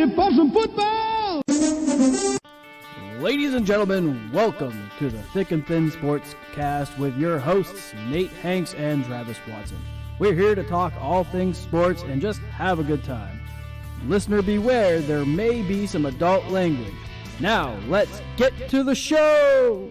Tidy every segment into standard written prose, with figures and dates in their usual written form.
ready for some football? Ladies and gentlemen, welcome to the Thick and Thin Sports Cast with your hosts, Nate Hanks and Travis Watson. We're here to talk all things sports and just have a good time. Listener beware, there may be some adult language. Now, let's get to the show!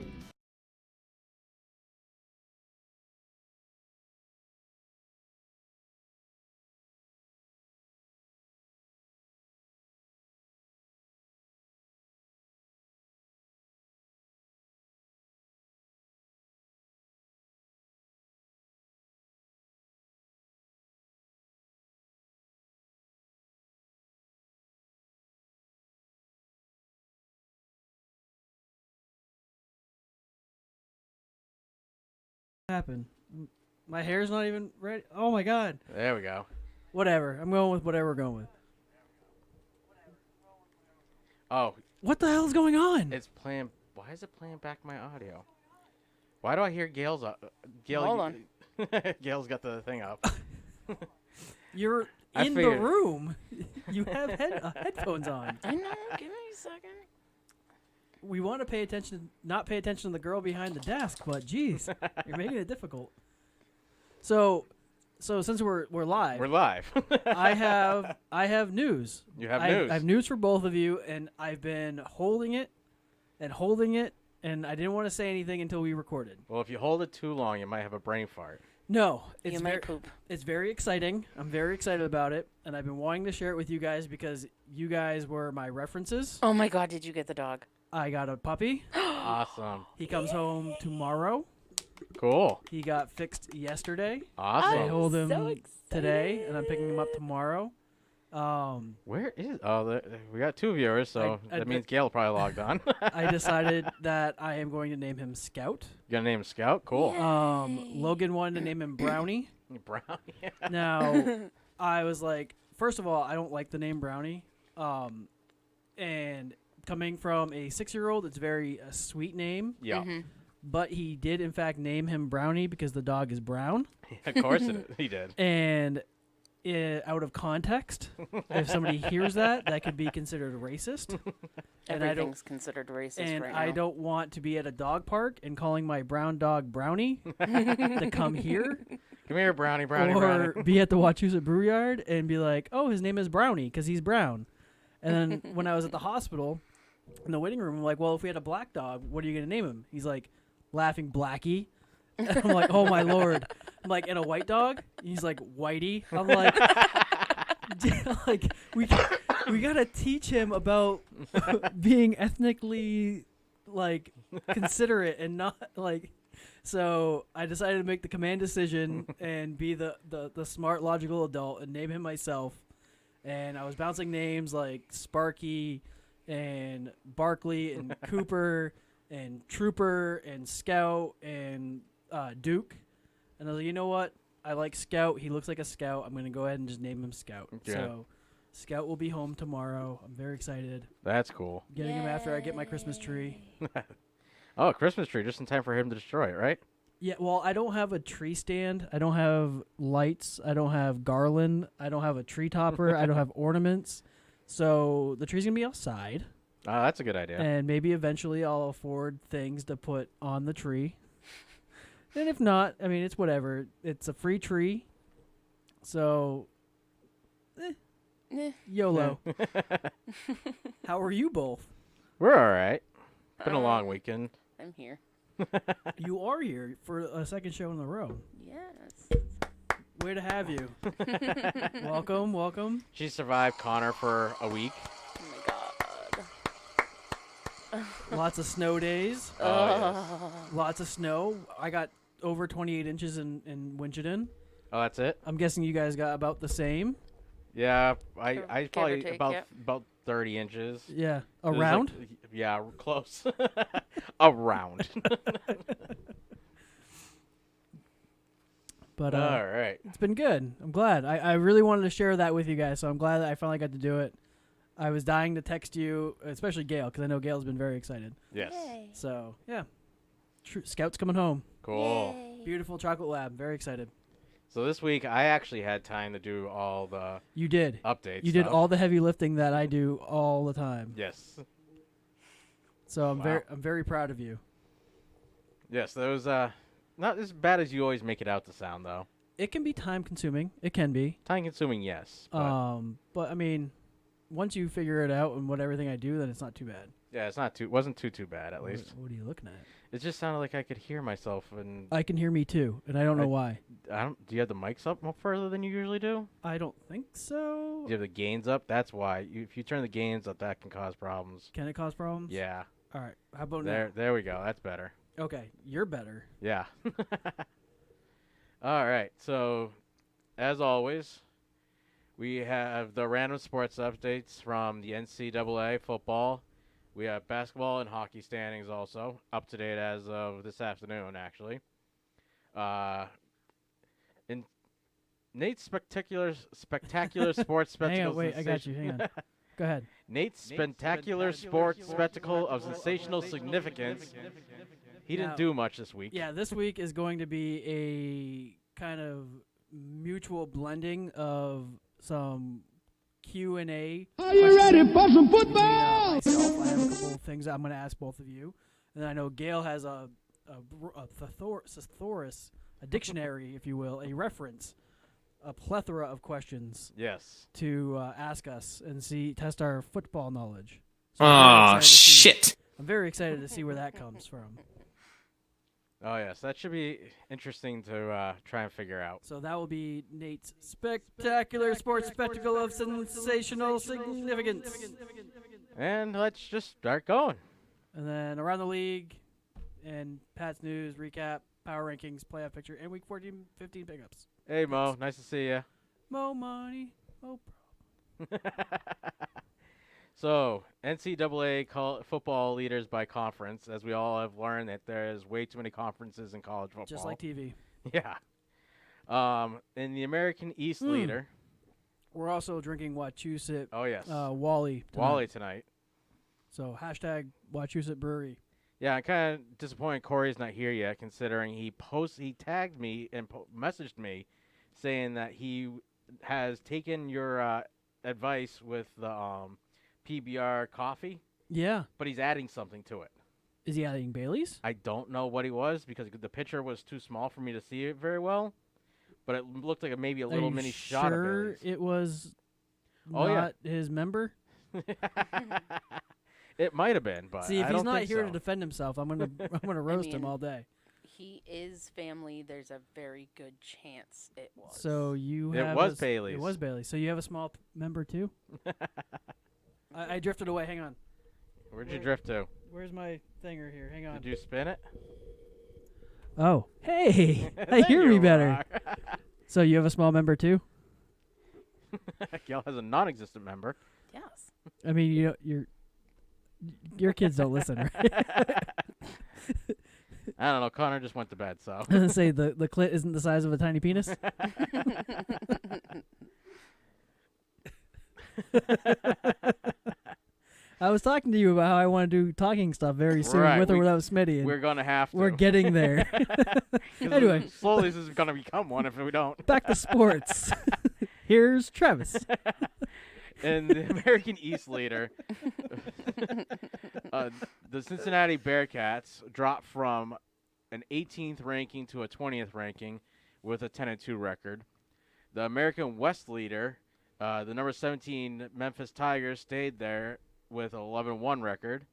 Happen. My hair's not even ready. Oh my god. There we go. Whatever. I'm going with whatever we're going with. Oh, What the hell's going on? it's playing. Why is it playing back my audio? Why do I hear Gail's? Gail, Hold on. Gail's got the thing up. You're I in the figured- room. You have headphones on. I know. Give me a second. We want to pay attention, not pay attention to the girl behind the desk, but geez, you're making it difficult. So since we're live, We're live. I have news. You have I news. have news for both of you, and I've been holding it, and I didn't want to say anything until we recorded. Well, if you hold it too long, you might have a brain fart. No, You might poop. it's very exciting. I'm very excited about it, and I've been wanting to share it with you guys because you guys were my references. Oh my God! Did you get the dog? I got a puppy. Awesome. He comes home tomorrow. Cool. He got fixed yesterday. I Awesome. hold him so today, and I'm picking him up tomorrow. Where is? Oh, we got two viewers, so I- that means Gail probably logged on. I decided that I am going to name him Scout. You gonna name him Scout? Cool. Logan wanted to name him Brownie. Brown. Now, I was like, first of all, I don't like the name Brownie. And coming from a 6-year-old, it's very a sweet name. Yeah. Mm-hmm. But he did, in fact, name him Brownie because the dog is brown. Of course he did. And out of context, if somebody hears that, that could be considered racist. And Everything's considered racist And right now. I don't want to be at a dog park and calling my brown dog Brownie to come here. Come here, Brownie, Brownie, Or Brownie. be at the Wachusett Brew Yard and be like, oh, his name is Brownie because he's brown. And then when I was at the hospital in the waiting room, I'm like, well, if we had a black dog, what are you going to name him? He's like, laughing Blackie. And I'm like, oh, my Lord. I'm like, and a white dog? He's like, Whitey. I'm like, like we got to teach him about being ethnically, like, considerate and not, like... So I decided to make the command decision and be the smart, logical adult and name him myself. And I was bouncing names like Sparky and Barkley and Cooper and Trooper and Scout and Duke. And I was like, you know what? I like Scout. He looks like a scout. I'm going to go ahead and just name him Scout. Okay. So Scout will be home tomorrow. I'm very excited. That's cool. Getting him after I get my Christmas tree. Oh, a Christmas tree, just in time for him to destroy it, right? Yeah, well, I don't have a tree stand. I don't have lights. I don't have garland. I don't have a tree topper. I don't have ornaments. So the tree's going to be outside. Oh, that's a good idea. And maybe eventually I'll afford things to put on the tree. And if not, I mean, it's whatever. It's a free tree. So, YOLO. How are you both? We're all right. Been a long weekend. I'm here. You are here for a second show in a row. Yes. Way to have you. Welcome, welcome. She survived Connor for a week. Oh my God. Lots of snow days. Lots of snow. I got over 28 inches in Winchendon. Oh, that's it? I'm guessing you guys got about the same. Yeah, I Give or probably take, about yep. about 30 inches. Yeah. It was Around? like- yeah, close. Around. But All right. it's been good. I'm glad. I really wanted to share that with you guys, so I'm glad that I finally got to do it. I was dying to text you, especially Gail, because I know Gail's been very excited. Yes. So, yeah. Scout's coming home. Cool. Yay. Beautiful chocolate lab. Very excited. So this week I actually had time to do all the You did. updates. You did stuff. all the heavy lifting that I do all the time. Yes. So I'm Wow. very proud of you. Yes, there was not as bad as you always make it out to sound though. It can be time consuming. It can be. Time consuming, yes. But I mean, once you figure it out and what everything I do, then it's not too bad. Yeah, it's not wasn't too bad at least. What are you looking at? It just sounded like I could hear myself, and I can hear me too, and I don't know why. I don't. Do you have the mics up more further than you usually do? I don't think so. Do you have the gains up? That's why. If you turn the gains up, that can cause problems. Can it cause problems? Yeah. All right. How about There we go. That's better. now? Okay, you're better. Yeah. All right. So, as always, we have the random sports updates from the NCAA football. We have basketball and hockey standings also up to date as of this afternoon, actually. In Nate's spectacular sports spectacle. Hang on, wait, I got you. Hang on. Go ahead. Nate's spectacular sports spectacle of sensational significance. He didn't Now- do much this week. Yeah, this week is going to be a kind of mutual blending of some Q&A. Are you ready for some football? Myself, I have a couple of things I'm going to ask both of you. And I know Gail has a thesaurus, a dictionary, if you will, a reference, a plethora of questions Yes. to ask us and test our football knowledge. So I'm very excited to see- I'm very excited to see where that comes from. Oh, yes. That should be interesting to try and figure out. So that will be Nate's spectacular sports spectacle of sensational significance. And let's just start going. And then around the league and Pat's news, recap, power rankings, playoff picture, and week 14, 15 pickups. Hey, Mo. Nice to see you. Mo money, mo problem. So, NCAA football leaders by conference, as we all have learned that there's way too many conferences in college football. Just like TV. Yeah. In the American East leader. We're also drinking Wachusett Oh, yes. Wally tonight. Wally tonight. So hashtag Wachusett Brewery. Yeah, I'm kind of disappointed Corey's not here yet, considering he tagged me and messaged me saying that he has taken your advice with the PBR coffee, Yeah. but he's adding something to it. Is he adding Bailey's? I don't know what he was because the picture was too small for me to see it very well, but it looked like maybe a little mini shot of Bailey's. It was Oh, yeah. not his member? It might have been, but See, if I he's don't not think here so. to defend himself, I'm gonna roast him mean, all day. He is family. There's a very good chance it was. So you It have was Bailey's. It was Bailey's. So you have a small member too? I drifted away. Hang on. Where'd you drift to? Where's my thinger here? Hang on. Did you spin it? Oh, hey! I There hear me you better. are. So you have a small member too? Gail has a non-existent member. Yes. I mean, your kids don't listen, right? I don't know. Connor just went to bed, so. I was gonna say the clit isn't the size of a tiny penis. I was talking to you about how I want to do talking stuff very soon, Right, with or we- without Smitty. And We're gonna have to. we're getting there. 'Cause anyway. slowly this is gonna become one if we don't. Back to sports. Here's Travis. In the American East leader, the Cincinnati Bearcats dropped from an 18th ranking to a 20th ranking with a 10-2 record. The American West leader, the number 17 Memphis Tigers, stayed there with an 11-1 record.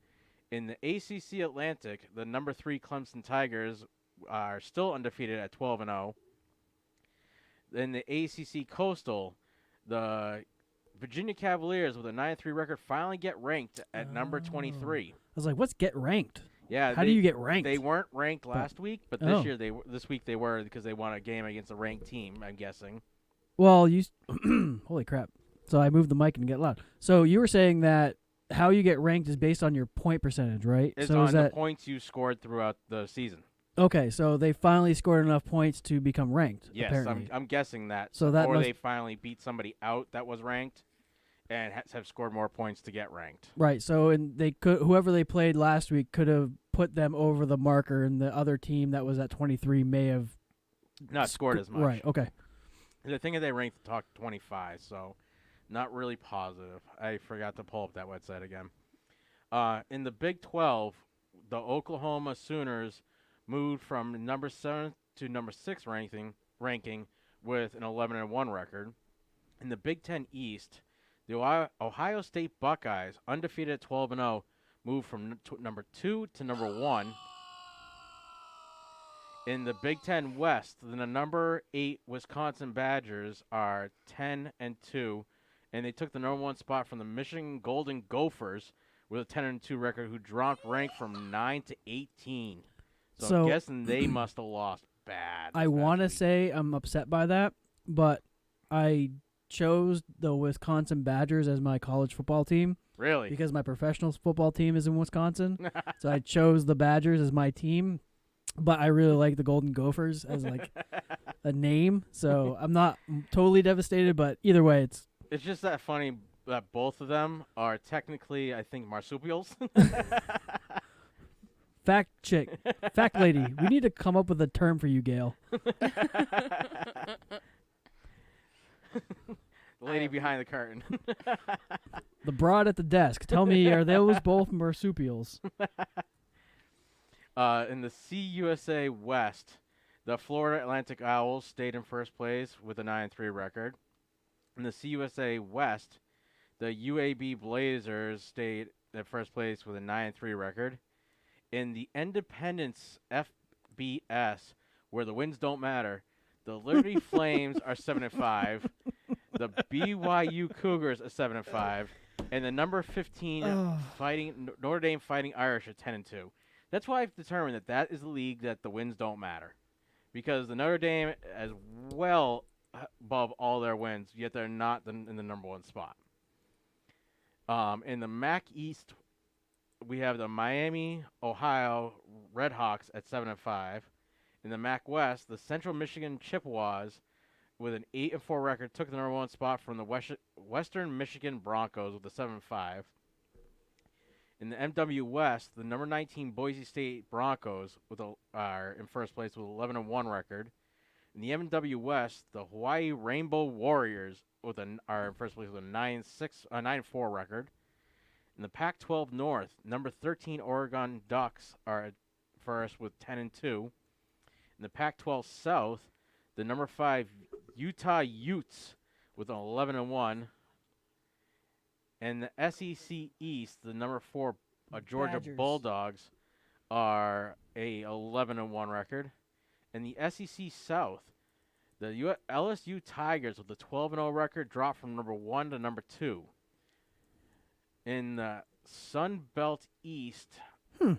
In the ACC Atlantic, the number 3 Clemson Tigers are still undefeated at 12-0. In the ACC Coastal, the Virginia Cavaliers with a 9-3 record finally get ranked at number 23. I was like, "What's get ranked? Yeah, How do you get ranked?" They weren't ranked last week, but Oh. this week they were because they won a game against a ranked team, I'm guessing. Well, holy crap! So I moved the mic and get loud. So you were saying that how you get ranked is based on your point percentage, right? It's so on is the that points you scored throughout the season. okay? So they finally scored enough points to become ranked. Yes, apparently. I'm guessing that. So that or must- they finally beat somebody out that was ranked and have scored more points to get ranked. Right. So whoever they played last week could have put them over the marker, and the other team that was at 23 may have Not scored as much. Right. Okay. I think they ranked the top 25, so not really positive. I forgot to pull up that website again. In the Big 12, the Oklahoma Sooners moved from number 7 to number 6 ranking with an 11-1 record. In the Big 10 East, the Ohio State Buckeyes, undefeated at 12-0, moved from number 2 to number 1. In the Big 10 West, the number 8 Wisconsin Badgers are 10-2, and they took the number 1 spot from the Michigan Golden Gophers with a 10-2 record, who dropped rank from 9 to 18. So I'm guessing they must have lost bad. I want to say I'm upset by that, but I chose the Wisconsin Badgers as my college football team. Really? Because my professional football team is in Wisconsin. So I chose the Badgers as my team. But I really like the Golden Gophers as like a name. So I'm not totally devastated, but either way, it's just that funny that both of them are technically, I think, marsupials. fact lady. We need to come up with a term for you, Gail. The lady behind the curtain. The broad at the desk. Tell me, are those both marsupials? In the CUSA West, the Florida Atlantic Owls stayed in first place with a 9-3 record. In the CUSA West, the UAB Blazers stayed in first place with a 9-3 record. In the Independence FBS, where the wins don't matter, the Liberty Flames are 7-5. The BYU Cougars are 7-5, and the number 15 Notre Dame Fighting Irish are 10-2. That's why I've determined that is the league that the wins don't matter, because the Notre Dame is well above all their wins, yet they're not in the number 1 spot. In the MAC East, we have the Miami, Ohio Redhawks at 7-5. In the MAC West, the Central Michigan Chippewas, with an 8-4 record, took the number 1 spot from the Western Michigan Broncos with a 7-5. In the MW West, the number 19 Boise State Broncos are in first place with 11-1 record. In the MW West, the Hawaii Rainbow Warriors are in first place with a 9-4 record. In the Pac-12 North, number 13 Oregon Ducks are at first with 10-2. In the Pac-12 South, the number 5 Utah Utes with an 11-1. And the SEC East, the number 4 Georgia Badgers. Bulldogs are a 11-1 record. In the SEC South, the LSU Tigers with a 12-0 record dropped from number 1 to number 2. In the Sun Belt East, the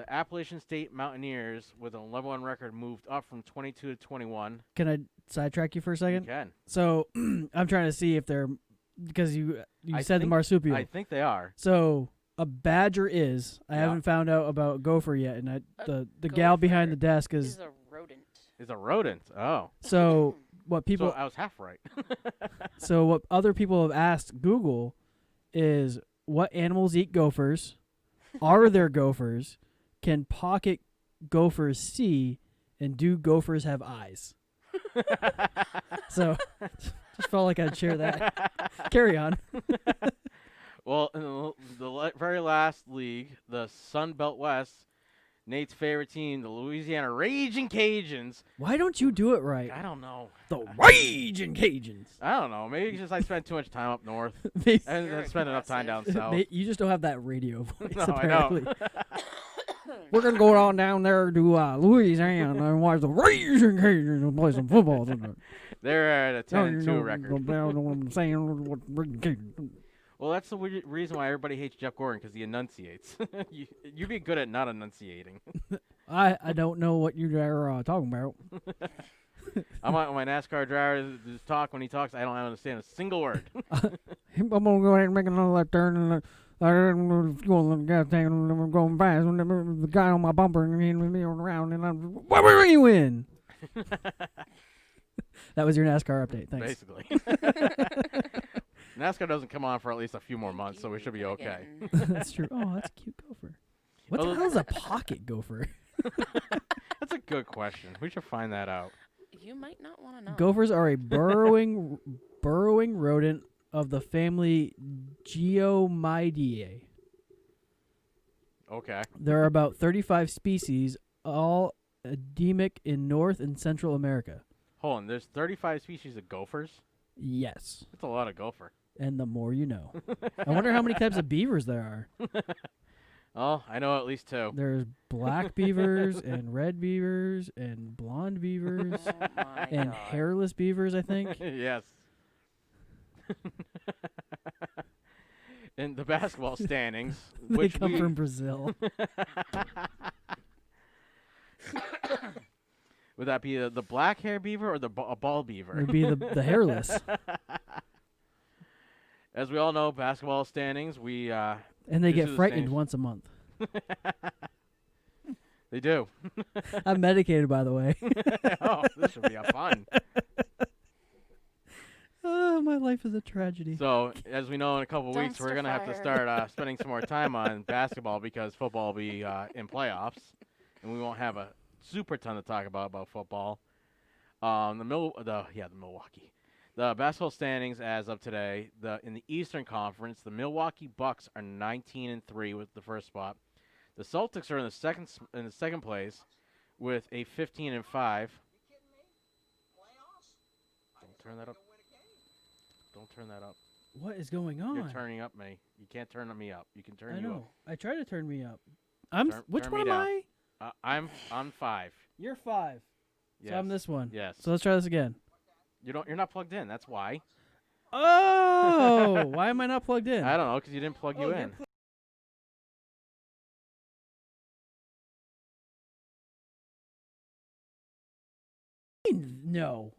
Appalachian State Mountaineers with an 11-1 record moved up from 22 to 21. Can I sidetrack you for a second? You can. So I'm trying to see if they're, because you said the marsupial. I think they are. So a badger is. I haven't found out about gopher yet, and the gal behind the desk is a rodent. Is a rodent. Oh. So what people? So I was half right. So what other people have asked Google is, what animals eat gophers? Are there gophers? Can pocket gophers see? And do gophers have eyes? So just felt like I'd share that. Carry on. Well, in the very last league, the Sun Belt West, Nate's favorite team, the Louisiana Raging Cajuns. Why don't you do it right? I don't know. The Raging Cajuns. I don't know. Maybe it's just I spend too much time up north. Maybe- I didn't spend enough time down south. You just don't have that radio voice, No, apparently. I know. We're going to go on down there to Louisiana and watch the Raging Cajuns play some football. They're at a 10-2 record. I'm saying. Well, that's the reason why everybody hates Jeff Gordon, because he enunciates. You'd be good at not enunciating. I don't know what you're talking about. I'm on my NASCAR driver to talk. When he talks, I don't understand a single word. I'm going to go ahead and make another left turn. And going fast. The guy on my bumper and me around. And I'm, what were you in? That was your NASCAR update. Thanks. Basically. NASCAR doesn't come on for at least a few more months, so we should be okay. That's true. Oh, that's a cute gopher. What the hell is a pocket gopher? That's a good question. We should find that out. You might not want to know. Gophers are a burrowing rodent of the family Geomyidae. Okay. There are about 35 species, all endemic in North and Central America. Hold on. There's 35 species of gophers? Yes. That's a lot of gopher. And the more you know. I wonder how many types of beavers there are. Oh, I know at least 2. There's black beavers and red beavers and blonde beavers Oh my and God. hairless beavers, I think. Yes. In the basketball standings, They which come we, from Brazil. would that be the black hair beaver or the a ball It beaver? would be the hairless. As we all know, basketball standings, we And they This get is the frightened same. once a month. they do. I'm medicated, by the way. Oh, this should be a fun. Oh, my life is a tragedy. So, as we know, in a couple weeks, we're Dumpster going to have to fire. start spending some more time on basketball because football will be in playoffs, and we won't have a super ton to talk about football. The Milwaukee. The basketball standings as of today, in the Eastern Conference, the Milwaukee Bucks are 19-3 with the first spot. The Celtics are in the second place with a 15-5. Don't turn that up. Don't turn that up. What is going on? You're turning up me. You can't turn me up. You can turn I you know. I try to turn me up. Which turn one me am down. I? I'm on 5. You're 5. Yes. So I'm this one. Yes. So let's try this again. You're not plugged in. That's why. Oh, why am I not plugged in? I don't know because you didn't plug you in. No.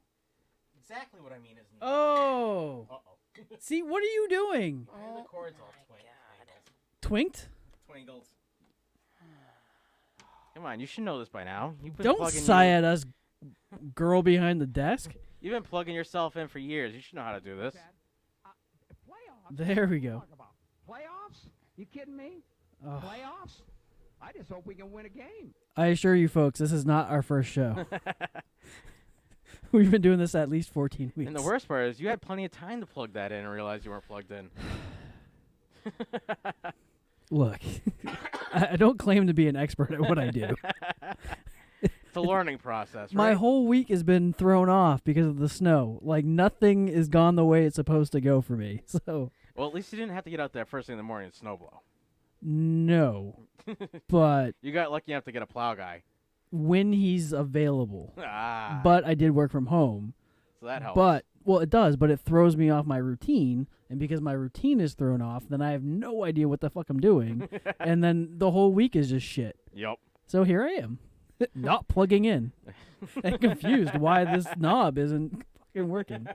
Exactly what I mean is no. Oh. Uh-oh. See, what are you doing? Oh the chord's all my God. Twinked? Twingles. Come on, you should know this by now. Don't sigh at us, girl behind the desk. You've been plugging yourself in for years. You should know how to do this. Playoffs? There we go. Talk about playoffs? You kidding me? Oh, Playoffs? I just hope we can win a game. I assure you, folks, this is not our first show. We've been doing this at least 14 weeks. And the worst part is you had plenty of time to plug that in and realize you weren't plugged in. Look, I don't claim to be an expert at what I do. It's a learning process, right? My whole week has been thrown off because of the snow. Like, nothing is gone the way it's supposed to go for me. So, Well, at least you didn't have to get out there first thing in the morning and snowblow. no. But You got lucky enough to get a plow guy. when he's available. Ah. But I did work from home. So that helps. But, well, it does, but it throws me off my routine. And because my routine is thrown off, then I have no idea what the fuck I'm doing. And then the whole week is just shit. Yep. So here I am, not plugging in and confused why this knob isn't fucking working.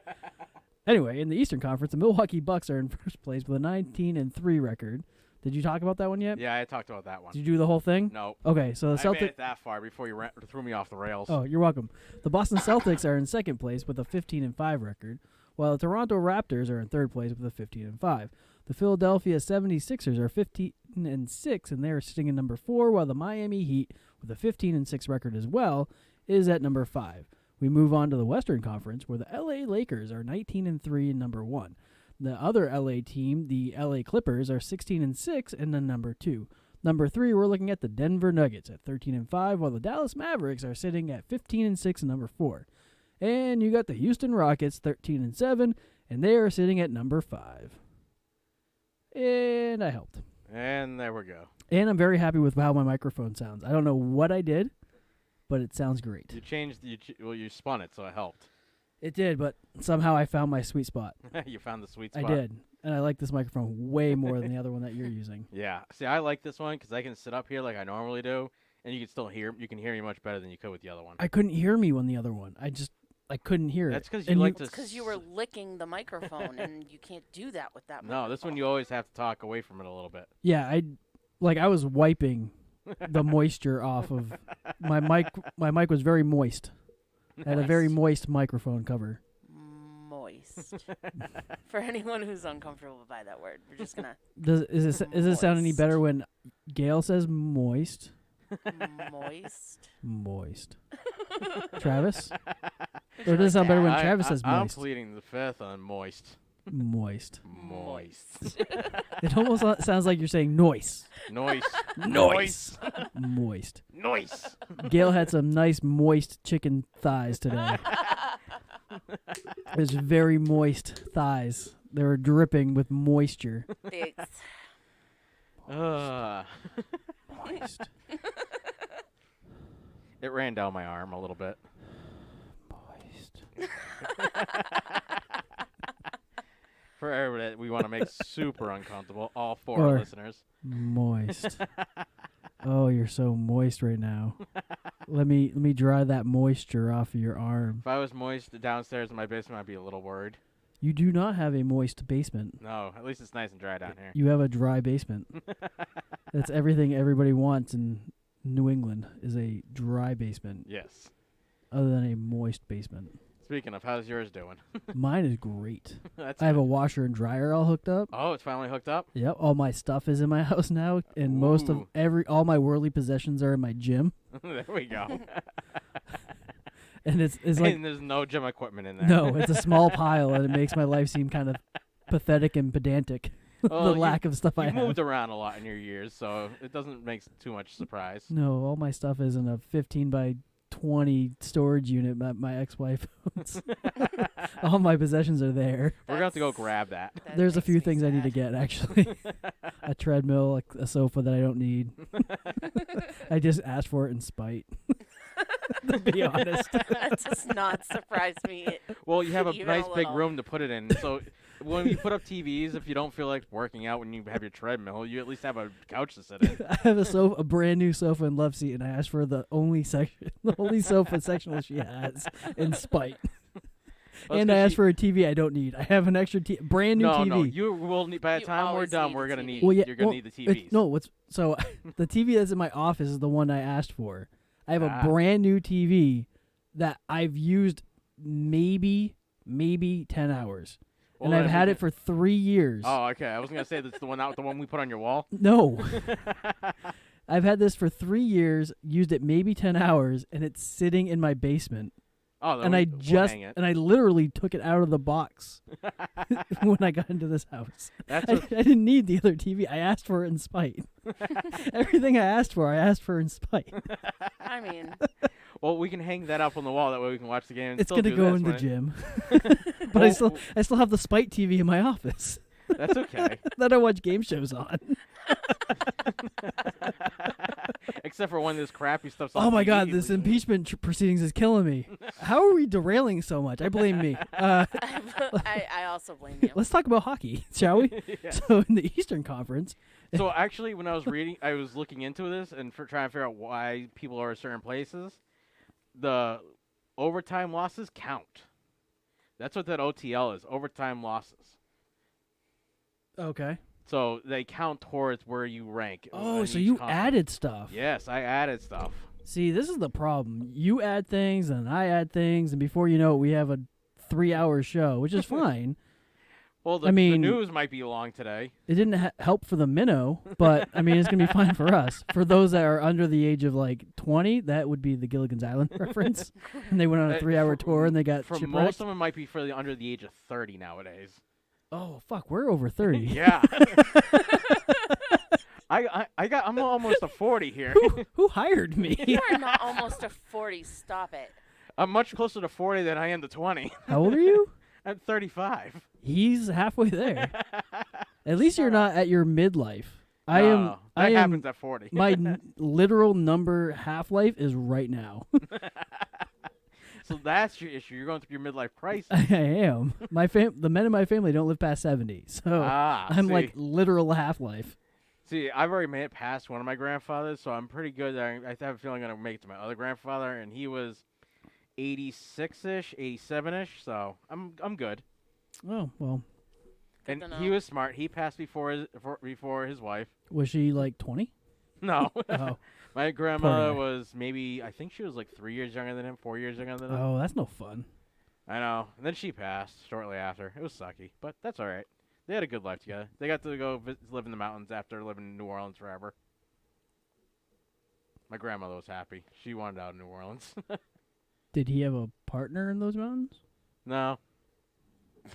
Anyway, in the Eastern Conference, the Milwaukee Bucks are in first place with a 19-3 record. Did you talk about that one yet? Yeah, I talked about that one. Did you do the whole thing? No. Okay, so the I made Celtics. it that far before you threw me off the rails. Oh, you're welcome. The Boston Celtics are in second place with a 15-5 record, while the Toronto Raptors are in third place with a 15-5. The Philadelphia 76ers are 15-6, and they are sitting in number 4, while the Miami Heat, with a 15-6 record as well, is at number 5. We move on to the Western Conference, where the LA Lakers are 19-3 and number 1. The other LA team, the LA Clippers, are 16-6 and then number 2. Number 3, we're looking at the Denver Nuggets at 13-5, while the Dallas Mavericks are sitting at 15-6 and number 4. And you got the Houston Rockets 13-7, and they are sitting at number 5. And I helped. And there we go. And I'm very happy with how my microphone sounds. I don't know what I did, but it sounds great. You changed. You spun it, so it helped. It did, but somehow I found my sweet spot. You found the sweet I spot. did. And I like this microphone way more than the other one that you're using. Yeah. See, I like this one because I can sit up here like I normally do, and you can still hear. You can hear me much better than you could with the other one. I couldn't hear me on the other one. I couldn't hear That's it. because And you like to. It's because you were licking the microphone, and you can't do that with that No, microphone. this one you always have to talk away from it a little bit. Yeah, I was wiping the moisture off of my mic. My mic was very moist. I had a very moist microphone cover. Moist. For anyone who's uncomfortable by that word, we're just gonna Is it sound any Moist. better when Gail says moist? moist. Moist. Travis? Would Or you does it sound like better when that? Travis says I'm moist? pleading the fifth on moist. Moist. Moist. It almost sounds like you're saying noise. Noise. Noise. Moist. Noise. Gail had some nice moist chicken thighs today. There's very moist thighs. They were dripping with moisture. Thanks. Moist. It ran down my arm a little bit. Moist. For everybody that we want to make super uncomfortable, all four Or- listeners. Moist. Oh, you're so moist right now. Let me dry that moisture off of your arm. If I was moist downstairs in my basement, I'd be a little worried. You do not have a moist basement. No, at least it's nice and dry down here. You have a dry basement. That's everything everybody wants in New England is a dry basement, Yes. other than a moist basement. Speaking of, how's yours doing? Mine is great. That's I have a good. washer and dryer all hooked up. Oh, it's finally hooked up? Yep, all my stuff is in my house now, and most of Ooh. all my worldly possessions are in my gym. There we go. And it's like And there's no gym equipment in there. no, it's a small pile, and it makes my life seem kind of pathetic and pedantic. Oh, The lack of stuff I You've have. moved around a lot in your years, so it doesn't make too much surprise. No, all my stuff is in a 15 by 20 storage unit that my ex-wife owns. All my possessions are there. We're going to have to go grab that. That There's a makes few me things I need to sad. get, actually. A treadmill, a sofa that I don't need. I just asked for it in spite. To be honest. That does not surprise me. Well, you have a Even a nice big little. room to put it in, so when you put up TVs, if you don't feel like working out when you have your treadmill, you at least have a couch to sit in. I have a brand new sofa and love seat, and I asked for the only sofa sectional she has in spite. Well, And I asked for a TV I don't need. I have an extra brand new no, TV. no, you will need. By the You time we're always done, need we're a gonna TV. need. Well, yeah, you're gonna well, need the It's- TVs. No, so the TV that's in my office is the one I asked for. I have Ah. a brand new TV that I've used maybe 10 hours. Well, And I've then had we it for 3 years. Oh, okay. I was gonna say that's the one we put on your wall. No. I've had this for 3 years, used it maybe 10 hours, and it's sitting in my basement. Oh, then And we'll hang it. I literally took it out of the box when I got into this house. That's I didn't need the other TV. I asked for it in spite. Everything I asked for in spite. I mean, well, we can hang that up on the wall. That way we can watch the game. And It's still gonna do go this in the when it- gym. But I still have the spite TV in my office That's okay. that I watch game shows on. Except for when this crappy stuff's Oh on my TV, God, this impeachment proceedings is killing me. How are we derailing so much? I blame me. I also blame you. Let's talk about hockey, shall we? Yeah. So in the Eastern Conference, So actually, when I was reading, I was looking into this and trying to figure out why people are in certain places. The overtime losses count. That's what that OTL is, overtime losses. okay. So they count towards where you rank. Oh, in so each you conference. added stuff. Yes, I added stuff. See, this is the problem. You add things, and I add things, and before you know it, we have a 3-hour show, which is fine. Well, I mean- the news might be long today. It didn't help for the minnow, but I mean, it's gonna be fine for us. For those that are under the age of like 20, that would be the Gilligan's Island reference, and they went on a 3-hour tour and they got For shipwrecked. most of them, might be for the under the age of 30 nowadays. Oh fuck, we're over 30. Yeah. I'm almost a 40 here. Who hired me? You are not almost to 40. Stop it. I'm much closer to 40 than I am to 20. How old are you? I'm 35. He's halfway there. At least you're Shut not at your midlife. I No, am. That I happens am. at 40. My literal number half life is right now. So that's your issue. You're going through your midlife crisis. I am. The men in my family don't live past 70, so I'm see. like literal half life. See, I've already made it past one of my grandfathers, so I'm pretty good. I have a feeling I'm going to make it to my other grandfather, and he was 86-ish, 87-ish, so I'm good. Oh well, And to he know. was smart. He passed before his wife. was she like 20? No. Oh, My grandmother guy. was maybe, I think she was like 3 years younger than him, 4 years younger than him. oh, that's no fun. I know. And then she passed shortly after. It was sucky, but that's all right. They had a good life together. They got to go live in the mountains after living in New Orleans forever. My grandmother was happy. She wanted out of New Orleans. Did he have a partner in those mountains? No.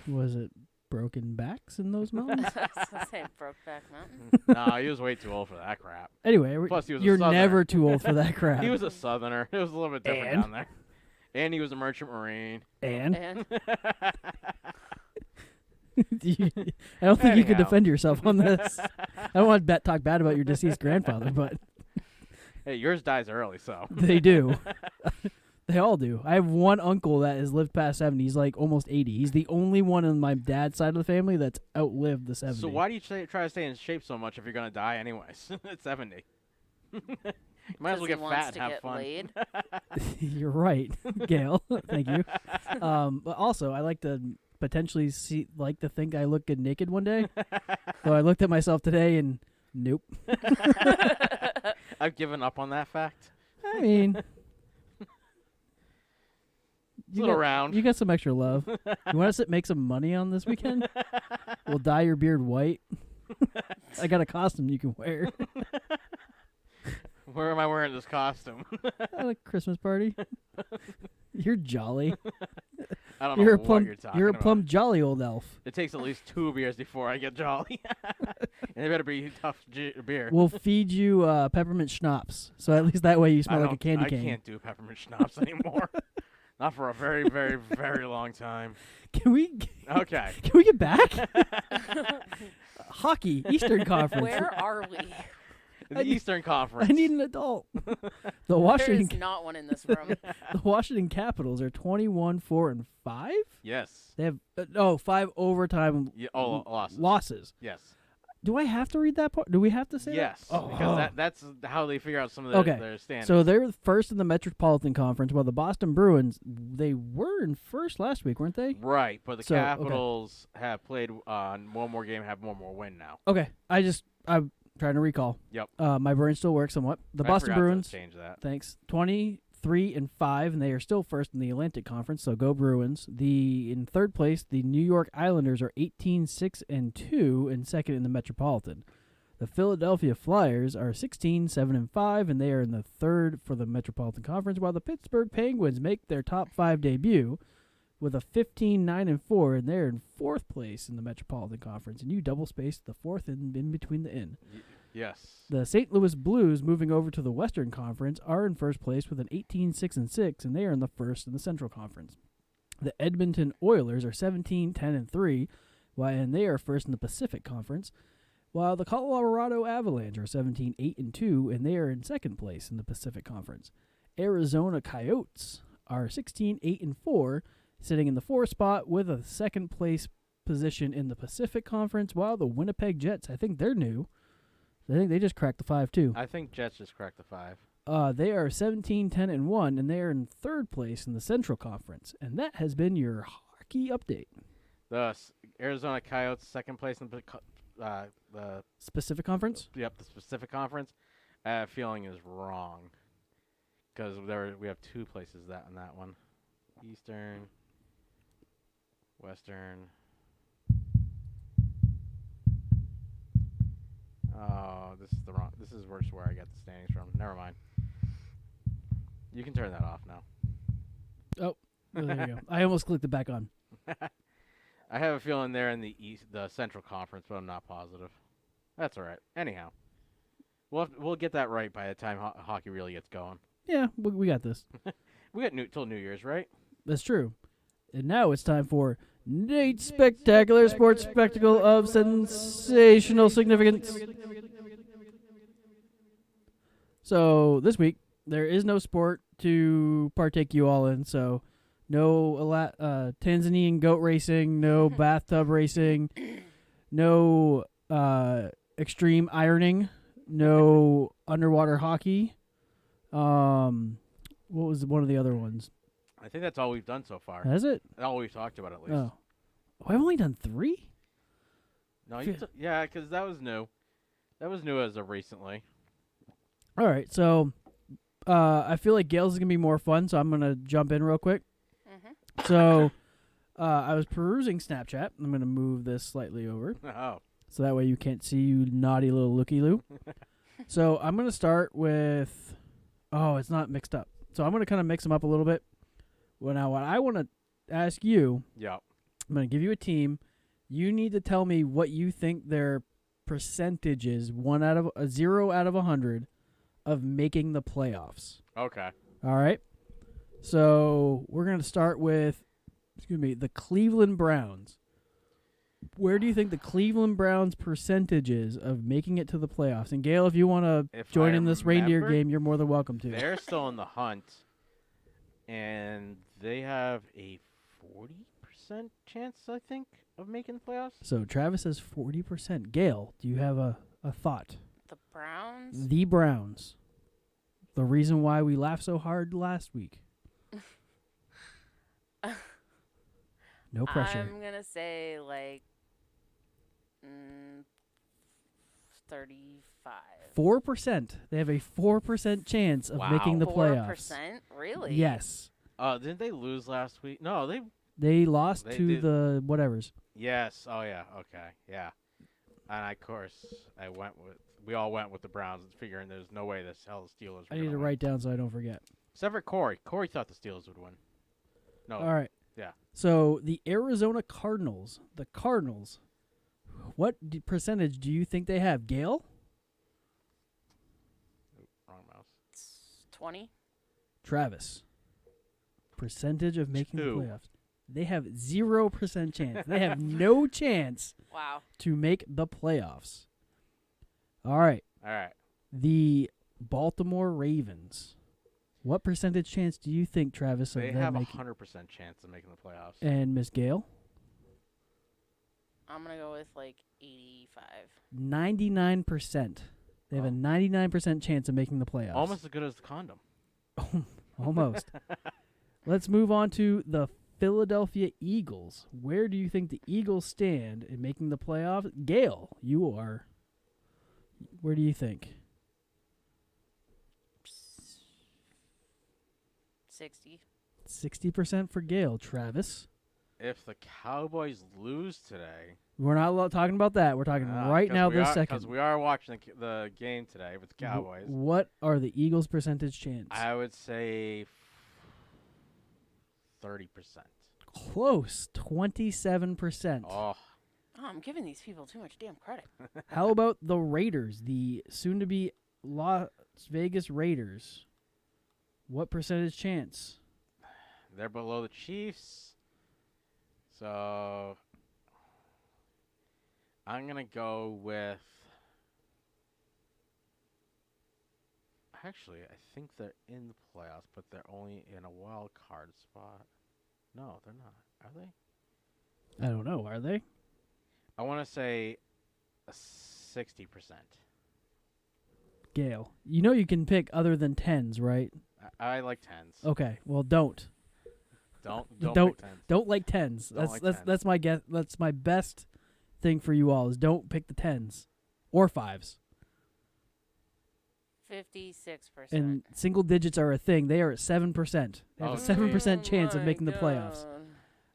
Was it broken backs in those mountains? I was gonna say Brokeback Mountain. No, he was way too old for that crap. Anyway, Plus, he was a you're Southerner. never too old for that crap. He was a Southerner. It was a little bit different And? down there. And he was a merchant marine. And And I don't think you could Anyhow. defend yourself on this. I don't want to talk bad about your deceased grandfather, but Hey, yours dies early, so. they do. They all do. I have one uncle that has lived past 70. He's like almost 80. He's the only one on my dad's side of the family that's outlived the 70. So why do you try to stay in shape so much if you're going to die anyways at 70? You might as well he get wants fat and to have get fun. laid. You're right, Gail. Thank you. But also, I like to potentially think I look good naked one day. So I looked at myself today and nope. I've given up on that fact. I mean, It's a little round. You got some extra love. You want us to make some money on this weekend? We'll dye your beard white. I got a costume you can wear Where am I wearing this costume? at a Christmas party. You're jolly. I don't know You're a what plump. you're talking You're a about. plump jolly old elf. It takes at least 2 beers before I get jolly. And it better be tough beer. We'll feed you peppermint schnapps, so at least that way you smell like a candy cane. I can't do peppermint schnapps anymore. Not for a very, very, very long time. Can we? Okay. Can we get back? Hockey, Eastern Conference. Where are we? The I need- Eastern Conference. I need an adult. The There Washington, is not one in this room. the Washington Capitals are 21-4-5. Yes. They have 5 overtime Yeah, losses. losses. Yes. Do I have to read that part? Do we have to say Yes. that? Oh. Because that's how they figure out some of their standings. So they're first in the Metropolitan Conference, while the Boston Bruins, they were in first last week, weren't they? Right, but the So, okay. Capitals have played one more game, have one more win now. Okay. I'm trying to recall. Yep. My brain still works somewhat. The I Boston forgot Bruins, to change that. thanks, 23-5, and they are still first in the Atlantic Conference, so go Bruins. In third place, the New York Islanders are 18-6-2 and second in the Metropolitan. The Philadelphia Flyers are 16-7-5, and they are in the third for the Metropolitan Conference, while the Pittsburgh Penguins make their top 5 debut with a 15-9-4, and they're in fourth place in the Metropolitan Conference. And you double spaced the fourth in between the in. Yes. The St. Louis Blues, moving over to the Western Conference, are in first place with an 18-6-6, and they are in the first in the Central Conference. The Edmonton Oilers are 17-10-3, and they are first in the Pacific Conference, while the Colorado Avalanche are 17-8-2, and they are in second place in the Pacific Conference. Arizona Coyotes are 16-8-4, sitting in the fourth spot with a second place position in the Pacific Conference, while the Winnipeg Jets, I think they're new. I think they just cracked the 5 too. I think Jets just cracked the 5. They are 17-10-1, and they are in third place in the Central Conference. And that has been your hockey update. The Arizona Coyotes, second place in the Pacific Conference? the Pacific Conference. I have a feeling is wrong because we have 2 places in that one: Eastern, Western. Oh, this is the wrong. This is worse where I got the standings from. Never mind. You can turn that off now. Oh, there you go. I almost clicked it back on. I have a feeling they're in the Central Conference, but I'm not positive. That's all right. Anyhow, we'll get that right by the time hockey really gets going. Yeah, we got this. We got till New Year's, right? That's true. And now it's time for Nate's Spectacular Sports Spectacle of Sensational Significance. So this week, there is no sport to partake you all in, so no Tanzanian goat racing, no bathtub racing, no extreme ironing, no underwater hockey. What was one of the other ones? I think that's all we've done so far. Has it? All we've talked about, at least. Oh, I've only done 3? No, yeah, because that was new. That was new as of recently. All right, so I feel like Gail's is going to be more fun, so I'm going to jump in real quick. Mm-hmm. So I was perusing Snapchat. I'm going to move this slightly over Oh. so that way you can't see you naughty little looky-loo. So I'm going to start with... Oh, it's not mixed up. So I'm going to kind of mix them up a little bit. Well, now what I want to ask you, Yeah. I'm going to give you a team. You need to tell me what you think their percentage is, 0 out of 100 of making the playoffs. Okay. All right. So we're going to start with, the Cleveland Browns. Where do you think the Cleveland Browns percentage is of making it to the playoffs? And Gail, if you want to If join I in this reindeer remember, game, you're more than welcome to. They're still in the hunt, and they have a 40% chance, I think, of making the playoffs. So Travis says 40%. Gail, do you have a thought? The Browns? The Browns. The reason why we laughed so hard last week. No pressure. I'm going to say like 35. 4%. They have a 4% chance of making the playoffs. 4%? Really? Yes. Didn't they lose last week? No, they. They lost They to did. the whatevers. Yes. Oh yeah. Okay. Yeah. And of course, we all went with the Browns, figuring there's no way the Steelers. Were I need gonna to win. write down so I don't forget. Except for Corey. Corey thought the Steelers would win. No. All right. Yeah. So the Arizona Cardinals. The Cardinals. What percentage do you think they have, Gail? Wrong mouse. 20? Travis. Percentage of making the 2. playoffs. They have 0% chance. They have no chance Wow. to make the playoffs. All right. All right. The Baltimore Ravens. What percentage chance do you think, Travis, of They them have a making? 100% chance of making the playoffs. And Miss Gail? I'm going to go with like 85. 99%. They have a 99% chance of making the playoffs. Almost as good as the condom. Almost. Let's move on to the Philadelphia Eagles. Where do you think the Eagles stand in making the playoffs? Gail, you are. Where do you think? 60. 60% for Gail. Travis? If the Cowboys lose today, We're not talking about that. We're talking right now this second. because we are watching the game today with the Cowboys. What are the Eagles' percentage chance? I would say 30%. Close. 27%. Oh, Oh, I'm giving these people too much damn credit. How about the Raiders, the soon-to-be Las Vegas Raiders? What percentage chance? they're below the Chiefs. So I'm going to go with. Actually, I think they're in the playoffs, but they're only in a wild card spot. No, they're not. Are they? I don't know. Are they? I want to say a 60%. Gail, you know you can pick other than tens, right? I like tens. Okay, well don't. Don't Don't- pick tens. Don't like tens. Don't like tens. That's my guess. That's my best thing for you all is don't pick the tens or fives. 56%. And single digits are a thing. They are at 7%. They have Oh, a 7% Oh chance of my making the playoffs. God.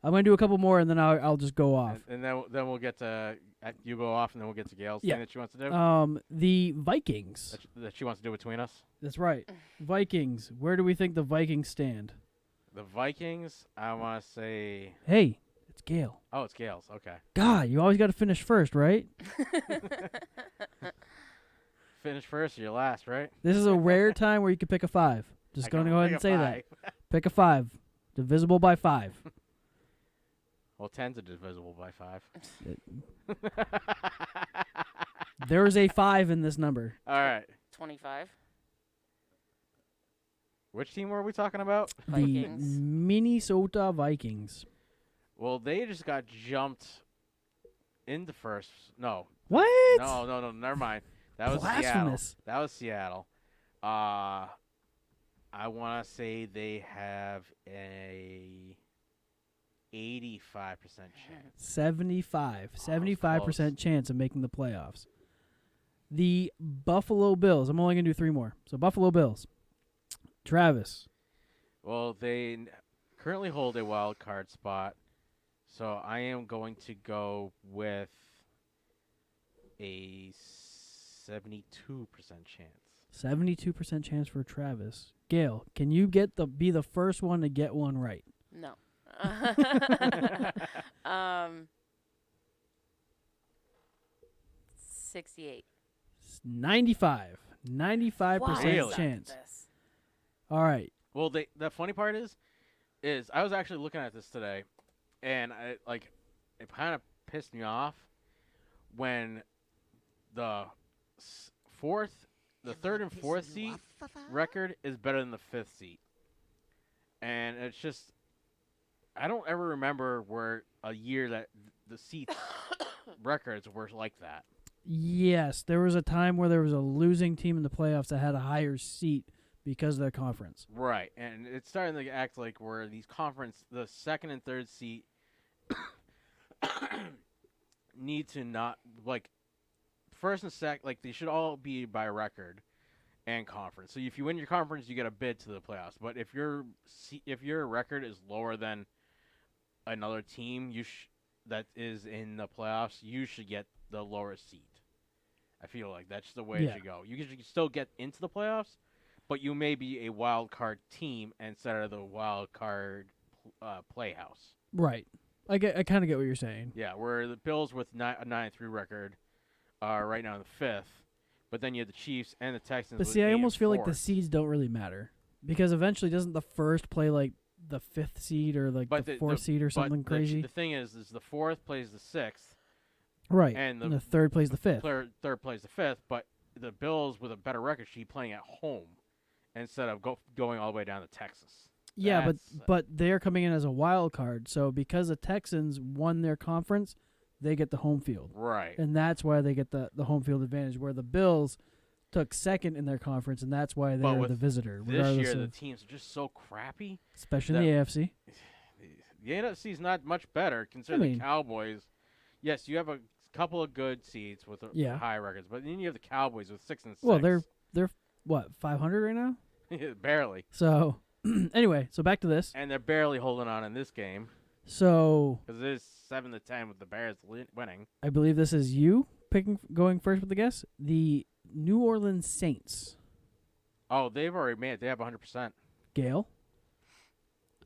I'm gonna do a couple more and then I'll just go off. And then we'll get to you go off, and then we'll get to Gail's Yeah. thing that she wants to do. The Vikings. That she wants to do between us. That's right. Vikings. Where do we think the Vikings stand? The Vikings. I want to say. Hey, it's Gail. Oh, it's Gail's. Okay. God, you always got to finish first, right? Finish first or your last, right? This is a rare time where you can pick a 5. Just going to go ahead and say that. Pick a 5. Divisible by 5. Well, 10's are divisible by 5. There's a 5 in this number. All right. 25. Which team were we talking about? Vikings. The Minnesota Vikings. Well, they just got jumped in the first. No. What? No. Never mind. That was Seattle. Blasphemous. That was Seattle. I want to say they have a 85% chance. 75. Oh, 75% close. chance of making the playoffs. The Buffalo Bills. I'm only going to do 3 more. So Buffalo Bills. Travis. Well, they currently hold a wild card spot, so I am going to go with a 72% chance. 72% chance for Travis. Gail, can you be the first one to get one right? No. 68. 95. 95% Wow. Really? chance. This. All right. Well, the funny part is I was actually looking at this today, and it kind of pissed me off when the third and fourth seat record is better than the fifth seat, and it's just I don't ever remember where a year that the seats records were like that. Yes, there was a time where there was a losing team in the playoffs that had a higher seat because of their conference. Right, and it's starting to act like where the second and third seat need to not like first and second, like they should all be by record and conference. So if you win your conference, you get a bid to the playoffs. But if your record is lower than another team that is in the playoffs, you should get the lower seat. I feel like that's the way it should go. You can still get into the playoffs, but you may be a wild card team instead of the wild card playhouse. Right. I kind of get what you're saying. Yeah, where the Bills with a 9-3 record are right now in the fifth, but then you have the Chiefs and the Texans. But with see, I 8 almost and feel like 4. the seeds don't really matter because eventually doesn't the first play like the fifth seed or like the fourth seed or something crazy? The thing is the fourth plays the sixth. Right. And the third plays the fifth. Third plays the fifth, but the Bills with a better record should be playing at home instead of going all the way down to Texas. Yeah, but they're coming in as a wild card. So because the Texans won their conference, they get the home field. Right. And that's why they get the home field advantage, where the Bills took second in their conference, and that's why they're the visitor. This year, the teams are just so crappy. Especially in the AFC. The NFC is not much better considering the Cowboys. Yes, you have a couple of good seeds with high records, but then you have the Cowboys with 6 and 6. Well, they're what, 500 right now? Barely. So anyway, so back to this. And they're barely holding on in this game. So because it is 7-10 with the Bears winning. I believe this is you going first with the guess. The New Orleans Saints. Oh, they've already made it. They have 100%. Gail.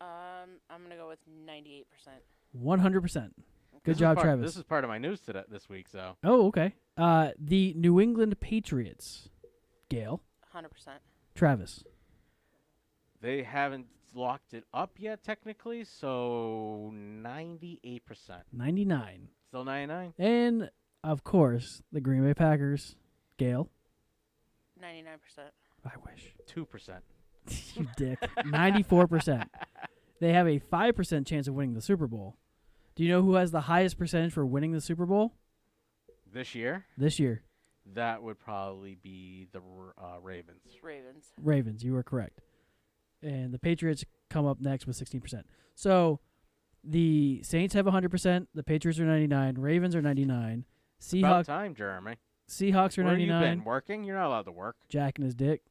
I'm gonna go with 98%. 100%. Good job, Travis. This is part of my news this week, so. Oh, okay. The New England Patriots. Gail. 100%. Travis. They haven't locked it up yet, technically, so 98%. 99. Still 99? And, of course, the Green Bay Packers. Gail. 99%. I wish. 2%. You dick. 94%. They have a 5% chance of winning the Super Bowl. Do you know who has the highest percentage for winning the Super Bowl? This year? This year. That would probably be the Ravens. Ravens, you were correct. And the Patriots come up next with 16%. So the Saints have 100%. The Patriots are 99. Ravens are 99. About time, Jeremy. Seahawks are 99. Where have you been? Working? You're not allowed to work. Jacking his dick.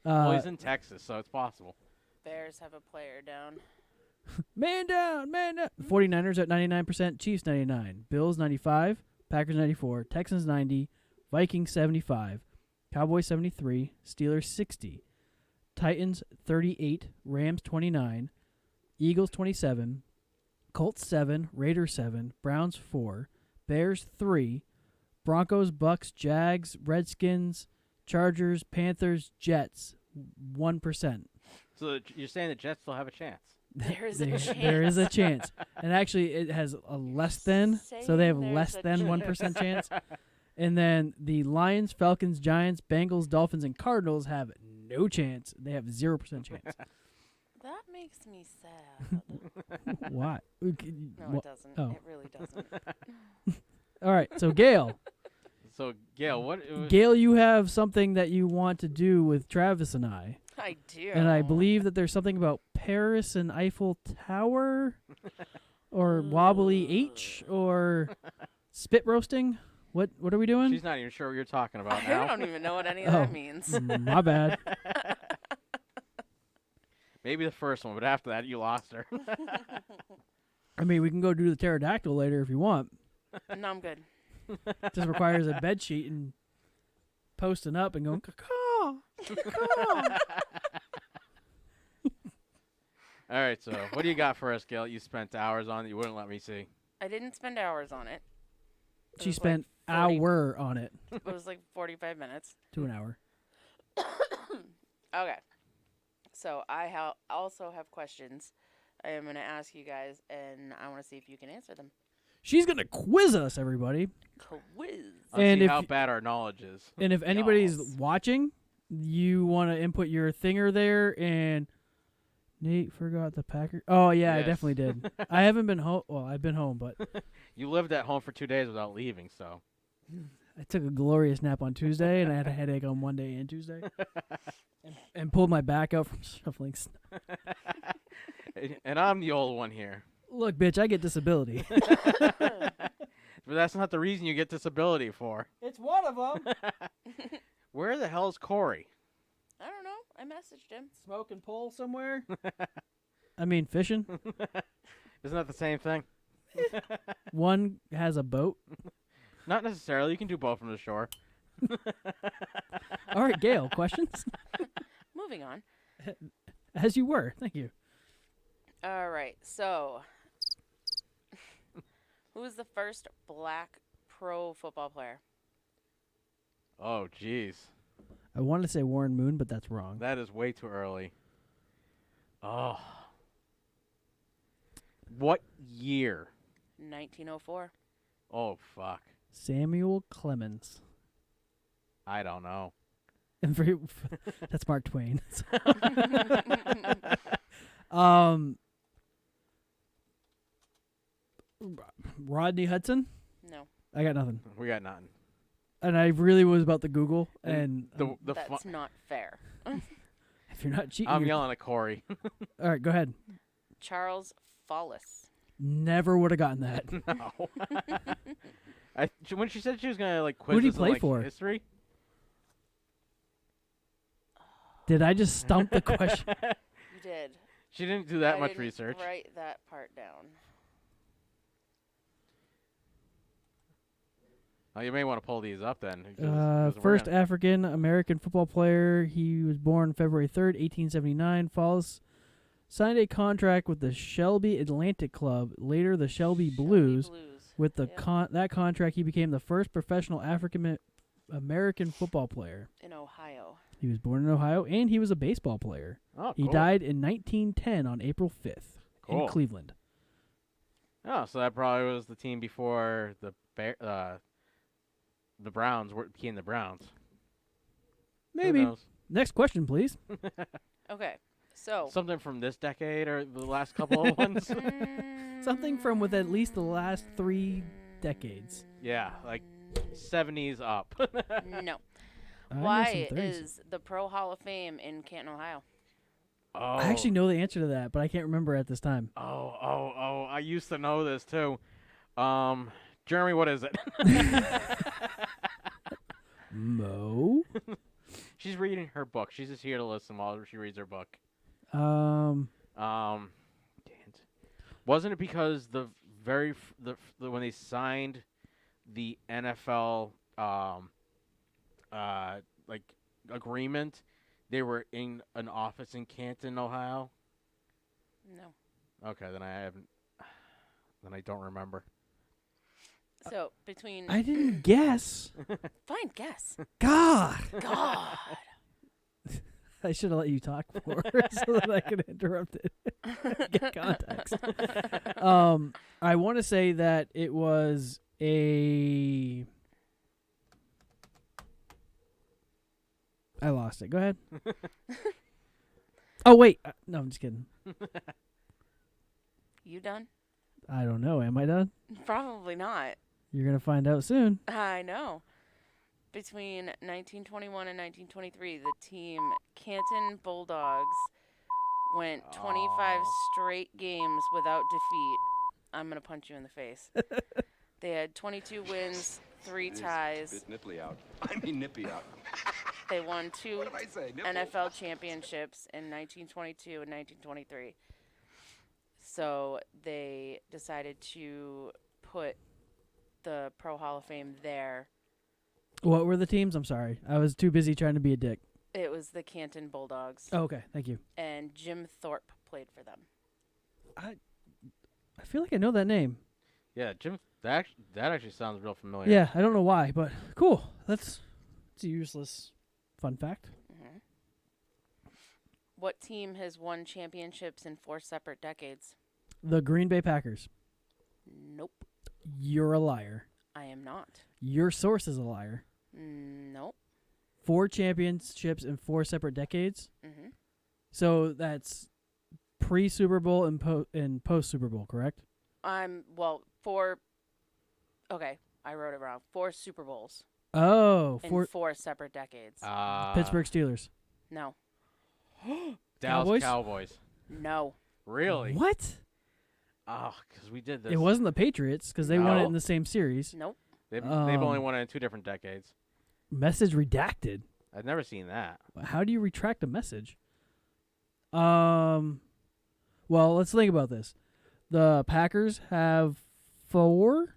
Well, he's in Texas, so it's possible. Bears have a player down. Man down, man down. 49ers at 99%. Chiefs 99. Bills 95. Packers 94. Texans 90. Vikings 75. Cowboys 73. Steelers 60. Titans 38. Rams 29. Eagles 27. Colts 7. Raiders 7. Browns 4. Bears 3. Broncos, Bucks, Jags, Redskins, Chargers, Panthers, Jets 1%. So you're saying the Jets still have a chance? There is a chance. There is a chance. And actually, it has a less than, so they have less than 1% chance. And then the Lions, Falcons, Giants, Bengals, Dolphins, and Cardinals have no chance. They have 0% chance. That makes me sad. Why? No, it doesn't. Oh. It really doesn't. All right, so Gail. So, Gail, Gail, you have something that you want to do with Travis and I. I do. And I believe that there's something about Paris and Eiffel Tower or wobbly H or spit roasting. What are we doing? She's not even sure what you're talking about I now. don't even know what any of that means. My bad. Maybe the first one, but after that, you lost her. I mean, we can go do the pterodactyl later if you want. No, I'm good. Just requires a bed sheet and posting up and going, caw, caw. All right, so what do you got for us, Gail? You spent hours on that you wouldn't let me see. I didn't spend hours on it. It She was spent like 40 hour on it It was like 45 minutes. to an hour. Okay. So I also have questions I am going to ask you guys, and I want to see if you can answer them. She's gonna quiz us, everybody. Quiz. Let's And see if how y- bad our knowledge is. And if anybody's Yes. watching, you want to input your thinger there. And Nate forgot the Packers. Oh yeah, I Yes. definitely did. I haven't been home. Well, I've been home, but You lived at home for 2 days without leaving, so. I took a glorious nap on Tuesday, and I had a headache on Monday and Tuesday, and pulled my back out from shuffling. And I'm the old one here. Look, bitch, I get disability. But that's not the reason you get disability for. It's one of them. Where the hell is Corey? I don't know. I messaged him. Smoking pole somewhere. I mean, fishing. Isn't that the same thing? One has a boat. Not necessarily. You can do both from the shore. All right, Gail, questions? Moving on. As you were. Thank you. All right. So, who was the first black pro football player? Oh, jeez. I want to say Warren Moon, but that's wrong. That is way too early. Oh. What year? 1904. Oh, fuck. Samuel Clemens. I don't know. And for that's Mark Twain. um, Rodney Hudson. No. I got nothing, We got nothing. and I really was about to Google. And The That's not fair. if you're not cheating, I'm you're- yelling at Corey. All right, go ahead. Charles Follis. Never would have gotten that. No. When she said she was gonna like quiz Who'd he us in, play like, for? history. Did I just stump the question? You did. She didn't do that I much didn't research. Write that part down. Oh, you may want to pull these up then. because we're First gonna- African American football player. He was born February 3rd, 1879. Falls signed a contract with the Shelby Atlantic Club, later the Shelby Blues. With the Yeah. that contract, he became the first professional African American football player. In Ohio. He was born in Ohio, and he was a baseball player. Oh, He cool. died in 1910 on April 5th in Cool. Cleveland. Oh, so that probably was the team before the Browns became the Browns. Who Maybe. knows? Next question, please. Okay. So. Something from this decade or the last couple of ones. Something from with at least the last 3 decades. Yeah, like 70s up. No. I know Why some 30s. is the Pro Hall of Fame in Canton, Ohio? Oh. I actually know the answer to that, but I can't remember at this time. Oh! I used to know this too. Jeremy, what is it? Mo? She's reading her book. She's just here to listen while she reads her book. Um, Damn it. Wasn't it because the when they signed the NFL like agreement, they were in an office in Canton, Ohio? No. Okay, then I don't remember. So between. I didn't guess. Fine, guess. God. God. I should have let you talk more so that I could interrupt it. Get context. I want to say that it was a. I lost it. Go ahead. Oh wait, no, I'm just kidding. You done? I don't know. Am I done? Probably not. You're gonna find out soon. I know. Between 1921 and 1923, the team Canton Bulldogs went 25 straight games without defeat. I'm going to punch you in the face. They had 22 wins, 3 ties. Bit nipply out. I mean nippy out. They won 2 What did I say? Nipple? NFL championships in 1922 and 1923. So they decided to put the Pro Hall of Fame there. What were the teams? I'm sorry. I was too busy trying to be a dick. It was the Canton Bulldogs Oh, okay. Thank you. and Jim Thorpe played for them. I feel like I know that name. Yeah, Jim. That actually sounds real familiar. Yeah, I don't know why, but cool. It's a useless fun fact. Hmm. What team has won championships in 4 separate decades? The Green Bay Packers. Nope, You're a liar. I am not. Your source is a liar. Nope. 4 championships in 4 separate decades. Hmm. So that's pre-Super Bowl and post-Super Bowl, correct? Well, 4. Okay, I wrote it wrong. 4 Super Bowls Oh, in 4 separate decades. Pittsburgh Steelers. No. Dallas Cowboys? Cowboys. No. Really? What? Oh, because we did this. It wasn't the Patriots because they won it No. in the same series. Nope. They've only Um, won it in 2 different decades. Message redacted. I've never seen that. How do you retract a message? Well, let's think about this. The Packers have 4.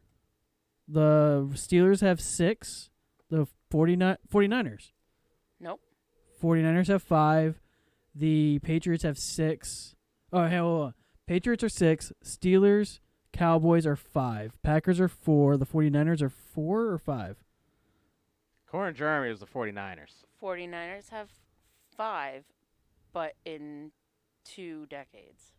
The Steelers have 6. The 49ers. Nope. 49ers have 5. The Patriots have 6. Oh, hey, hold on. Patriots are 6. Steelers, Cowboys are 5. Packers are 4. The 49ers are 4 or 5? Corn Jeremy is the 49ers. 49ers have 5, but in 2 decades.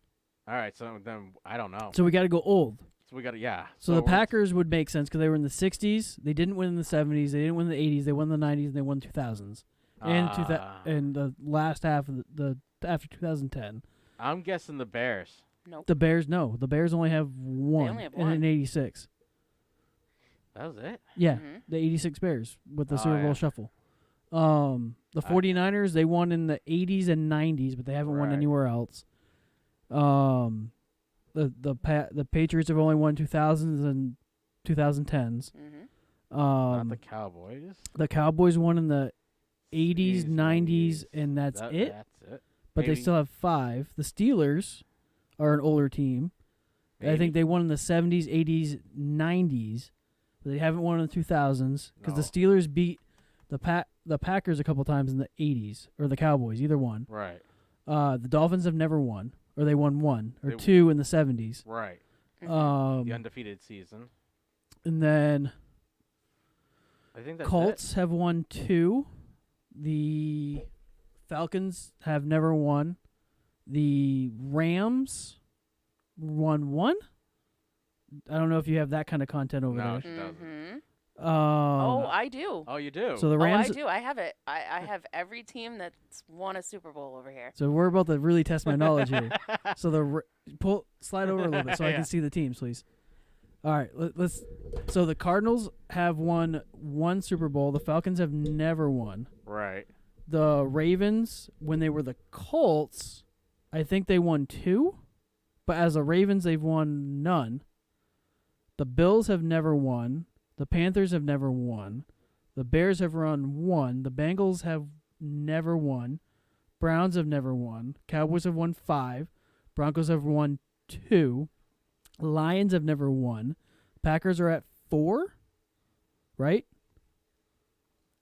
All right, so then I don't know. So we got to go old. So we got to, yeah. So the we're- Packers would make sense because they were in the 60s. They didn't win in the 70s. They didn't win in the 80s. They won in the 90s, and they won 2000s. And the last half of the after 2010. I'm guessing the Bears. Nope. The Bears, no. The Bears only have 1 only have in 1. an 86. That was it? Yeah, Mhm. the 86 Bears with the Oh, Super Bowl yeah. shuffle. The 49ers, they won in the 80s and 90s, but they haven't won Right. anywhere else. The Patriots have only won 2000s and 2010s. Mhm. Not the Cowboys. The Cowboys won in the 80s, 90s, 90s. and that's it. That's it. But they Maybe- still have 5. The Steelers are an older team. I Maybe. think they won in the 70s, 80s, 90s, but they haven't won in the 2000s because the No. Steelers beat the Packers a couple times in the 80s, or the Cowboys, either one. Right. The Dolphins have never won, or they won 1 or They- 2 in the 70s. Right. Mhm. The undefeated season. And then I think that's Colts have won 2. The Falcons have never won. The Rams won 1. I don't know if you have that kind of content it. over No, there. she doesn't. Mhm. Oh, I do. Oh, you do? so the Oh, Rams. I do. I have it. I have every team that's won a Super Bowl over here. So we're about to really test my knowledge here. So slide over a little bit so I Yeah. can see the teams, please. All right, let's. So the Cardinals have won 1 Super Bowl. The Falcons have never won. Right. The Ravens, when they were the Colts, I think they won 2, but as the Ravens, they've won none. The Bills have never won. The Panthers have never won. The Bears have won 1. The Bengals have never won. Browns have never won. Cowboys have won 5. Broncos have won 2. Lions have never won. Packers are at 4, right?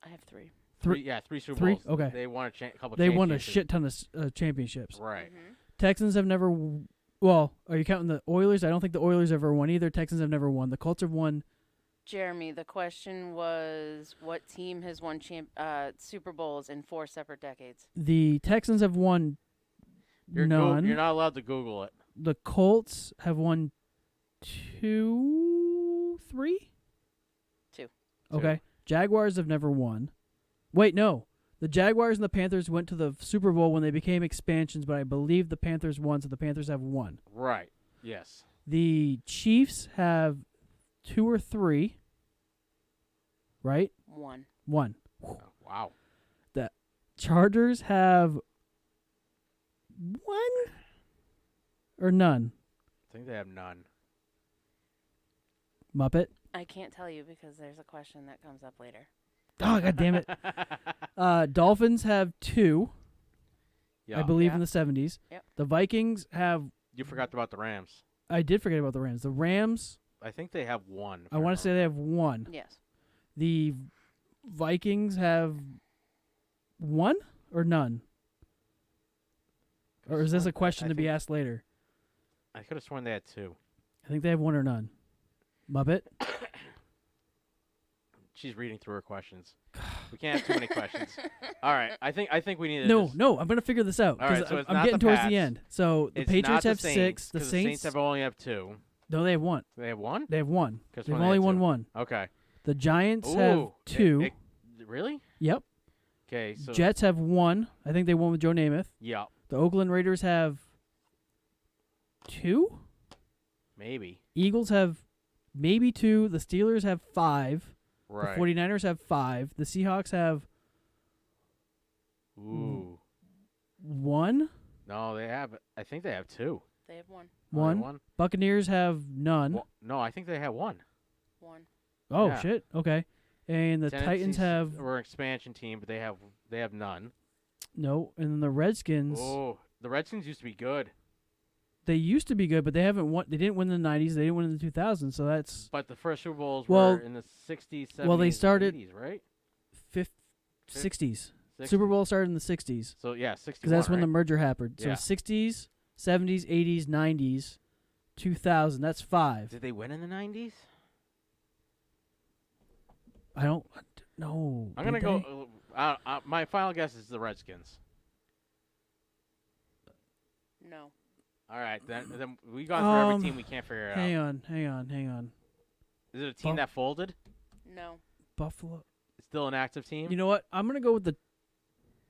I have 3. Three- Yeah, 3 Super 3? Bowls. Okay. They won a couple. They won a championships. shit ton of championships. Right. Mhm. Texans have never. Well, are you counting the Oilers? I don't think the Oilers ever won either. Texans have never won. The Colts have won. Jeremy, the question was, what team has won Super Bowls in 4 separate decades? The Texans have won You're none. You're not allowed to Google it. The Colts have won 2, 3. 2. Okay. Jaguars have never won. Wait, no. The Jaguars and the Panthers went to the Super Bowl when they became expansions, but I believe the Panthers won, so the Panthers have 1. Right. Yes. The Chiefs have 2 or 3. Right? 1. 1. Oh, wow. Chargers have 1 or none. I think they have none. Muppet. I can't tell you because there's a question that comes up later. Oh, god damn it. Dolphins have 2, Yeah. I believe, Yeah. in the 70s. Yep. The Vikings have. You forgot about the Rams. I did forget about the Rams. The Rams, I think they have 1. if I want to say they remember. have 1. Yes. The Vikings have 1 or none. Or is this a I question to be think- asked later? I could have sworn they had 2. I think they have 1 or none. Muppet? She's reading through her questions. We can't have too many questions. All right, I think we need to. No, just- no, I'm going to figure this out. All right, 'cause so it's I'm not getting the towards Pats. the end. So the It's Patriots not the have Saints, 6. The 'cause Saints. have only have 2. No, they have 1. They have 1. They have 1. Could've They've sworn they only had won 2. 1. Okay. The Giants Ooh, have 2. Really? Yep. Okay. So Jets have 1. I think they won with Joe Namath. yeah, The Oakland Raiders have 2. maybe. Eagles have maybe 2. The Steelers have 5. Right. The 49ers have 5. The Seahawks have Ooh. 1. No, they have. I think they have 2. They have 1. Oh, they have 1. One. Buccaneers have none. Well, no, I think they have 1. 1. Oh, yeah. shit. Okay. And the Titans Tennessee's- have We're an expansion team, but they have none. no. And then the Redskins, Oh, the Redskins used to be good, they used to be good, but they haven't won. They didn't win in the 90s. They didn't win in the 2000s. So that's but the first Super Bowls Well- were in the 60s, 70s, well, they started- 80s, right? 60s. 60s. Super Bowl started in the 60s So yeah, 61. because that's when the right? merger happened. So Yeah. 60s, 70s, 80s, 90s, 2000. That's 5. Did they win in the 90s? I don't know. I'm gonna did they? go. My final guess is the Redskins. No. All right, then we gone through every team. We can't figure it Hang out. hang on. Is it a team Buff- that folded? No. Buffalo. It's still an active team. You know what? I'm gonna go with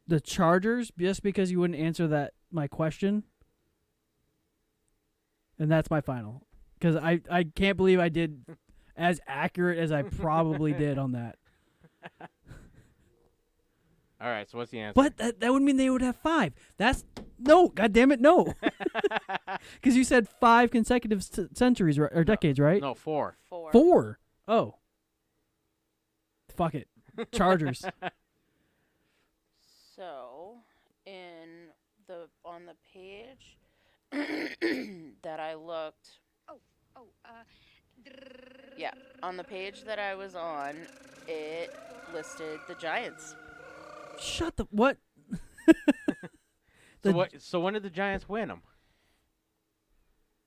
the Chargers just because you wouldn't answer my question, and that's my final. Because I can't believe I did as accurate as I probably did on that. All right, so what's the answer? But that would mean they would have 5. That's no, God damn it, no. Because you said 5 consecutive centuries or decades, right? No, 4. 4. 4. Oh. Fuck it. Chargers. So, on the page that I looked, yeah, on the page that I was on, it listed the Giants. Shut the what? So what? So when did the Giants win them?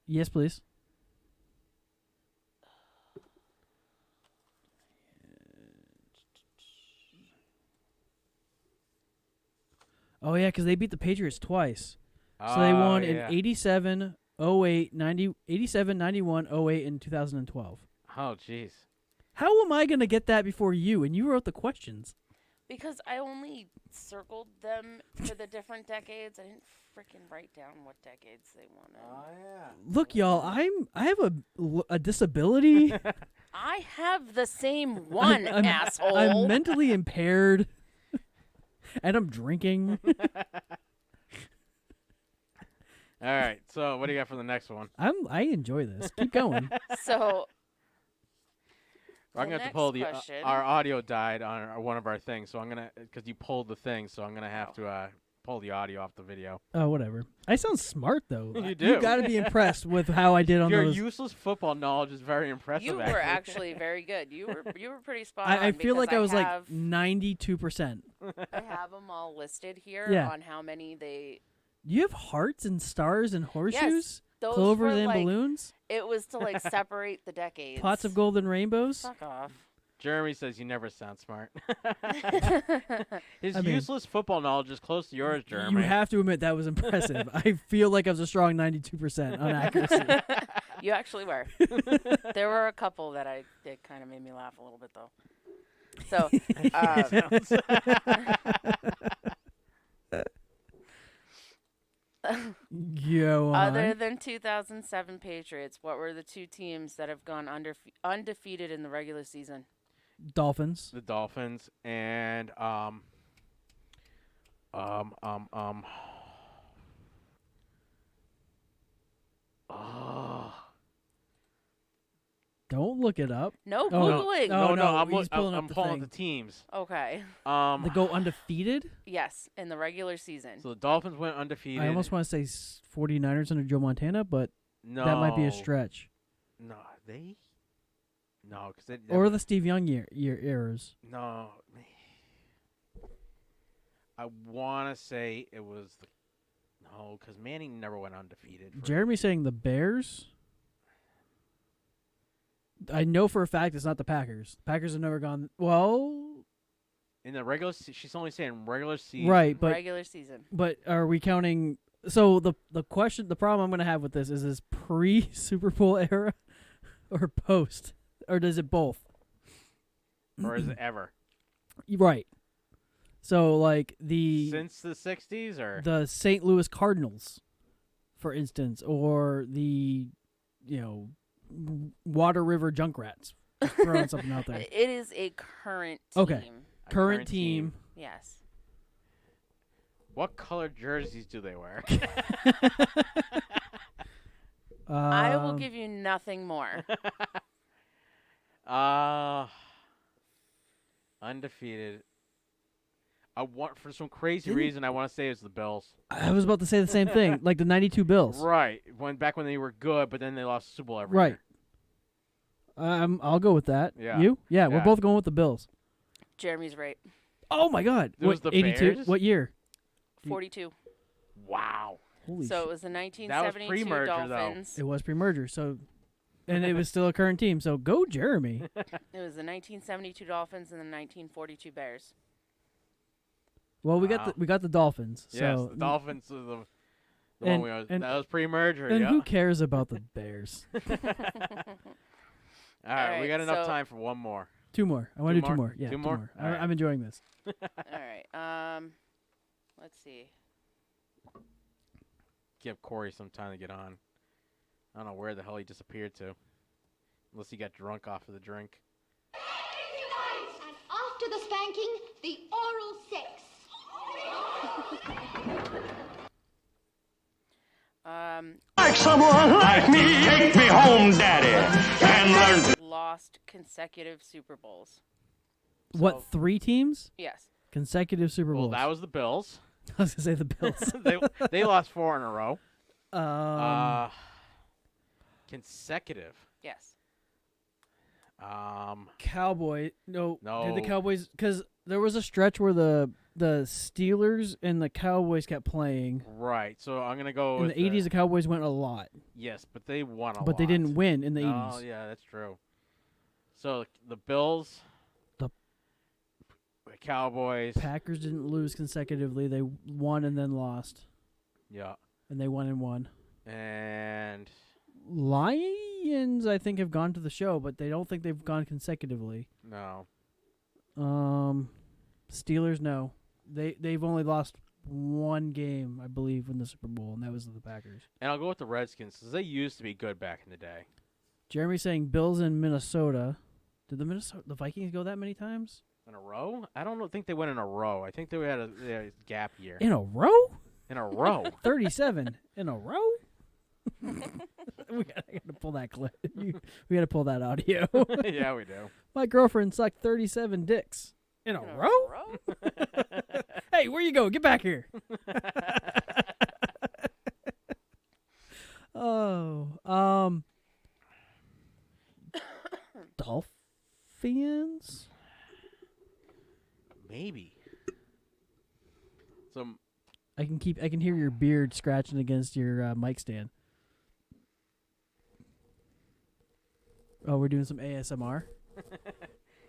Yes, please. Oh yeah, because they beat the Patriots twice. So they won in 87, 08, 90, 87, 91, 08, and 2012. Oh, jeez. How am I going to get that before you? And you wrote the questions. Because I only circled them for the different decades. I didn't freaking write down what decades they won in. Look, y'all, I have a disability. I have the same one, asshole. I'm mentally impaired, and I'm drinking. All right. So what do you got for the next one? I enjoy this. Keep going. So, I'm the gonna have to next pull the question. our audio died on one of our things, so I'm gonna because you pulled the thing, so I'm gonna have to pull the audio off the video. Oh, whatever. I sound smart though. You You do. got to be impressed with how I did on Your those. useless football knowledge is very impressive. you were actually very good. You were pretty spot on. I feel because like I was have, like 92%. I have them all listed here Yeah. on how many they. You have hearts and stars and horseshoes, Those clovers were and like, balloons, It was to like separate the decades. pots of gold and rainbows. Fuck off. Jeremy says you never sound smart. His I mean- useless football knowledge is close to yours, You Jeremy. have to admit that was impressive. I feel like I was a strong 92% on accuracy. You actually were. There were a couple that it kind of made me laugh a little bit though. So, Go on. other than 2007 Patriots, what were the 2 teams that have gone undefeated in the regular season? Dolphins. The Dolphins and Oh. Don't look it up. No Oh, googling. no. No, I'm he's pulling up I'm the pulling thing. up the teams. Okay. They go undefeated. Yes, in the regular season. So the Dolphins went undefeated. I almost want to say 49ers under Joe Montana, but No, that might be a stretch. No, they. No, because Or the Steve Young year eras. No. I want to say it was the. No, Oh, because Manning never went undefeated. Jeremy's saying the Bears. I know for a fact it's not the Packers. The Packers have never gone. Well, In the regular she's only saying regular season. right, but Regular season. but are we counting? So the problem I'm going to have with this is pre Super Bowl era or post, or does it both? Or is it ever? Right. So like Since the 60s or? the St. Louis Cardinals, for instance, or the Water River Junkrats. Just throwing something out there. It is a current team. Okay. A Current team. Yes. What colored jerseys do they wear? I will give you nothing more. Undefeated. I want for some crazy reason I want to say it's the Bills. I was about to say the same thing, like the '92 Bills. Right. Back when they were good, but then they lost the Super Bowl every Right. year. I'll go with that. Yeah. You? Yeah, we're Yeah. both going with the Bills. Jeremy's right. Oh my God! It was the 82? Bears? What year? 42. Wow. Holy So it shit! was the 1972 pre-merger, though. Dolphins. It was pre-merger, so, and it was still a current team. So go, Jeremy. It was the 1972 Dolphins and the 1942 Bears. Well, we Wow. got the Dolphins. Yes, So the Dolphins are the And- one we always, and- that was pre-merger. and Yeah. who cares about the Bears? All right, we Alright, got enough so- time for one more. Two more. I want to Two do two more? more. Yeah, Two two more? more. All right. I'm enjoying this. All right. Let's see. Give Corey some time to get on. I don't know where the hell he disappeared to. Unless he got drunk off of the drink. And after the spanking, the oral sex. Like someone like me, take me home, daddy, and learn to... Lost consecutive Super Bowls. What, 3 teams? Yes. Consecutive Super Well, Bowls. that was the Bills. I was going to say the Bills. they lost 4 in a row. Consecutive. Yes. Cowboy. No. Did the No. Cowboys... Because there was a stretch where the Steelers and the Cowboys kept playing. Right. So I'm gonna go In with the 80s, the Cowboys went a lot. yes, but they won a lot. But they didn't win in the 80s. Oh yeah, that's true. So the Bills, The Cowboys, Packers didn't lose consecutively. They won and then lost. yeah, And they won and won. and Lions, I think, have gone to the show, but they don't think they've gone consecutively. no. Steelers, no. They've only lost one game, I believe, in the Super Bowl, and that was the Packers. And I'll go with the Redskins because they used to be good back in the day. Jeremy's saying Bills in Minnesota. Did the Vikings go that many times? In a row? I don't think they went in a row. I think they had a gap year. In a row? In a row. 37 in a row? I gotta pull that clip. We gotta pull that audio. Yeah, we do. My girlfriend sucked 37 dicks. In a row? Hey, where you go? Get back here. Dolphins? Maybe. So I can hear your beard scratching against your mic stand. Oh, we're doing some ASMR?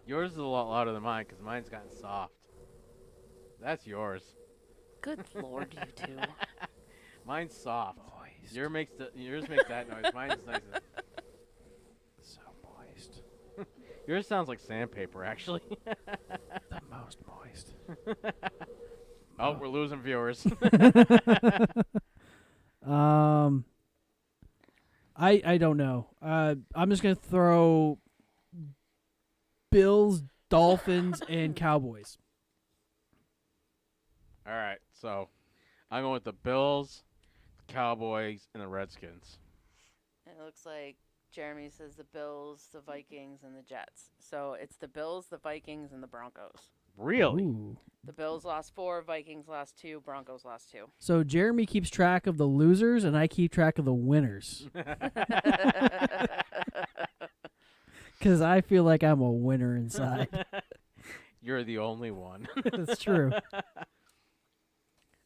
yours is a lot louder than mine because mine's gotten soft. That's yours. Good Lord, you two. Mine's soft. Moist. Yours makes that noise. Mine's nice. So moist. Yours sounds like sandpaper, actually. The most moist. Oh, we're losing viewers. I don't know. I'm just gonna throw Bills, Dolphins, and Cowboys. All right, so I'm going with the Bills, the Cowboys, and the Redskins. It looks like Jeremy says the Bills, the Vikings, and the Jets. So it's the Bills, the Vikings, and the Broncos. Really? Ooh. The Bills lost 4, Vikings lost 2, Broncos lost 2. So Jeremy keeps track of the losers, and I keep track of the winners. Because I feel like I'm a winner inside. You're the only one. That's true.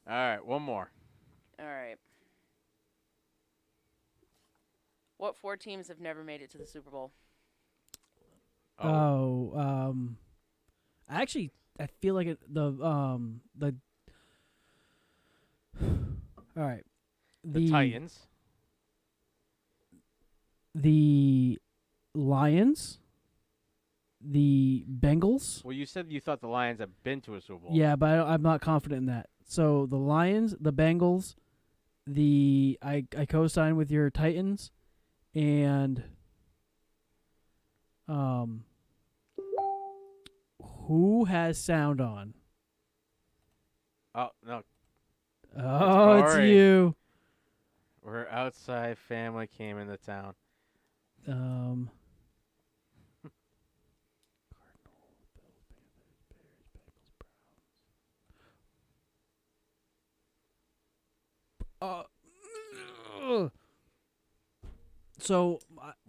All right, one more. All right. What 4 teams have never made it to the Super Bowl? Actually, I feel like all right. The Titans. The Lions. The Bengals. Well, you said you thought the Lions have been to a Super Bowl. Yeah, but I'm not confident in that. So the Lions, the Bengals, I co-sign with your Titans, and who has sound on? Oh, no. Oh, it's Corey. you. Her outside family came into town. So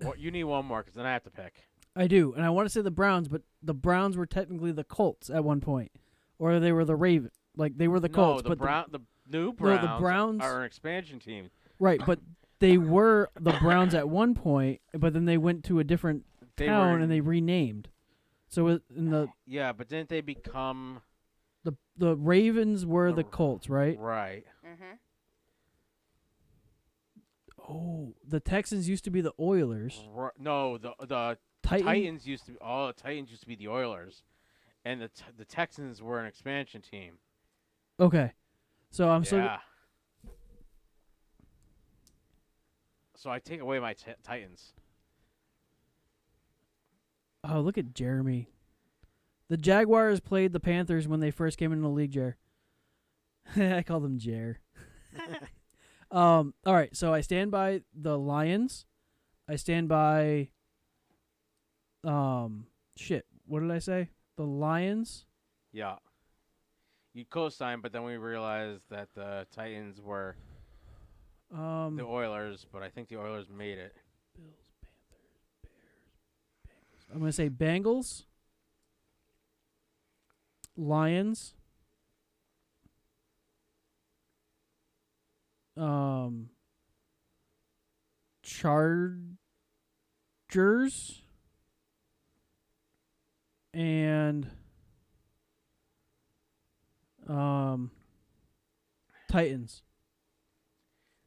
What you need one more, because then I have to pick. I do, and I want to say the Browns, but the Browns were technically the Colts at one point, or they were the Raven. Like they were the Colts, No, but the new Browns, the Browns are an expansion team. right, but they were the Browns at one point, but then they went to a different town and they renamed. So in the Yeah, but didn't they become the Ravens were the Colts, right? right? Mm-hmm. Oh, the Texans used to be the Oilers. No, the Titans used to be the Titans used to be the Oilers, and the Texans were an expansion team. Okay, so I'm still. Yeah. So I take away my Titans. Oh, look at Jeremy. The Jaguars played the Panthers when they first came into the league, Jer. I call them Jer. All right, so I stand by the Lions. I stand by shit. What did I say? The Lions. Yeah. You co-signed, but then we realized that the Titans were the Oilers, but I think the Oilers made it. Bills, Panthers, Bears, Bengals. I'm going to say Bengals, Lions, Chargers, and Titans.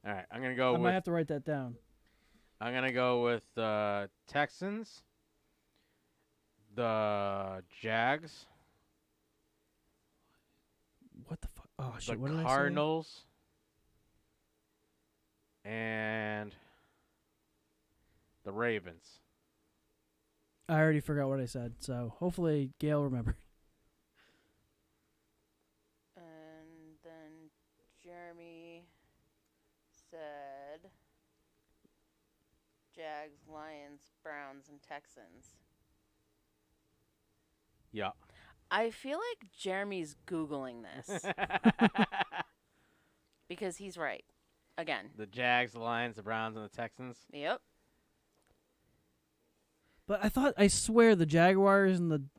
All right, I'm gonna go. I might have to write that down. I'm gonna go with the Texans, the Jags, What the fuck? Oh shit! the What did Cardinals, and the Ravens. I say? I already forgot what I said. So hopefully Gail remembered. And then Jeremy said Jags, Lions, Browns, and Texans. Yeah. I feel like Jeremy's Googling this because he's right. Again. The Jags, the Lions, the Browns, and the Texans. Yep. But I swear the Jaguars and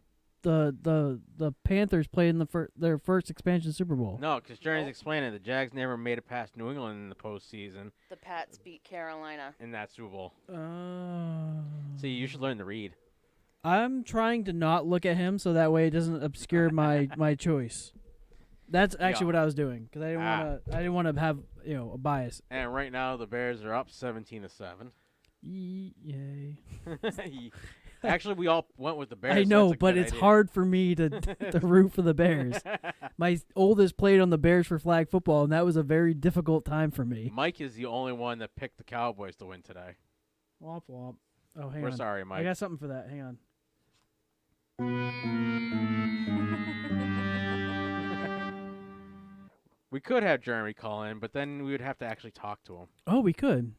the Panthers played in their first expansion Super Bowl. No, because Jerry's explaining the Jags never made it past New England in the postseason The Pats beat Carolina. in that Super Bowl. See, you should learn to read. I'm trying to not look at him so that way it doesn't obscure my choice. That's actually what I was doing because I didn't want to have a bias. And right now the Bears are up 17-7. Yay! Actually, we all went with the Bears. I so know, that's a but good it's idea. hard for me to root for the Bears. My oldest played on the Bears for flag football, and that was a very difficult time for me. Mike is the only one that picked the Cowboys to win today. Womp womp. Oh, hang We're on. sorry, Mike. I got something for that. Hang on. We could have Jeremy call in, but then we would have to actually talk to him. Oh, we could.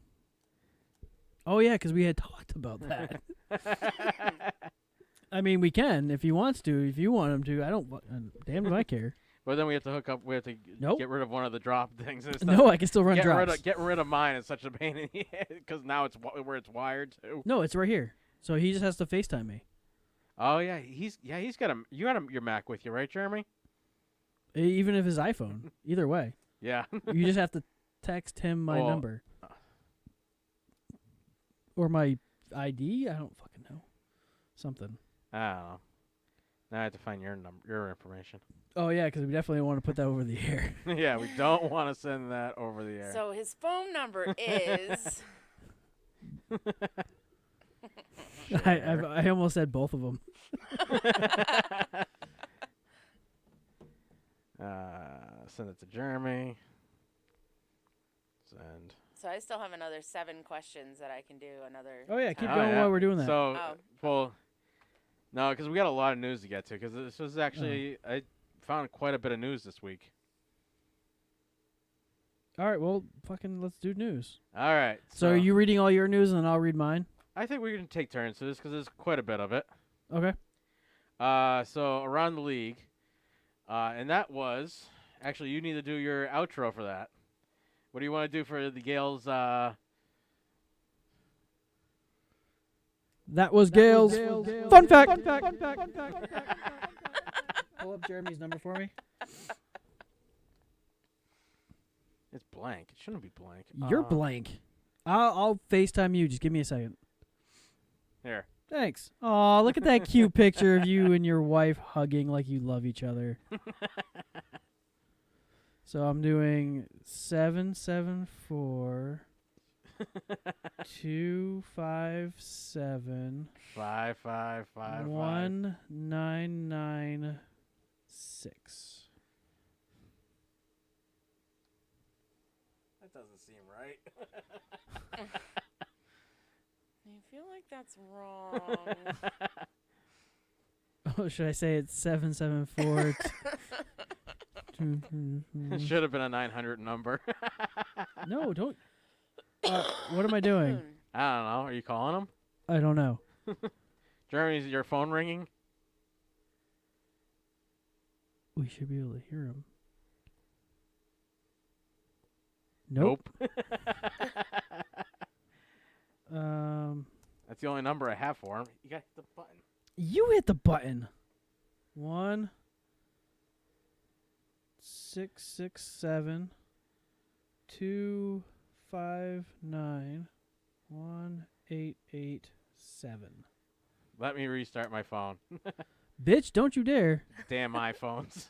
Oh, yeah, because we had talked about that. I mean, we can if he wants to. If you want him to, I don't. Damn, do I care? But then we have to hook up. We have to Nope. get rid of one of the drop things. And No, I can still run drops. Get rid of mine. It's such a pain in the head because now it's where it's wired to. No, it's right here. So he just has to FaceTime me. Oh yeah, he's got your Mac with you, right, Jeremy? Even if his iPhone. Either way. Yeah. You just have to text him my Well, number. Or my ID? I don't fucking know. Something. I don't know. Now I have to find your information. Oh, yeah, because we definitely want to put that over the air. Yeah, we don't want to send that over the air. So his phone number is. I almost said both of them. Send it to Jeremy. Send. So I still have another 7 questions that I can do another. Oh, yeah, keep time. going yeah. while we're doing that. So, Oh. well, no, because we got a lot of news to get to. Because this was actually, I found quite a bit of news this week. All right, well, fucking let's do news. All right. So are you reading all your news and then I'll read mine? I think we're going to take turns to this because there's quite a bit of it. Okay. So around the league, and that was actually you need to do your outro for that. What do you want to do for the Gales? That was Gail's fun fact. Pull up Jeremy's number for me. It's blank. It shouldn't be blank. You're blank. I'll FaceTime you. Just give me a second. Here. Thanks. Aw, look at that cute picture of you and your wife hugging like you love each other. So I'm doing 774 257 555 1996. That doesn't seem right. I feel like that's wrong. Oh, should I say it's 774? It should have been a 900 number. No, don't. What am I doing? I don't know. Are you calling him? I don't know. Jeremy, is your phone ringing? We should be able to hear him. Nope. That's the only number I have for him. You got the button. You hit the button. 1 667 259 1887. Let me restart my phone. Bitch, don't you dare. Damn iPhones.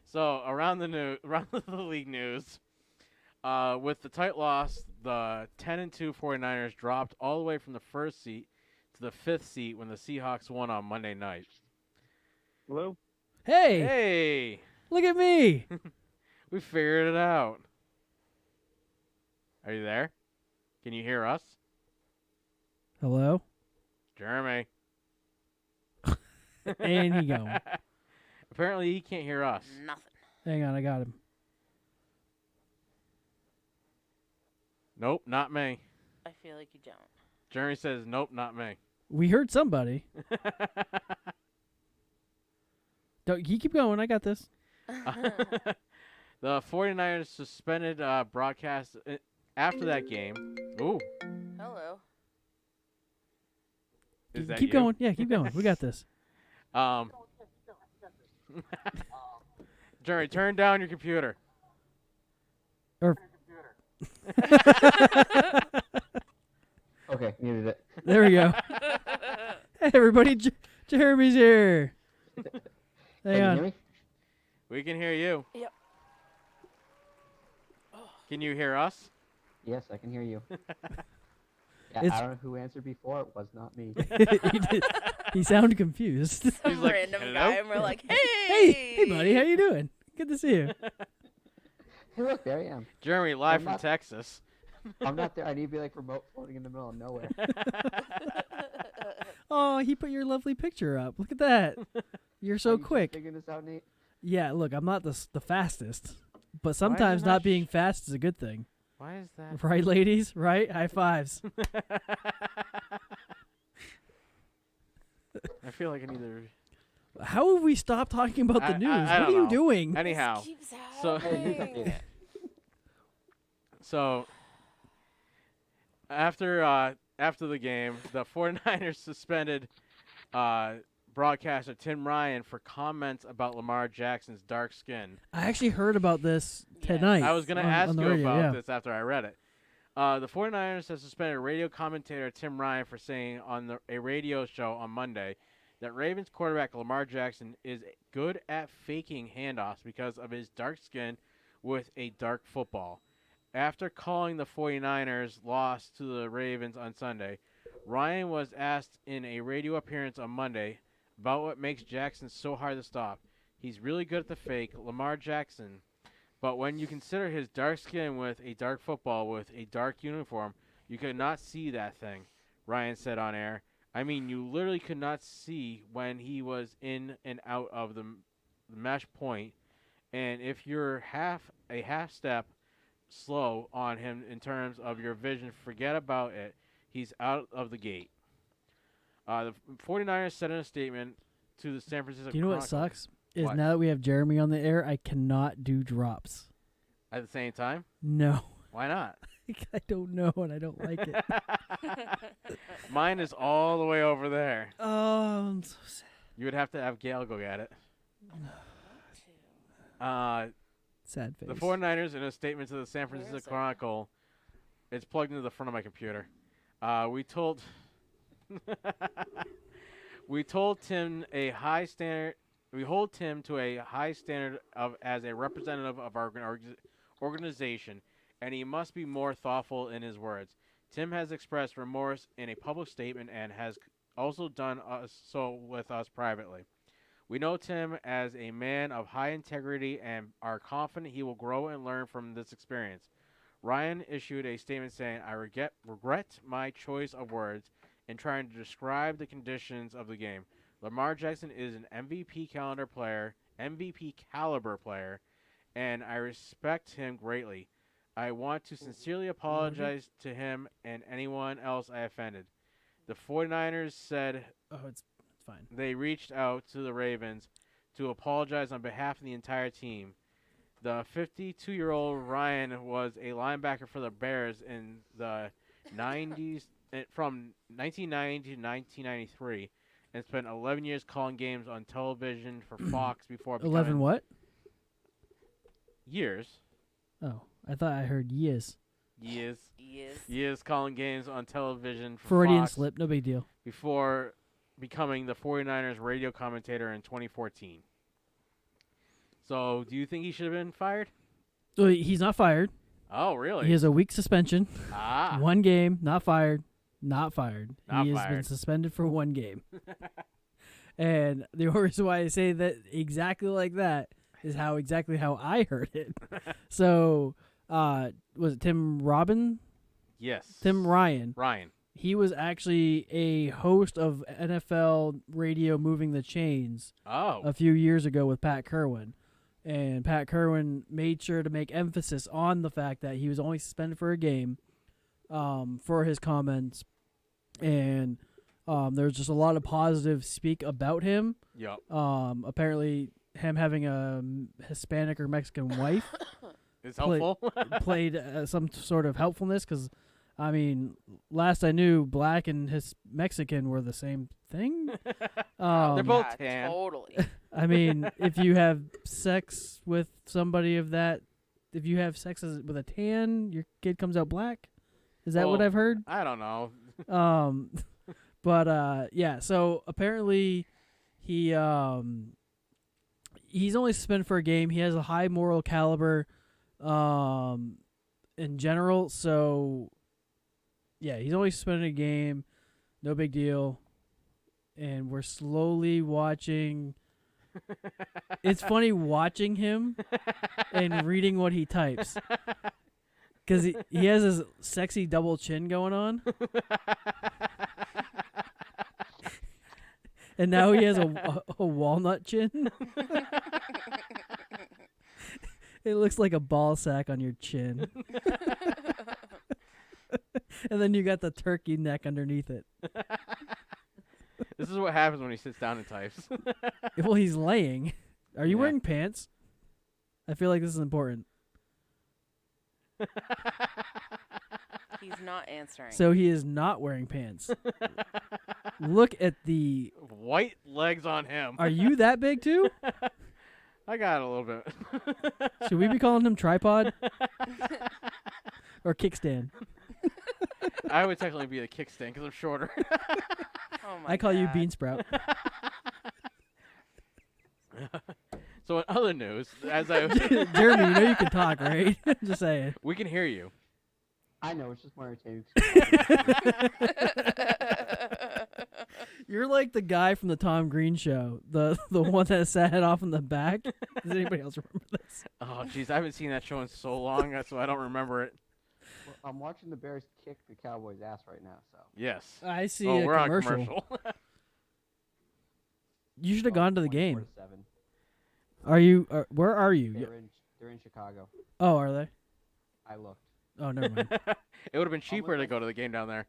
So around the league news, with the tight loss, the 10-2 49ers dropped all the way from the 1st seat to the 5th seat when the Seahawks won on Monday night. Hello? Hey, Hey, look at me. we figured it out. Are you there? Can you hear us? Hello? Jeremy. And he going. Apparently he can't hear us. Nothing. Hang on, I got him. Nope, not me. I feel like you don't. Jeremy says, nope, not me. We heard somebody. Don't you keep going. I got this. The 49ers suspended broadcast after that game. Ooh. Hello. Is that keep you? going. Yeah, keep going. We got this. Jeremy, turn down your computer. Or Okay, muted it. there we go. Hey, everybody, Jeremy's here. Hang Can you on. hear me? We can hear you. Yep. Can you hear us? Yes, I can hear you. Yeah, It's- I don't know who answered before. It was not me. He sounded confused. Some He's like, random "Hello?" guy, and we're like, hey! Hey, buddy, how you doing? Good to see you. Hey, look, there I am. Jeremy, live I'm from not- Texas. I'm not there. I need to be like remote floating in the middle of nowhere. Oh, he put your lovely picture up. Look at that. You're so Are you just quick. Figuring this out, Nate. Yeah, look, I'm not the fastest, but is sometimes it not not being fast is a good thing. Why is that? Right, ladies? Right? High fives. I feel like I need to... How have we stopped talking about the I news? don't What are you know. doing? Anyhow, This keeps so- happening. so after the game, the 49ers suspended broadcaster Tim Ryan for comments about Lamar Jackson's dark skin. I actually heard about this Yes. tonight. I was going to on ask the you radio, about yeah. this after I read it. The 49ers have suspended radio commentator Tim Ryan for saying on a radio show on Monday that Ravens quarterback Lamar Jackson is good at faking handoffs because of his dark skin with a dark football. After calling the 49ers' loss to the Ravens on Sunday, Ryan was asked in a radio appearance on Monday about what makes Jackson so hard to stop. He's really good at the fake, Lamar Jackson. But when you consider his dark skin with a dark football with a dark uniform, you could not see that thing, Ryan said on air. I mean, you literally could not see when he was in and out of the mesh point. And if you're a half step slow on him in terms of your vision, forget about it. He's out of the gate. The 49ers said in a statement to the San Francisco Do you know what Chronicle sucks? Is What? now that we have Jeremy on the air, I cannot do drops. at the same time. No. Why not? I don't know and I don't like it. Mine is all the way over there. Oh, I'm so sad. You would have to have Gail go get it. Sad face. The 49ers, in a statement to the San Where Francisco is it? Chronicle, it's plugged into the front of my computer. We told Tim a high standard. We hold Tim to a high standard as a representative of our organization, and he must be more thoughtful in his words. Tim has expressed remorse in a public statement and has also done so with us privately. We know Tim as a man of high integrity and are confident he will grow and learn from this experience. Ryan issued a statement saying, I regret my choice of words in trying to describe the conditions of the game. Lamar Jackson is an MVP caliber player, and I respect him greatly. I want to sincerely apologize to him and anyone else I offended. The 49ers said Oh, it's fine. they reached out to the Ravens to apologize on behalf of the entire team. The 52-year-old Ryan was a linebacker for the Bears in the 90s, from 1990 to 1993, and spent 11 years calling games on television for Fox before becoming 11 what? years. Oh, I thought I heard yes. Years. Yes. Years calling games on television for Freudian Fox slip, no big deal. before becoming the 49ers radio commentator in 2014. So, do you think he should have been fired? Oh, he's not fired. Oh, really? He has a week suspension. Ah. 1 game, not fired. Not fired. Not he has been fired. suspended for 1 game. And the only reason why I say that exactly like that is exactly how I heard it. So, was it Tim Robin? Yes. Tim Ryan. Ryan. He was actually a host of NFL radio Moving the Chains Oh. a few years ago with Pat Kerwin. And Pat Kerwin made sure to make emphasis on the fact that he was only suspended for a game for his comments. And there's just a lot of positive speak about him. Yep. Apparently, him having a Hispanic or Mexican wife It's helpful. played some sort of helpfulness because, I mean, last I knew, black and Mexican were the same thing. They're both Yeah, tan. totally. I mean, if you have sex with somebody of that, if you have sex with a tan, your kid comes out black. Is that what Well, I've heard? I don't know. But yeah. So apparently, he's only suspended for a game. He has a high moral caliber, in general. So yeah, he's only suspended a game. No big deal. And we're slowly watching. It's funny watching him and reading what he types. Because he has this sexy double chin going on. And now he has a walnut chin. It looks like a ball sack on your chin. And then you got the turkey neck underneath it. This is what happens when he sits down and types. Well, he's laying. Are you Yeah. wearing pants? I feel like this is important. He's not answering. So he is not wearing pants. Look at the white legs on him. Are you that big too? I got a little bit. Should we be calling him tripod or kickstand? I would technically be the kickstand because I'm shorter. Oh my I call you God. bean sprout. So in other news, as I Jeremy, you know you can talk, right? Just saying. we can hear you. I know, it's just more entertaining. You're like the guy from the Tom Green show, the one that sat off in the back. Does anybody else remember this? Oh, jeez, I haven't seen that show in so long, so I don't remember it. Well, I'm watching the Bears kick the Cowboys' ass right now, so. Yes. I see Oh, a we're commercial. on commercial. You should have gone to the 24 game. to 7. Are you? Where are you? They're in Chicago. Oh, are they? I looked. Oh, never mind. It would have been cheaper to Almost. go to the game down there.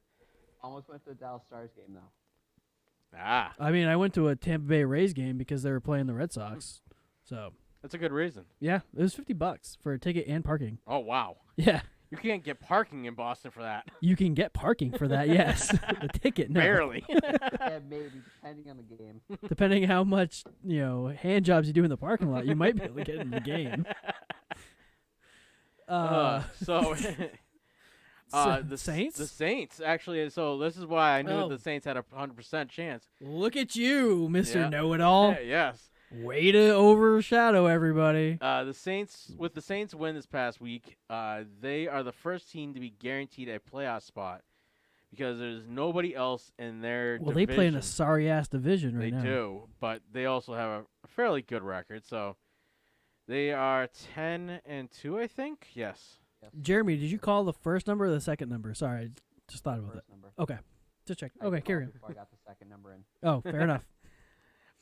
Almost went to the Dallas Stars game, though. Ah, I mean, I went to a Tampa Bay Rays game because they were playing the Red Sox. So that's a good reason. yeah, it was $50 for a ticket and parking. Oh, wow. Yeah, You can't get parking in Boston for that. you can get parking for that. Yes, the ticket no. Barely. Yeah, maybe, depending on the game. Depending how much hand jobs you do in the parking lot, you might be able to get in the game. So the Saints? The Saints, actually. So this is why I knew Oh. the Saints had a 100% chance. Look at you, Mr. Yeah. Know-It-All. Yeah, yes. Way to overshadow everybody. The Saints, with the Saints win this past week, they are the first team to be guaranteed a playoff spot because there's nobody else in their Well, division. they play in a sorry-ass division right They now. do, but they also have a fairly good record. So they are 10-2, I think. Yes. Jeremy, did you call the first number or the second number? Sorry, I just thought about First that. number. Okay, just check. I Okay, called carry on. before I got the second number in. Oh, fair enough.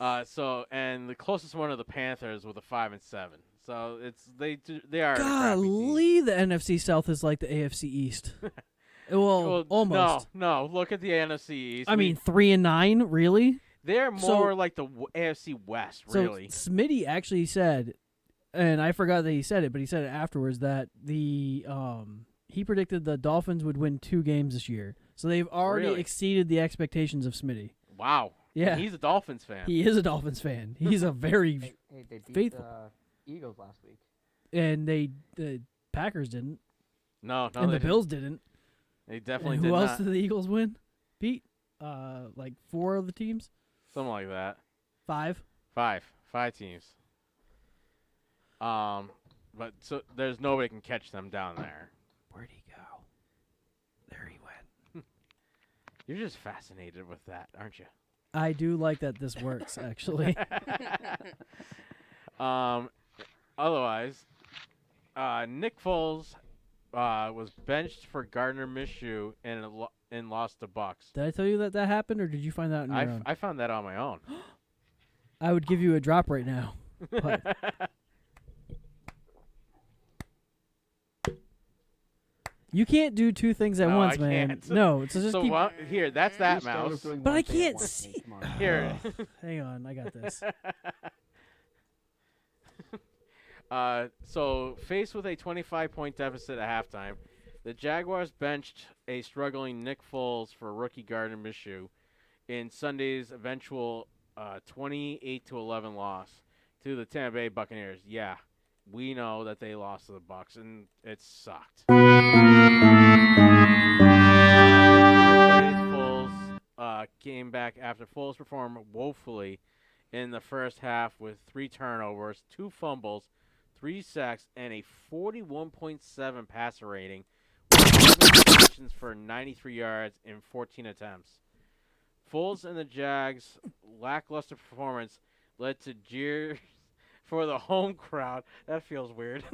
And the closest one are the Panthers with a 5-7. So they are a crappy team. Golly, the NFC South is like the AFC East. Well, almost. No. Look at the NFC East. I mean, 3-9, really? they're so- more like the AFC West, really. So Smitty actually said, and I forgot that he said it, but he said it afterwards that he predicted the Dolphins would win 2 games this year. So they've already Really? exceeded the expectations of Smitty. Wow. Yeah. He's a Dolphins fan. He is a Dolphins fan. He's a very Hey, they beat Faithful. the Eagles last week. and the Packers didn't, no, and they the Bills didn't. They definitely And did who else not. did the Eagles win? Beat like 4 of the teams, Something like that. 5. Five teams. But so there's nobody can catch them down there. Where'd he go? There he went. You're just fascinated with that, aren't you? I do like that this works actually. Otherwise, Nick Foles was benched for Gardner Minshew and lost to Bucks. Did I tell you that happened, or did you find that on your own? I found that on my own. I would give you a drop right now. But you can't do 2 things at No, once, I man. can't. No, so just So keep. here, that's that Each dog mouse. is doing But one I thing at can't once, see- Nate, come on. Here. Hang on, I got this. So faced with a 25-point deficit at halftime, the Jaguars benched a struggling Nick Foles for rookie Gardner Minshew in Sunday's eventual 28-11 loss to the Tampa Bay Buccaneers. Yeah, we know that they lost to the Bucs, and it sucked. Foles came back after Foles performed woefully in the first half with 3 turnovers, 2 fumbles, 3 sacks, and a 41.7 passer rating, with completions for 93 yards in 14 attempts. Foles and the Jags' lackluster performance led to jeers for the home crowd. That feels weird.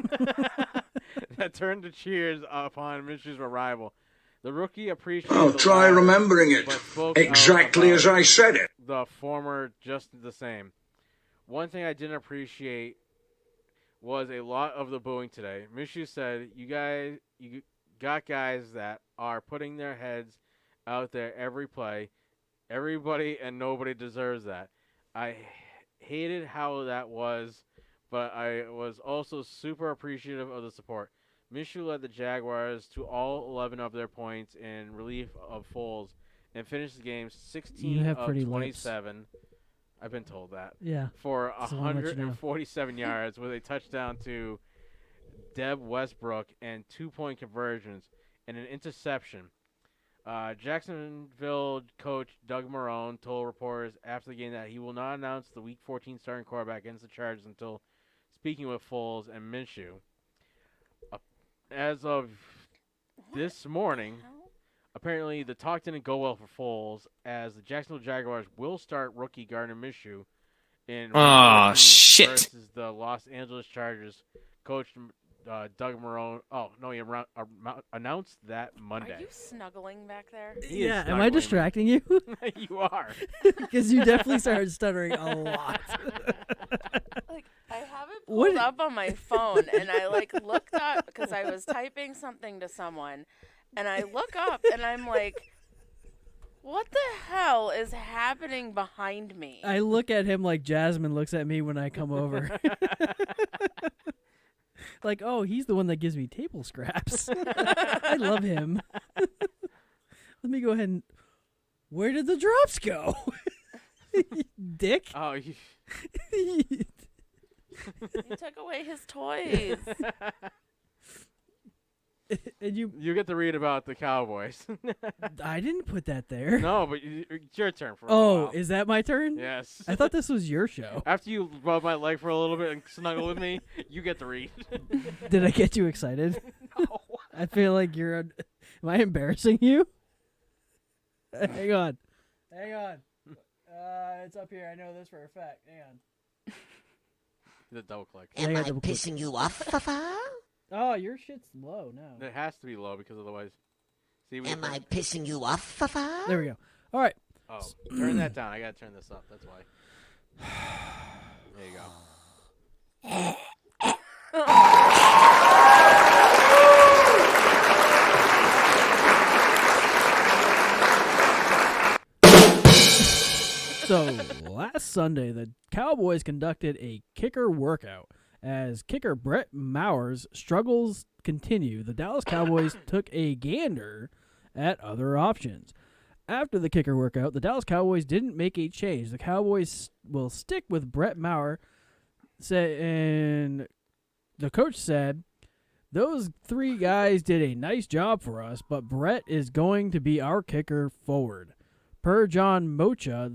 That turned to cheers upon Minshew's arrival. The rookie appreciated Oh, the try latter, remembering it but spoke out exactly about as I said it. the former just the same. One thing I didn't appreciate was a lot of the booing today. Minshew said, you got guys that are putting their heads out there every play. Everybody and nobody deserves that. I hated how that was, but I was also super appreciative of the support. Minshew led the Jaguars to all 11 of their points in relief of Foles and finished the game 16 You have of pretty lips. 27 I've been told that. Yeah. For Just wanna let you know. 147 yards with a touchdown to Deb Westbrook and 2-point conversions and an interception. Jacksonville coach Doug Marrone told reporters after the game that he will not announce the Week 14 starting quarterback against the Chargers until speaking with Foles and Minshew. As of this morning, apparently the talk didn't go well for Foles, as the Jacksonville Jaguars will start rookie Gardner Minshew in Oh, shit. versus the Los Angeles Chargers. Coach Doug Marrone. Oh no, he announced that Monday. Are you snuggling back there? He is Yeah. Am I snuggling. distracting you? You are. Because you definitely started stuttering a lot. Like, I have it What- pulled up on my phone, and I looked up because I was typing something to someone, and I look up and I'm like, what the hell is happening behind me? I look at him like Jasmine looks at me when I come over. Like, oh, he's the one that gives me table scraps. I love him. Let me go ahead and... Where did the drops go? Dick? Oh, you, He took away his toys. And you get to read about the Cowboys. I didn't put that there. No, but it's your turn for a Oh, while. is that my turn? Yes. I thought this was your show. After you rub my leg for a little bit and snuggle with me, you get to read. Did I get you excited? No. I feel like you're... Am I embarrassing you? Hang on. Hang on. It's up here. I know this for a fact. Hang on. The double click. I got double click. you off, Fafa? Oh, your shit's low now. It has to be low because otherwise. See, we pissing you off, Fafa? There we go. All right. Oh, turn that down. I gotta turn this up. That's why. There you go. So, last Sunday, the Cowboys conducted a kicker workout. As kicker Brett Maher's struggles continue, the Dallas Cowboys took a gander at other options. After the kicker workout, the Dallas Cowboys didn't make a change. The Cowboys will stick with Brett Maher, and the coach said, "Those three guys did a nice job for us, but Brett is going to be our kicker forward." Per John Mocha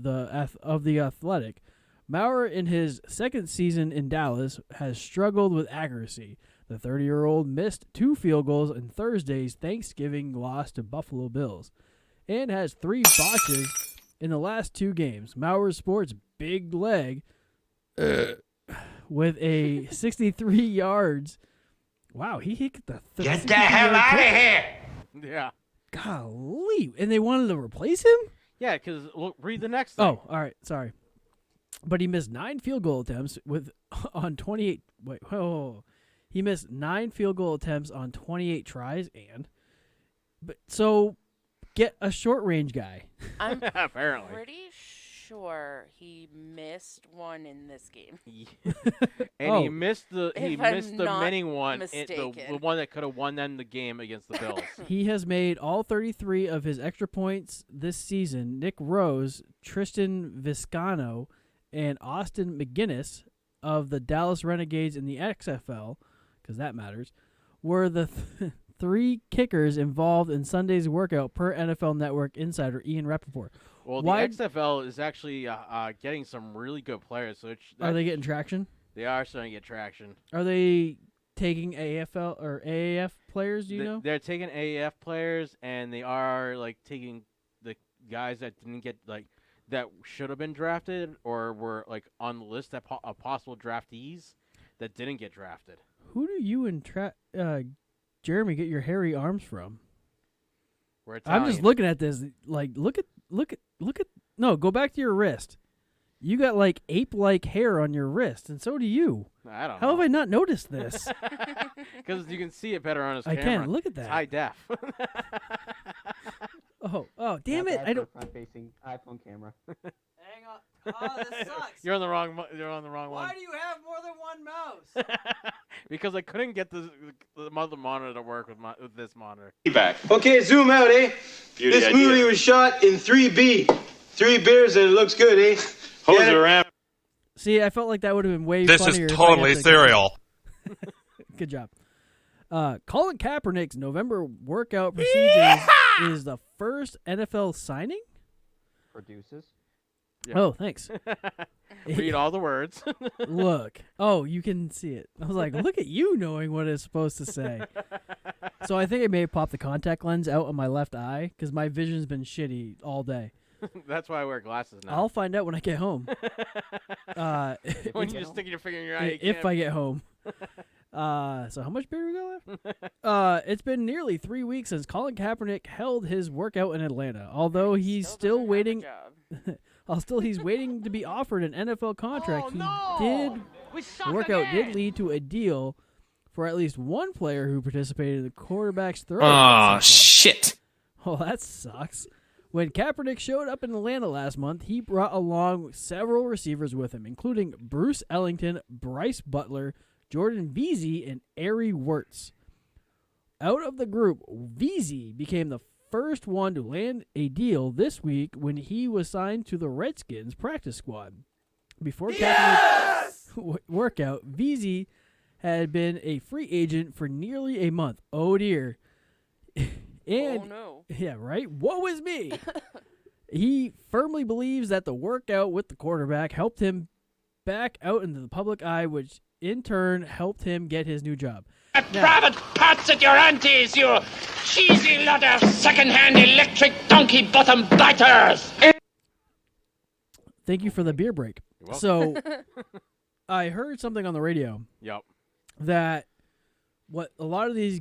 of The Athletic, Maher in his second season in Dallas has struggled with accuracy. The 30-year-old missed 2 field goals in Thursday's Thanksgiving loss to Buffalo Bills and has 3 botches in the last 2 games. Maher sports big leg with a 63 yards. Wow, he hit the Get the hell out of here! Yeah. Golly, and they wanted to replace him? Yeah, because look, read the next thing. Oh, all right, sorry. But he missed 9 field goal attempts on 28. Wait, he missed 9 field goal attempts on 28 tries, so get a short range guy. I'm Apparently. pretty sure he missed one in this game. And he missed the If I'm not winning one, the mistaken. one that could have won them the game against the Bills. He has made all 33 of his extra points this season. Nick Rose, Tristan Viscano, and Austin McGinnis of the Dallas Renegades in the XFL, because that matters, were the 3 kickers involved in Sunday's workout per NFL Network insider Ian Rappaport. Well, Why- the XFL is actually getting some really good players. So Are they getting traction? They are starting to get traction. Are they taking AFL or AAF players, do you know? They're taking AAF players, and they are taking the guys that didn't get that should have been drafted or were on the list of possible draftees that didn't get drafted. Who do you and Jeremy get your hairy arms from? We're Italian. I'm just looking at this. Look at. No, go back to your wrist. You got ape-like hair on your wrist, and so do you. I don't How know. have I not noticed this? Because you can see it better on his I camera. can. Look at It's that. high def. Oh, damn it! I don't. Front-facing iPhone camera. Hang on. Oh, this sucks. You're on the wrong. You're on the wrong one. do you have more than one mouse? Because I couldn't get the mother monitor to work with this monitor. Back. Okay, zoom out, eh? Beauty This idea. movie was shot in 3B. 3 beers and it looks good, eh? See, I felt like that would have been way This funnier. is if I had totally to- cereal. Good job. Colin Kaepernick's November workout procedures is the first NFL signing? Produces. Yeah. Oh, thanks. Read all the words. Look. Oh, you can see it. I was like, look at you knowing what it's supposed to say. So I think I may have popped the contact lens out on my left eye because my vision's been shitty all day. That's why I wear glasses now. I'll find out when I get home. When you just stick your finger in your eye, you if can't- I get home. So how much beer we got left? It's been nearly 3 weeks since Colin Kaepernick held his workout in Atlanta. Although he's still doesn't have a waiting. job. He's waiting to be offered an NFL contract. We The suck workout again. did lead to a deal for at least one player who participated in the quarterback's throw. Oh, shit. Oh, that sucks. When Kaepernick showed up in Atlanta last month, he brought along several receivers with him, including Bruce Ellington, Bryce Butler, Jordan Veazey, and Ari Wirtz. Out of the group, Veazey became the first one to land a deal this week when he was signed to the Redskins practice squad. Before Kaepernick's workout, Veazey had been a free agent for nearly a month. Oh, dear. And Oh no. yeah, right? Woe is me. He firmly believes that the workout with the quarterback helped him back out into the public eye, which in turn helped him get his new job. Private parts at your aunties, you cheesy lot of second-hand electric donkey bottom biters! Thank you for the beer break. You're So I heard something on the radio Yep. that what a lot of these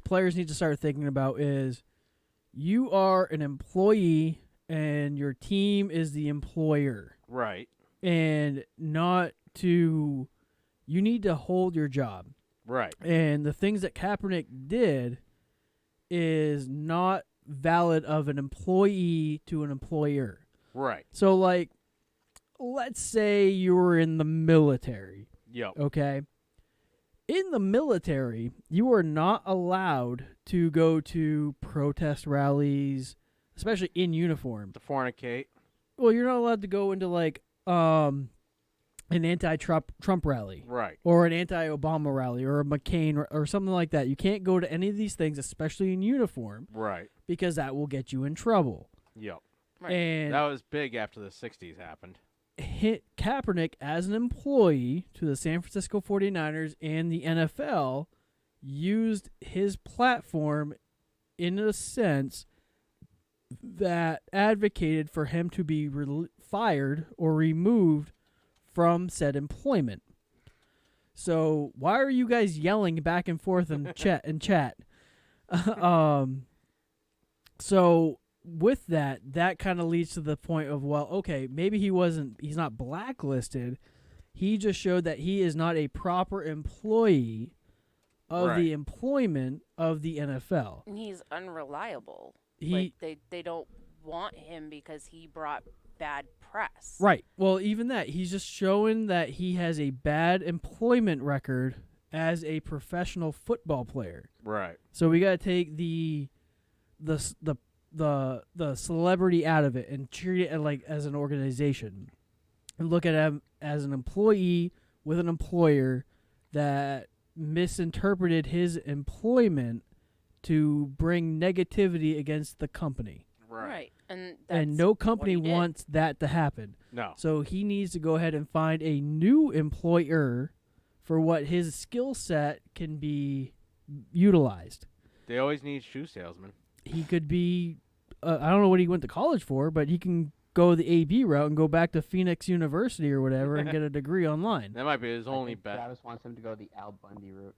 players need to start thinking about is you are an employee and your team is the employer. Right. And not to you need to hold your job. Right. And the things that Kaepernick did is not valid of an employee to an employer. Right. So, like, let's say you were in the military, Yep. okay? In the military, you are not allowed to go to protest rallies, especially in uniform. To fornicate. Well, you're not allowed to go into, like, an anti-Trump rally. Right. Or an anti-Obama rally, or a McCain, or something like that. You can't go to any of these things, especially in uniform, Right. because that will get you in trouble. Yep. Right. And That was big after the 60s happened. hit Kaepernick as an employee to the San Francisco 49ers and the NFL used his platform in a sense that advocated for him to be fired or removed from said employment. So why are you guys yelling back and forth in chat? So with that kind of leads to the point of, well, okay, maybe he's not blacklisted. He just showed that he is not a proper employee of the employment of the NFL. And he's unreliable. He they don't want him because he brought bad press. Right. Well, even that, he's just showing that he has a bad employment record as a professional football player. Right. So we got to take the celebrity out of it and treat it like as an organization, and look at him as an employee with an employer that misinterpreted his employment to bring negativity against the company. Right. And no what company he did. wants that to happen. No. So he needs to go ahead and find a new employer for what his skill set can be utilized. They always need shoe salesmen. He could be, I don't know what he went to college for, but he can go the AB route and go back to Phoenix University or whatever and get a degree online. That might be his only bet. Travis wants him to go the Al Bundy route.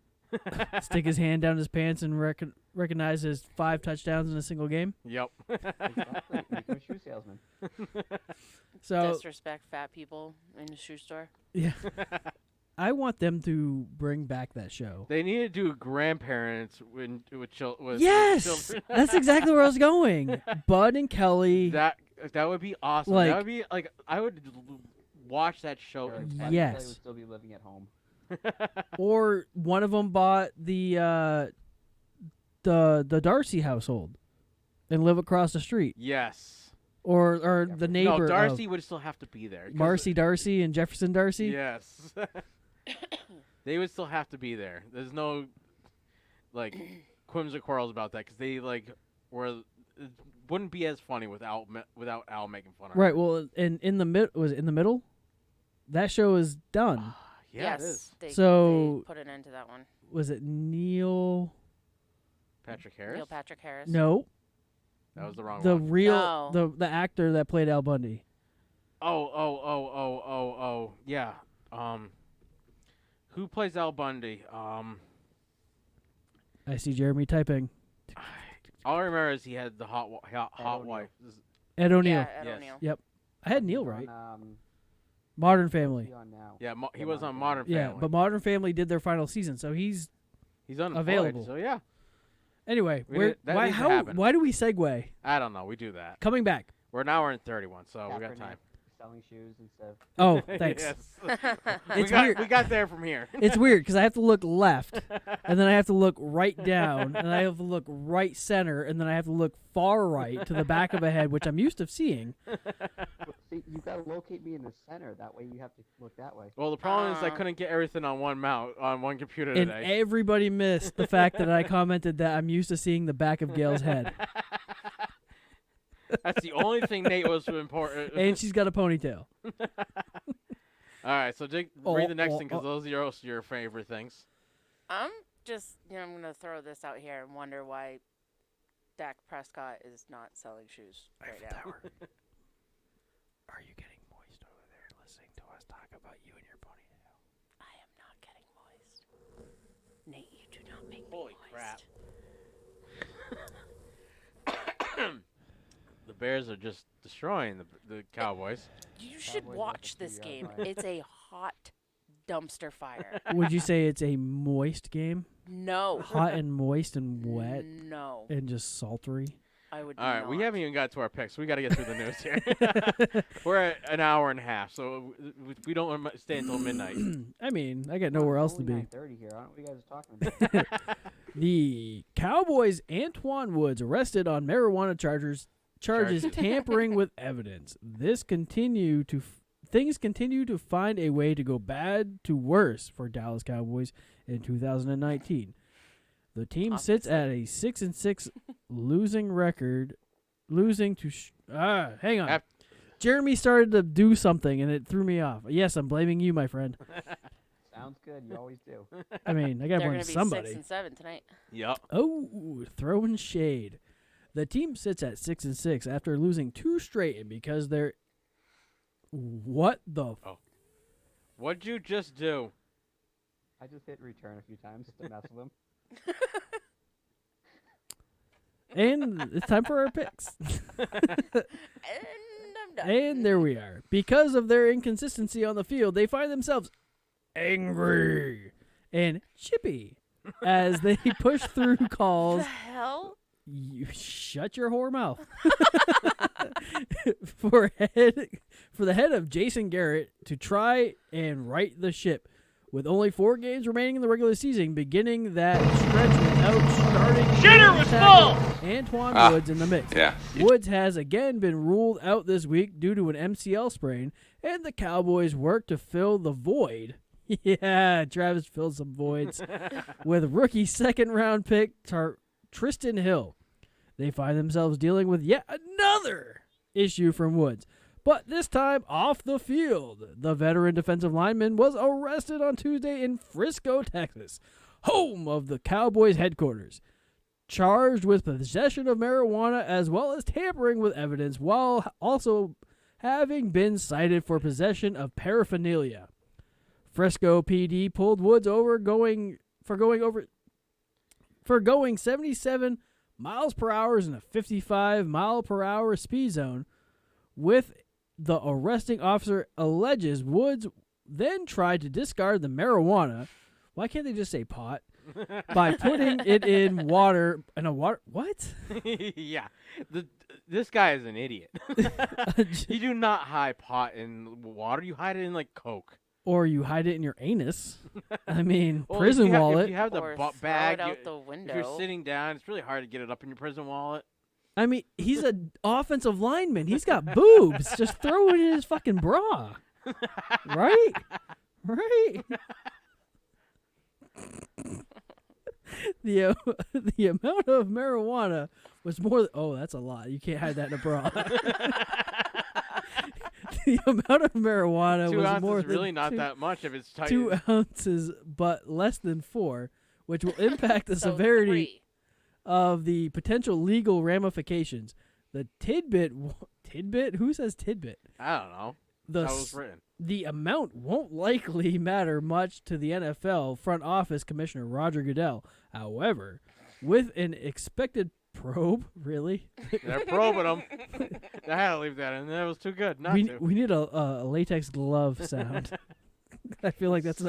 Stick his hand down his pants and recognize his 5 touchdowns in a single game. Yep. Exactly. Become a shoe salesman. So Disrespect fat people in the shoe store. yeah, I want them to bring back that show. They need to do grandparents with children. Yes, that's exactly where I was going. Bud and Kelly. That would be awesome. Like- That would be like I would watch that show. Or intently. Kelly Yes. would still be living at home. Or one of them bought the Darcy household and live across the street. Yes. or the neighbor No, Darcy of would still have to be there. 'cause- Marcy Darcy and Jefferson Darcy. Yes. They would still have to be there. There's no like quims or quarrels about that because they were. It wouldn't be as funny without Al making fun of her. Right. Well, and in the was it in the middle? That show is done. Yeah, yes, it is. So- they put an end to that one. Was it Neil? Patrick Harris. Neil Patrick Harris. No, That was the wrong the one. real No. the actor that played Al Bundy. Oh. Yeah. Who plays Al Bundy? I see Jeremy typing. All I remember is he had the hot O'Neill. wife. Ed O'Neill. Yeah, Ed Yes. O'Neill. Yep. I had Neil He's right. On, Modern Family. he's on now. Yeah, he Yeah, was on Modern Modern Family. Yeah, but Modern Family did their final season, so he's he's unemployed. available. So yeah, anyway. That Why needs to how happen. why do we segue? I don't know. We do that. Coming back. We're an hour and 31, so we got Kaepernick time. selling shoes and stuff. Oh, thanks. Yes. It's weird. We got there from here. It's weird because I have to look left, and then I have to look right down, and I have to look right center, and then I have to look far right to the back of a head, which I'm used to seeing. See, you gotta locate me in the center. That way you have to look that way. Well, the problem is I couldn't get everything on one computer And today. everybody missed the fact that I commented that I'm used to seeing the back of Gail's head. That's the only thing Nate was important. And she's got a ponytail. All right, so Jake, read the next thing because those are also your favorite things. I'm just, I'm going to throw this out here and wonder why Dak Prescott is not selling shoes right now. Are you getting moist over there listening to us talk about you and your ponytail? I am not getting moist. Nate, you do not make Holy me crap. moist. The Bears are just destroying the Cowboys. You should Cowboys watch up a this 2-yard game. line. It's a hot dumpster fire. Would you say it's a moist game? No. Hot and moist and wet No. and just saltery? I would All right, not. we haven't even got to our picks. We got to get through the news here. We're at an hour and a half, so we don't stay until midnight. I mean, I got nowhere else to Only be. 9:30 here. I don't know what you guys are talking about. The Cowboys' Antoine Woods arrested on marijuana charges tampering with evidence. Things continue to find a way to go bad to worse for Dallas Cowboys in 2019. The team sits at a 6-6 losing record, losing to hang on. Jeremy started to do something and it threw me off. Yes, I'm blaming you, my friend. Sounds good. You always do. I mean, I got to They're blame going to be somebody. 6-7 tonight. Yep. Oh, throwing shade. The team sits at 6-6 after losing 2 straight, and because they're what the What'd you just do? I just hit return a few times just to mess with them. and it's time for our picks. And I'm done. And there we are. Because of their inconsistency on the field, they find themselves angry and chippy as they push through The calls. hell? You shut your whore mouth. for the head of Jason Garrett to try and right the ship. With only 4 games remaining in the regular season, beginning that stretch without starting Shitter was full! Antoine Woods in the mix. Yeah. Woods has again been ruled out this week due to an MCL sprain, and the Cowboys work to fill the void. Yeah, Travis filled some voids with rookie second-round pick Tristan Hill. They find themselves dealing with yet another issue from Woods. But this time off the field. The veteran defensive lineman was arrested on Tuesday in Frisco, Texas, home of the Cowboys headquarters, charged with possession of marijuana as well as tampering with evidence, while also having been cited for possession of paraphernalia. Frisco PD pulled Woods over going 77 miles per hour in a 55 mile per hour speed zone, with the arresting officer alleges Woods then tried to discard the marijuana. Why can't they just say pot? By putting it in water. What? Yeah. This guy is an idiot. You do not hide pot in water. You hide it in, like, Coke. Or you hide it in your anus. I mean, Well, prison wallet. If you have the Or bag, throw it out the window. if you're sitting down, it's really hard to get it up in your prison wallet. I mean, he's an offensive lineman. He's got boobs. Just throw it in his fucking bra. Right? Right? The amount of marijuana was more. Oh, that's a lot. You can't hide that in a bra. The amount of marijuana 2 was ounces more is really than not that much if it's tight. 2 ounces, but less than 4, which will impact the So severity 3. of the potential legal ramifications. The tidbit. Who says tidbit? I don't know. The That's how it was written. The amount won't likely matter much to the NFL front office commissioner Roger Goodell. However, with an expected probe, really? They're probing them. I had to leave that in. That was too good. Not to. We need a latex glove sound. I feel like that's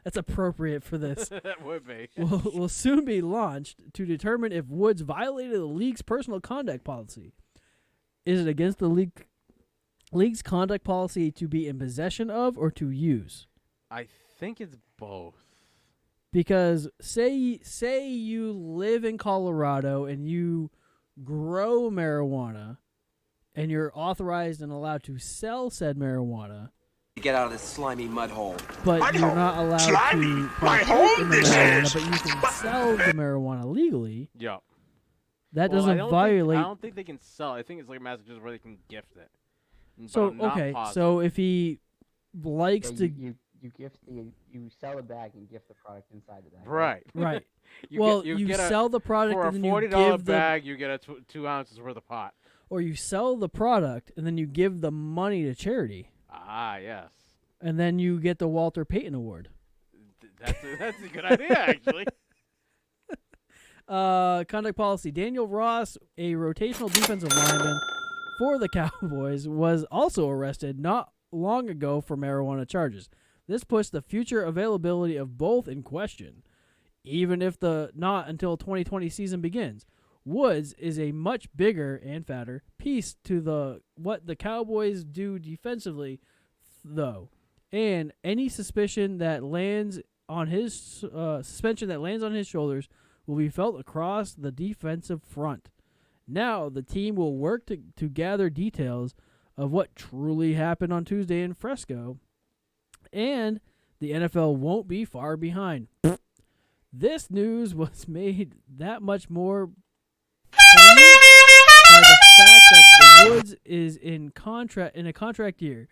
that's appropriate for this. That would be. Will soon be launched to determine if Woods violated the league's personal conduct policy. Is it against the league's conduct policy to be in possession of or to use? I think it's both. Because say you live in Colorado and you grow marijuana and you're authorized and allowed to sell said marijuana. Get out of this slimy mud hole. But you're not allowed to partake in the marijuana, but you can sell the marijuana legally. Yeah. That Well, doesn't violate. I don't think they can sell. I think it's like Massachusetts where they can gift it. But So I'm not okay, positive. so if he likes Yeah, to, you sell the bag and gift the product inside the bag. Right. right? You well, get, you get sell the product for a and then you $40 give bag. You get a 2 ounces worth of pot. or you sell the product and then you give the money to charity, Ah, yes. and then you get the Walter Payton Award. That's a good idea, actually. Conduct policy. Daniel Ross, a rotational defensive lineman for the Cowboys, was also arrested not long ago for marijuana charges. This puts the future availability of both in question, even if the not until 2020 season begins. Woods is a much bigger and fatter piece to what the Cowboys do defensively, though, and any suspicion that lands on his suspension that lands on his shoulders will be felt across the defensive front. Now, the team will work to gather details of what truly happened on Tuesday in Fresco, and the NFL won't be far behind. This news was made that much more poignant by the fact that the Woods is in a contract year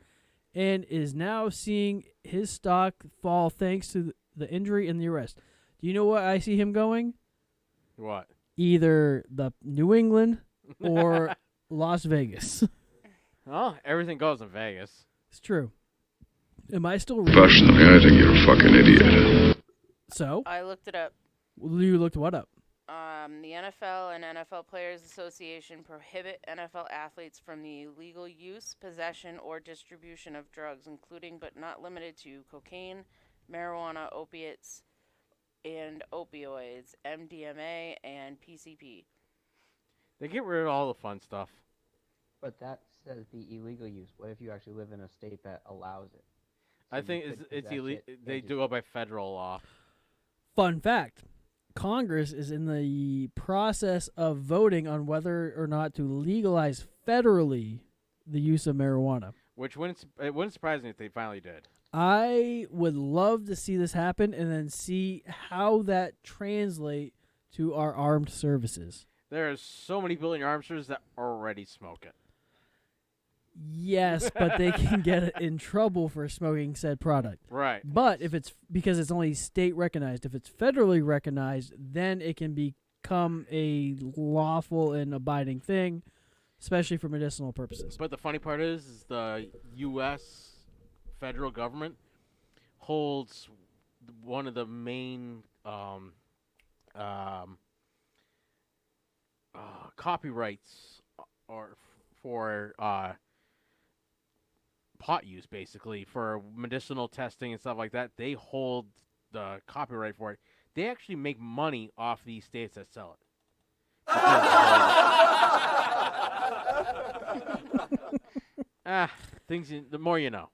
and is now seeing his stock fall thanks to the injury and the arrest. Do you know what I see him going? What? Either the New England or Las Vegas. Oh, everything goes in Vegas. It's true. Am I still reading? Personally, I think you're a fucking idiot. So? I looked it up. You looked what up? The NFL and NFL Players Association prohibit NFL athletes from the illegal use, possession, or distribution of drugs, including but not limited to cocaine, marijuana, opiates, and opioids, MDMA, and PCP. They get rid of all the fun stuff. But that says the illegal use. What if you actually live in a state that allows it? So I you think could it's possess illegal. it, They do go by federal law. Fun fact. Congress is in the process of voting on whether or not to legalize federally the use of marijuana. Which it wouldn't surprise me if they finally did. I would love to see this happen and then see how that translate to our armed services. There are so many people in your armed services that already smoke it. Yes, but they can get in trouble for smoking said product. Right. But if it's because it's only state recognized, if it's federally recognized, then it can become a lawful and abiding thing, especially for medicinal purposes. But the funny part is the U.S. federal government holds one of the main copyrights for pot use, basically, for medicinal testing and stuff like that. They hold the copyright for it. They actually make money off these states that sell it. The more you know.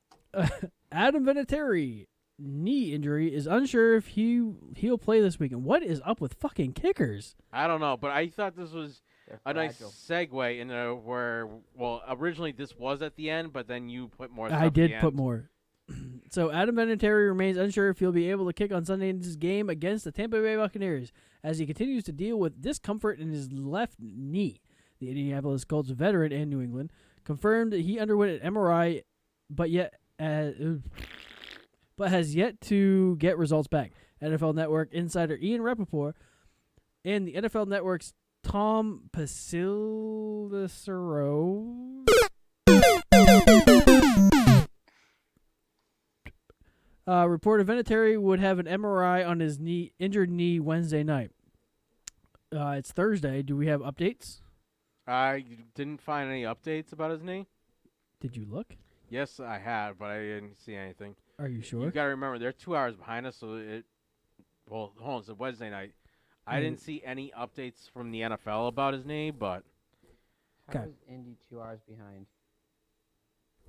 Adam Vinatieri, knee injury, is unsure if he'll play this weekend. What is up with fucking kickers? I don't know, but I thought this was They're a nice fragile. segue into where, well, originally this was at the end, but then you put more stuff I at the did end. put more. So Adam Vinatieri remains unsure if he'll be able to kick on Sunday's game against the Tampa Bay Buccaneers as he continues to deal with discomfort in his left knee. The Indianapolis Colts veteran and New England confirmed that he underwent an MRI, but has yet to get results back. NFL Network insider Ian Rappaport and the NFL Network's Tom Pelissero reported Vinatieri would have an MRI on his injured knee Wednesday night. It's Thursday. Do we have updates? I didn't find any updates about his knee. Did you look? Yes, I had, but I didn't see anything. Are you sure? You got to remember, they're 2 hours behind us, so well, hold on, it's Wednesday night. I didn't see any updates from the NFL about his knee, but... How is Indy 2 hours behind?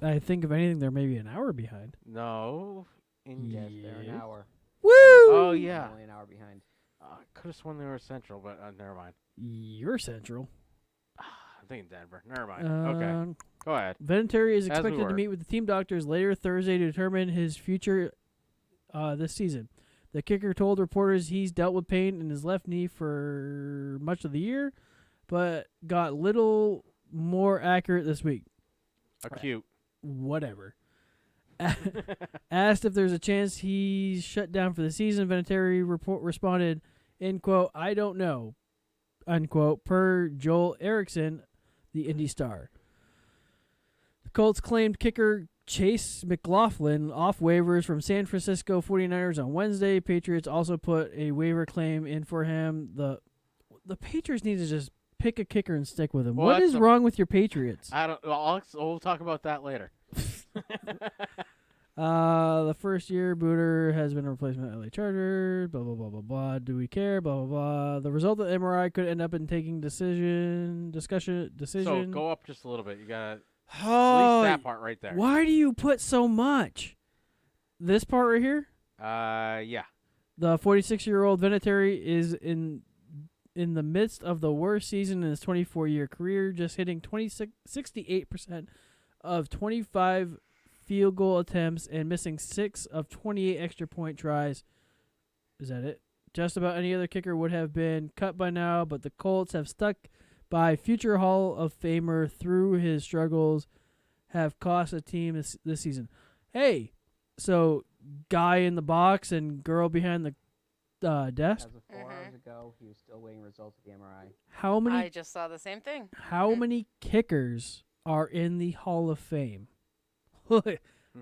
I think, if anything, they're maybe an hour behind. No. Yes, they're an hour. Woo! Oh, yeah. Only an hour behind. I could have sworn they were Central, but never mind. You're Central. I'm thinking Denver. Never mind. Okay. Go ahead. Vinatieri is As we expected to were. meet with the team doctors later Thursday to determine his future this season. The kicker told reporters he's dealt with pain in his left knee for much of the year, but got little more accurate this week. Acute. Whatever. Asked if there's a chance he's shut down for the season, Vinatieri responded, in quote, "I don't know," unquote, per Joel Erickson, the Indy Star. The Colts claimed kicker Chase McLaughlin off waivers from San Francisco 49ers on Wednesday. Patriots also put a waiver claim in for him. The Patriots need to just pick a kicker and stick with him. Well, what is wrong with your Patriots? I don't. Well, we'll talk about that later. The first year booter has been a replacement LA Chargers, blah, blah, blah, blah, blah. Do we care? Blah, blah, blah. The result of the MRI could end up in taking decision. So go up just a little bit. You got to Oh, at least that part right there. Why do you put so much? This part right here? Yeah. The 46-year-old Vinatieri is in the midst of the worst season in his 24-year career, just hitting 68% of 25 field goal attempts and missing 6 of 28 extra point tries. Is that it? Just about any other kicker would have been cut by now, but the Colts have stuck by future Hall of Famer through his struggles have cost the team this season. Hey, so guy in the box and girl behind the desk? As of 4 hours ago, he was still waiting results of the MRI. How many? I just saw the same thing. How many kickers are in the Hall of Fame?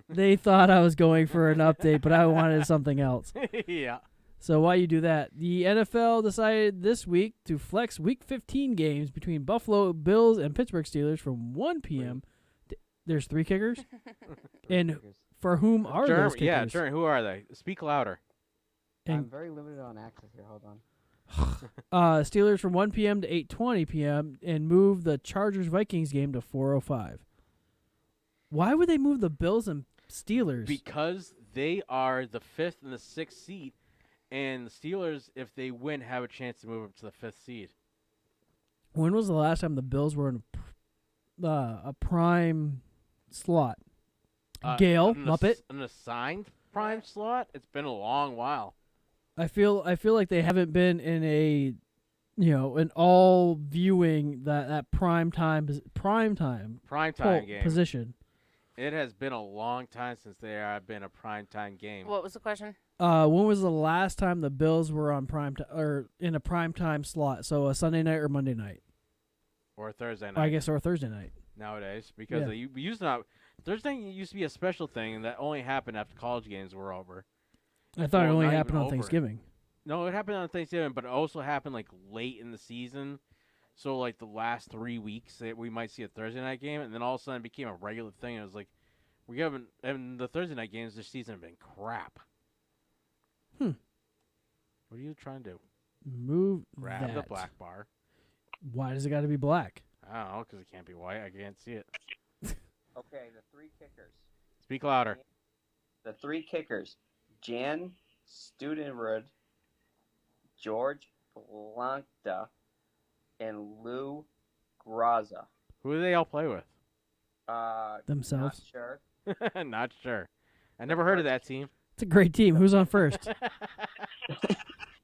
They thought I was going for an update, but I wanted something else. Yeah. So why you do that? The NFL decided this week to flex Week 15 games between Buffalo Bills and Pittsburgh Steelers from 1 p.m. There's 3 kickers? And for whom are those kickers? Yeah, Jeremy, who are they? Speak louder. And I'm very limited on access here. Hold on. Steelers from 1 p.m. to 8:20 p.m. and move the Chargers-Vikings game to 4:05. Why would they move the Bills and Steelers? Because they are the 5th and the 6th seed, and the Steelers, if they win, have a chance to move up to the 5th seed. When was the last time the Bills were in a prime slot? Gale, Muppet? An assigned prime slot? It's been a long while. I feel like they haven't been in a, an all viewing that prime time game position. It has been a long time since they have been a primetime game. What was the question? When was the last time the Bills were on or in a primetime slot? So a Sunday night or Monday night? Or Thursday night. I guess, or Thursday night. Nowadays, because we used to Thursday used to be a special thing that only happened after college games were over. I thought it Well, only not happened even on over. Thanksgiving. No, it happened on Thanksgiving, but it also happened like late in the season. So like the last 3 weeks, we might see a Thursday night game, and then all of a sudden it became a regular thing. And it was like, we haven't, and the Thursday night games this season have been crap. What are you trying to do? Move Grab the that. black bar. Why does it got to be black? I don't know, because it can't be white. I can't see it. Okay, the 3 kickers. Speak louder. The 3 kickers. Jan Studenrud, George Blankda, and Lou Graza. Who do they all play with? Themselves. Not sure. Not sure. I never heard of that team. It's a great team. Who's on first?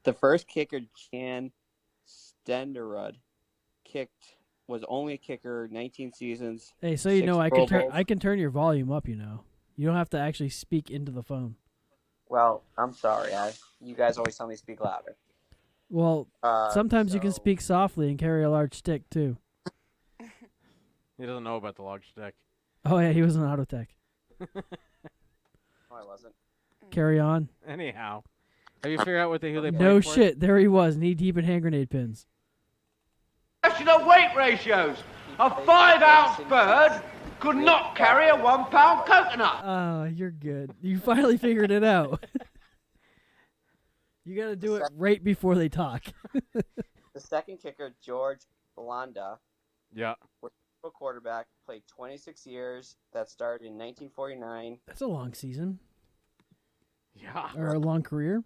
The first kicker, Jan Stenderud, was only a kicker 19 seasons. Hey, so you 6 know, I Pro can Bowls. I can turn your volume up. You know, you don't have to actually speak into the phone. Well, I'm sorry. You guys always tell me to speak louder. Well, sometimes you can so- speak softly and carry a large stick too. He doesn't know about the large stick. Oh yeah, he was an auto tech. No, I wasn't. Carry on. Anyhow, have you figured out who they played No for? shit. There he was, knee deep in hand grenade pins. National weight ratios. A 5-ounce bird could not carry a 1-pound coconut. Oh, you're good. You finally figured it out. You got to do it right before they talk. The second kicker, George Blanda, Yeah. was a quarterback, played 26 years. That started in 1949. That's a long season Yeah. or a long career.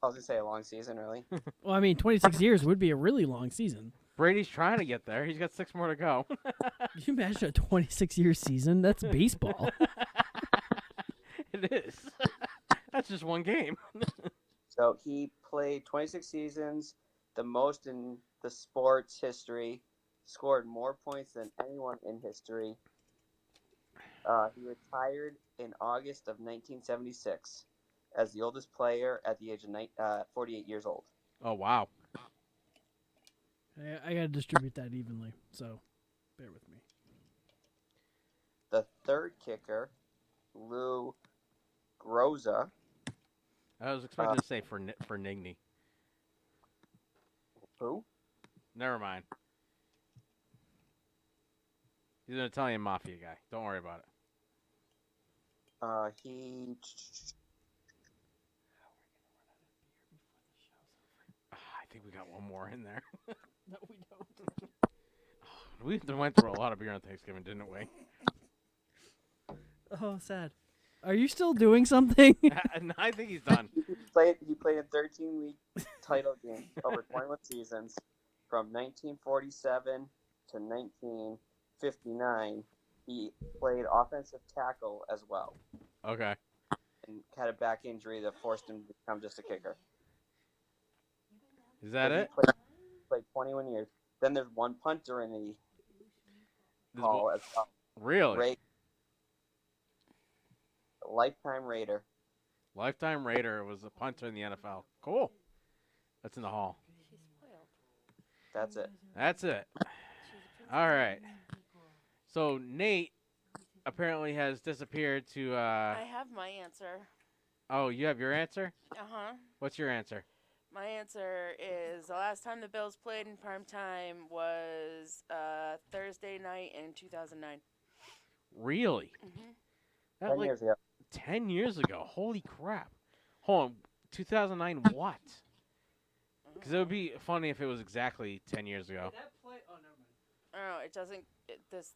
I was going to say a long season, really. Well, I mean, 26 years would be a really long season. Brady's trying to get there. He's got 6 more to go. Can you imagine a 26-year season? That's baseball. It is. That's just one game. So he played 26 seasons, the most in the sports history, scored more points than anyone in history. He retired in August of 1976 as the oldest player at the age of 48 years old. Oh, wow. I got to distribute that evenly, so bear with me. The third kicker, Lou Groza. I was expecting to say for Nigny. Who? Never mind. He's an Italian mafia guy. Don't worry about it. I think we got one more in there. No, we don't. We went through a lot of beer on Thanksgiving, didn't we? Oh, sad. Are you still doing something? I think he's done. He played in 13-week title games over 21 seasons from 1947 to 1959. He played offensive tackle as well. Okay. And had a back injury that forced him to become just a kicker. Is that it? He played 21 years. Then there's one punter in the hall as well. Really? Lifetime Raider. Lifetime Raider was a punter in the NFL. Cool. That's in the hall. That's it. That's it. All right. So Nate apparently has disappeared to. I have my answer. Oh, you have your answer? Uh-huh. What's your answer? My answer is the last time the Bills played in prime time was Thursday night in 2009. Really? Mm-hmm. 10 years ago. 10 years ago. Holy crap. Hold on. 2009 what? Because it would be funny if it was exactly 10 years ago. Oh, it doesn't. This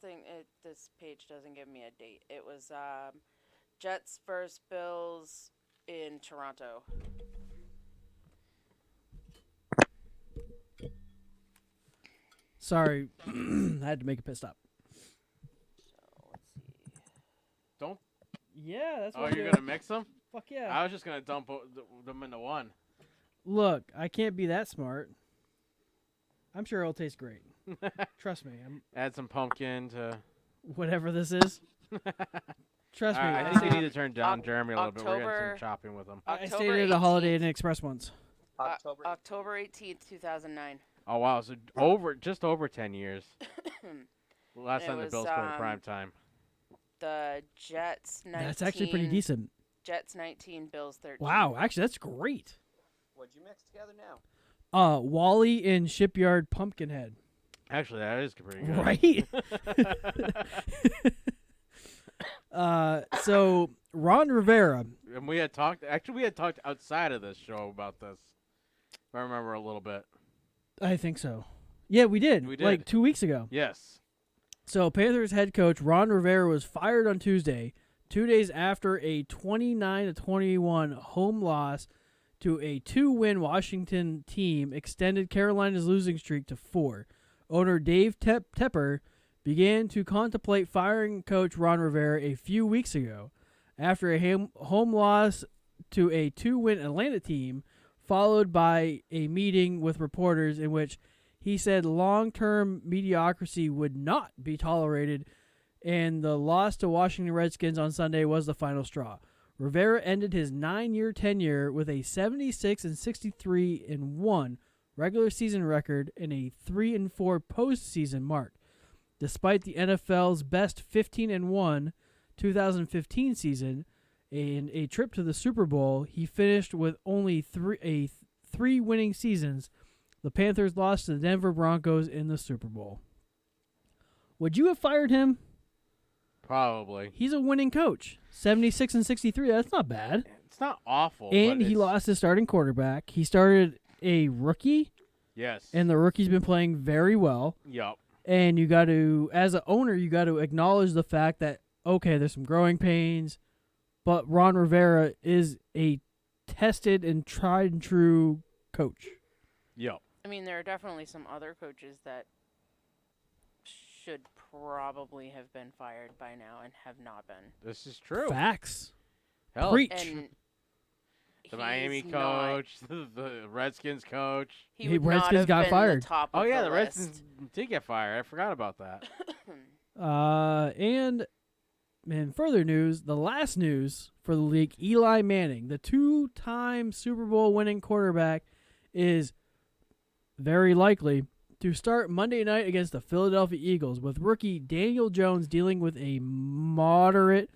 page doesn't give me a date. It was Jets versus Bills in Toronto. Sorry, I had to make a pit stop. So let's see. Don't. Yeah, that's Oh, what you're gonna mix them? Fuck yeah. I was just gonna dump them into one. Look, I can't be that smart. I'm sure it'll taste great. Trust me. Add some pumpkin to Whatever this is. Trust me. I think you need to turn down Jeremy a little bit. We're getting October- some chopping with him. I stayed at a Holiday Inn Express once. October 18th, 2009. Oh wow, so just over 10 years. Last It time the was, Bills played prime time. The Jets 19. That's actually pretty decent. Jets 19, Bills 13. Wow, actually, that's great. What'd you mix together now? Wally and Shipyard Pumpkinhead. Actually, that is pretty good. Right? So, Ron Rivera. And we had talked outside of this show about this. If I remember a little bit. I think so. Yeah, we did. We did. Like 2 weeks ago. Yes. So, Panthers head coach Ron Rivera was fired on Tuesday, 2 days after a 29-21 home loss to a 2-win Washington team extended Carolina's losing streak to 4. owner Dave Tepper began to contemplate firing coach Ron Rivera a few weeks ago after a home loss to a 2-win Atlanta team, followed by a meeting with reporters in which he said long-term mediocrity would not be tolerated, and the loss to Washington Redskins on Sunday was the final straw. Rivera ended his 9-year tenure with a 76-63-1 regular season record and a 3-4 postseason mark. Despite the NFL's best 15-1 2015 season and a trip to the Super Bowl, he finished with only three winning seasons. The Panthers lost to the Denver Broncos in the Super Bowl. Would you have fired him? Probably. He's a winning coach. 76-63, that's not bad. It's not awful. And he lost his starting quarterback. He started a rookie. Yes. And the rookie's been playing very well. Yup. And you got to, as an owner, you got to acknowledge the fact that, okay, there's some growing pains, but Ron Rivera is a tested and tried and true coach. Yup. I mean, there are definitely some other coaches that should probably have been fired by now and have not been. This is true. Facts. Hell. Preach. And the Miami coach, the Redskins coach. He would Redskins not have got been fired. The top Oh of yeah, the the list. Redskins did get fired. I forgot about that. And in further news, the last news for the league, Eli Manning, the 2-time Super Bowl winning quarterback, is very likely to start Monday night against the Philadelphia Eagles, with rookie Daniel Jones dealing with a moderate,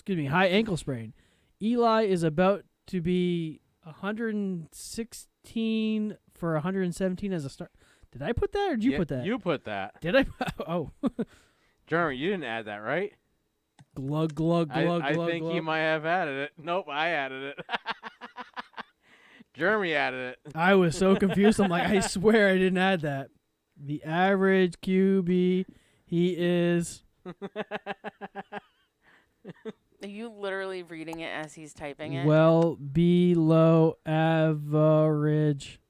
high ankle sprain. Eli is about to be 116 for 117 as a start. Did I put that or did you put that? You put that. Did I? Oh. Jeremy, you didn't add that, right? Glug, glug, glug, I glug, think glug. he might have added it. Nope, I added it. Jeremy added it. I was so confused. I'm like, I swear I didn't add that. The average QB, he is. Are you literally reading it as he's typing it? Well below average.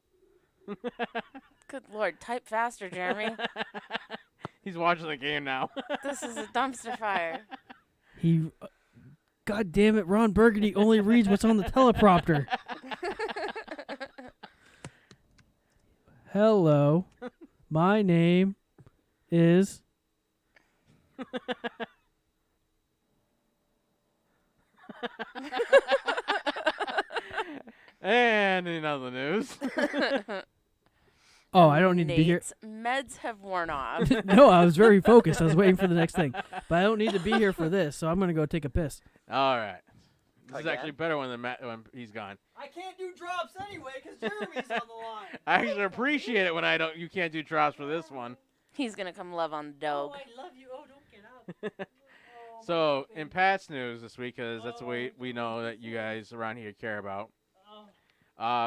Good Lord, type faster, Jeremy. He's watching the game now. This is a dumpster fire. God damn it, Ron Burgundy only reads what's on the teleprompter. Hello, my name is... And in other news. Oh, I don't need to be here. Meds have worn off. No, I was very focused. I was waiting for the next thing. But I don't need to be here for this, so I'm going to go take a piss. All right. This is Again? actually better when he's gone. I can't do drops anyway because Jeremy's on the line. I actually appreciate it when you can't do drops for this one. He's going to come love on the dog. Oh, I love you. Oh, don't get up. So, in Pat's news this week, because that's the way we know that you guys around here care about.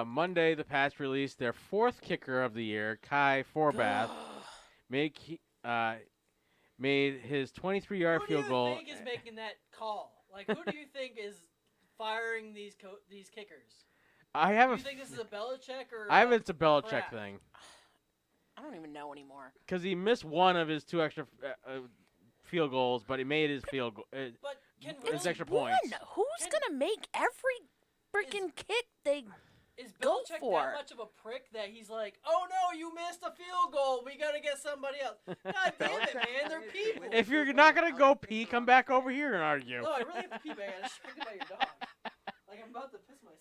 Monday, the Pats released their 4th kicker of the year, Kai Forbath, made his 23-yard field goal. Who do you think is making that call? Like, who do you think is firing these kickers? Do you think this is a Belichick or? It's a Belichick crap? thing. I don't even know anymore. Because he missed one of his 2 extra field goals, but he made his field goal. But his extra points. Who's going to make every freaking kick they Is go Belichick for? that much of a prick that he's like, oh no, you missed a field goal. We got to get somebody else. God damn it, man. They're people. If you're not going to go pee, come back over here and argue. No, I really have to pee, but I got distracted by your dog. Like, I'm about to piss myself.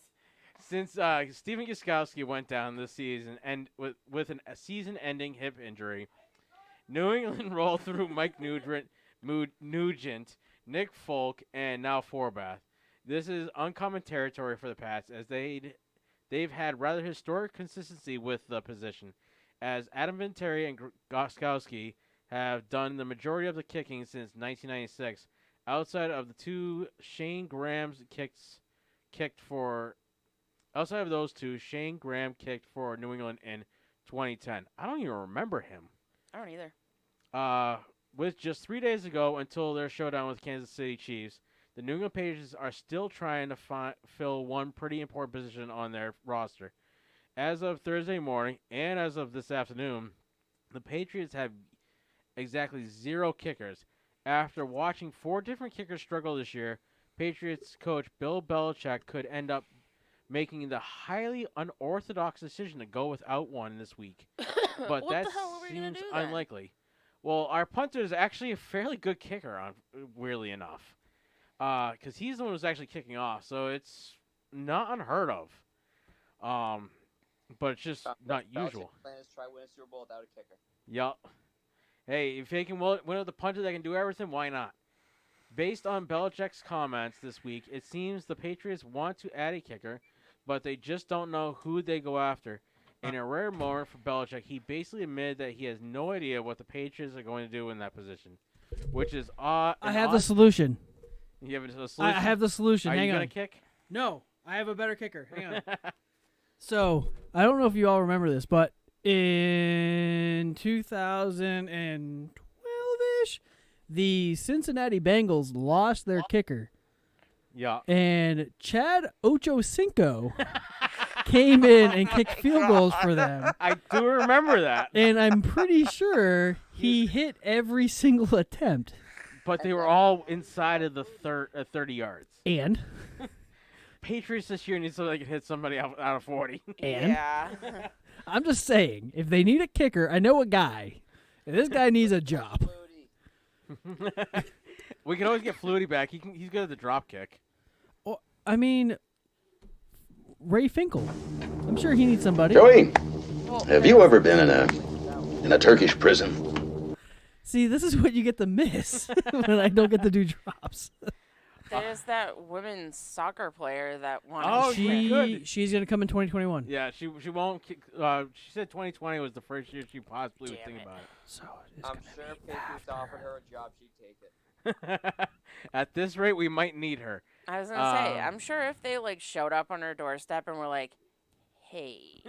Since Stephen Gostkowski went down this season and with a season-ending hip injury, New England rolled through Mike Nugent, Nick Folk, and now Forbath. This is uncommon territory for the Pats, as they've had rather historic consistency with the position, as Adam Vinatieri and Gostkowski have done the majority of the kicking since 1996. Outside of the 2 Shane Graham's kicked for. Outside of those 2, Shane Graham kicked for New England in 2010. I don't even remember him. I don't either. With just 3 days ago until their showdown with Kansas City Chiefs, the New England Patriots are still trying to fill one pretty important position on their roster. As of Thursday morning and as of this afternoon, the Patriots have exactly 0 kickers. After watching 4 different kickers struggle this year, Patriots coach Bill Belichick could end up making the highly unorthodox decision to go without one this week. But What that the hell are we gonna seems do then? unlikely. Well, our punter is actually a fairly good kicker, weirdly enough, because he's the one who's actually kicking off, so it's not unheard of. But it's just not usual. Plan is try win a Super Bowl without a kicker. Yup. Hey, if they can win with the punter that can do everything, why not? Based on Belichick's comments this week, it seems the Patriots want to add a kicker, but they just don't know who they go after. In a rare moment for Belichick, he basically admitted that he has no idea what the Patriots are going to do in that position, which is odd. I have the solution. You have a solution? I have the solution. Are Hang you on. going to kick? No, I have a better kicker. Hang on. So, I don't know if you all remember this, but in 2012-ish, the Cincinnati Bengals lost their kicker. Yeah. And Chad Ochocinco came in and kicked field goals for them. I do remember that. And I'm pretty sure he hit every single attempt. But they were all inside of the 30 yards. And? Patriots this year need somebody that can hit somebody out of 40. And? Yeah. I'm just saying, if they need a kicker, I know a guy. And this guy needs a job. We can always get Flutie back. He's good at the drop kick. Well, I mean, Ray Finkel. I'm sure he needs somebody. Joey, have you ever been in a Turkish prison? See, this is what you get to miss when I don't get to do drops. There's that women's soccer player that won. Oh, she's gonna come in 2021. Yeah, she won't kick. She said 2020 was the first year she possibly would think about it. So I'm sure if Patriots offered her a job, she'd take it. At this rate, we might need her. I was gonna say, I'm sure if they showed up on her doorstep and were like, "Hey,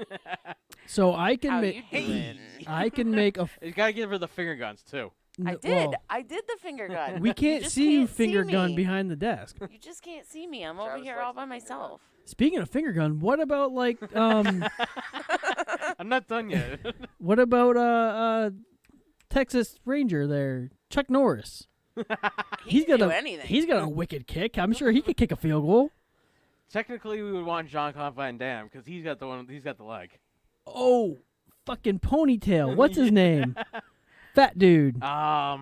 so I can how make. you doing?" I can make a. You gotta give her the finger guns too. I did. Well, I did the finger gun. we can't just see you can't finger see gun me. behind the desk. You just can't see me. I'm over here all by myself. Speaking of finger gun, what about I'm not done yet. what about Texas Ranger there, Chuck Norris? He can do anything. He's got a wicked kick. I'm sure he could kick a field goal. Technically, we would want Jean-Claude Van Damme because he's got the leg. Oh, fucking ponytail. What's his name? Fat dude. Not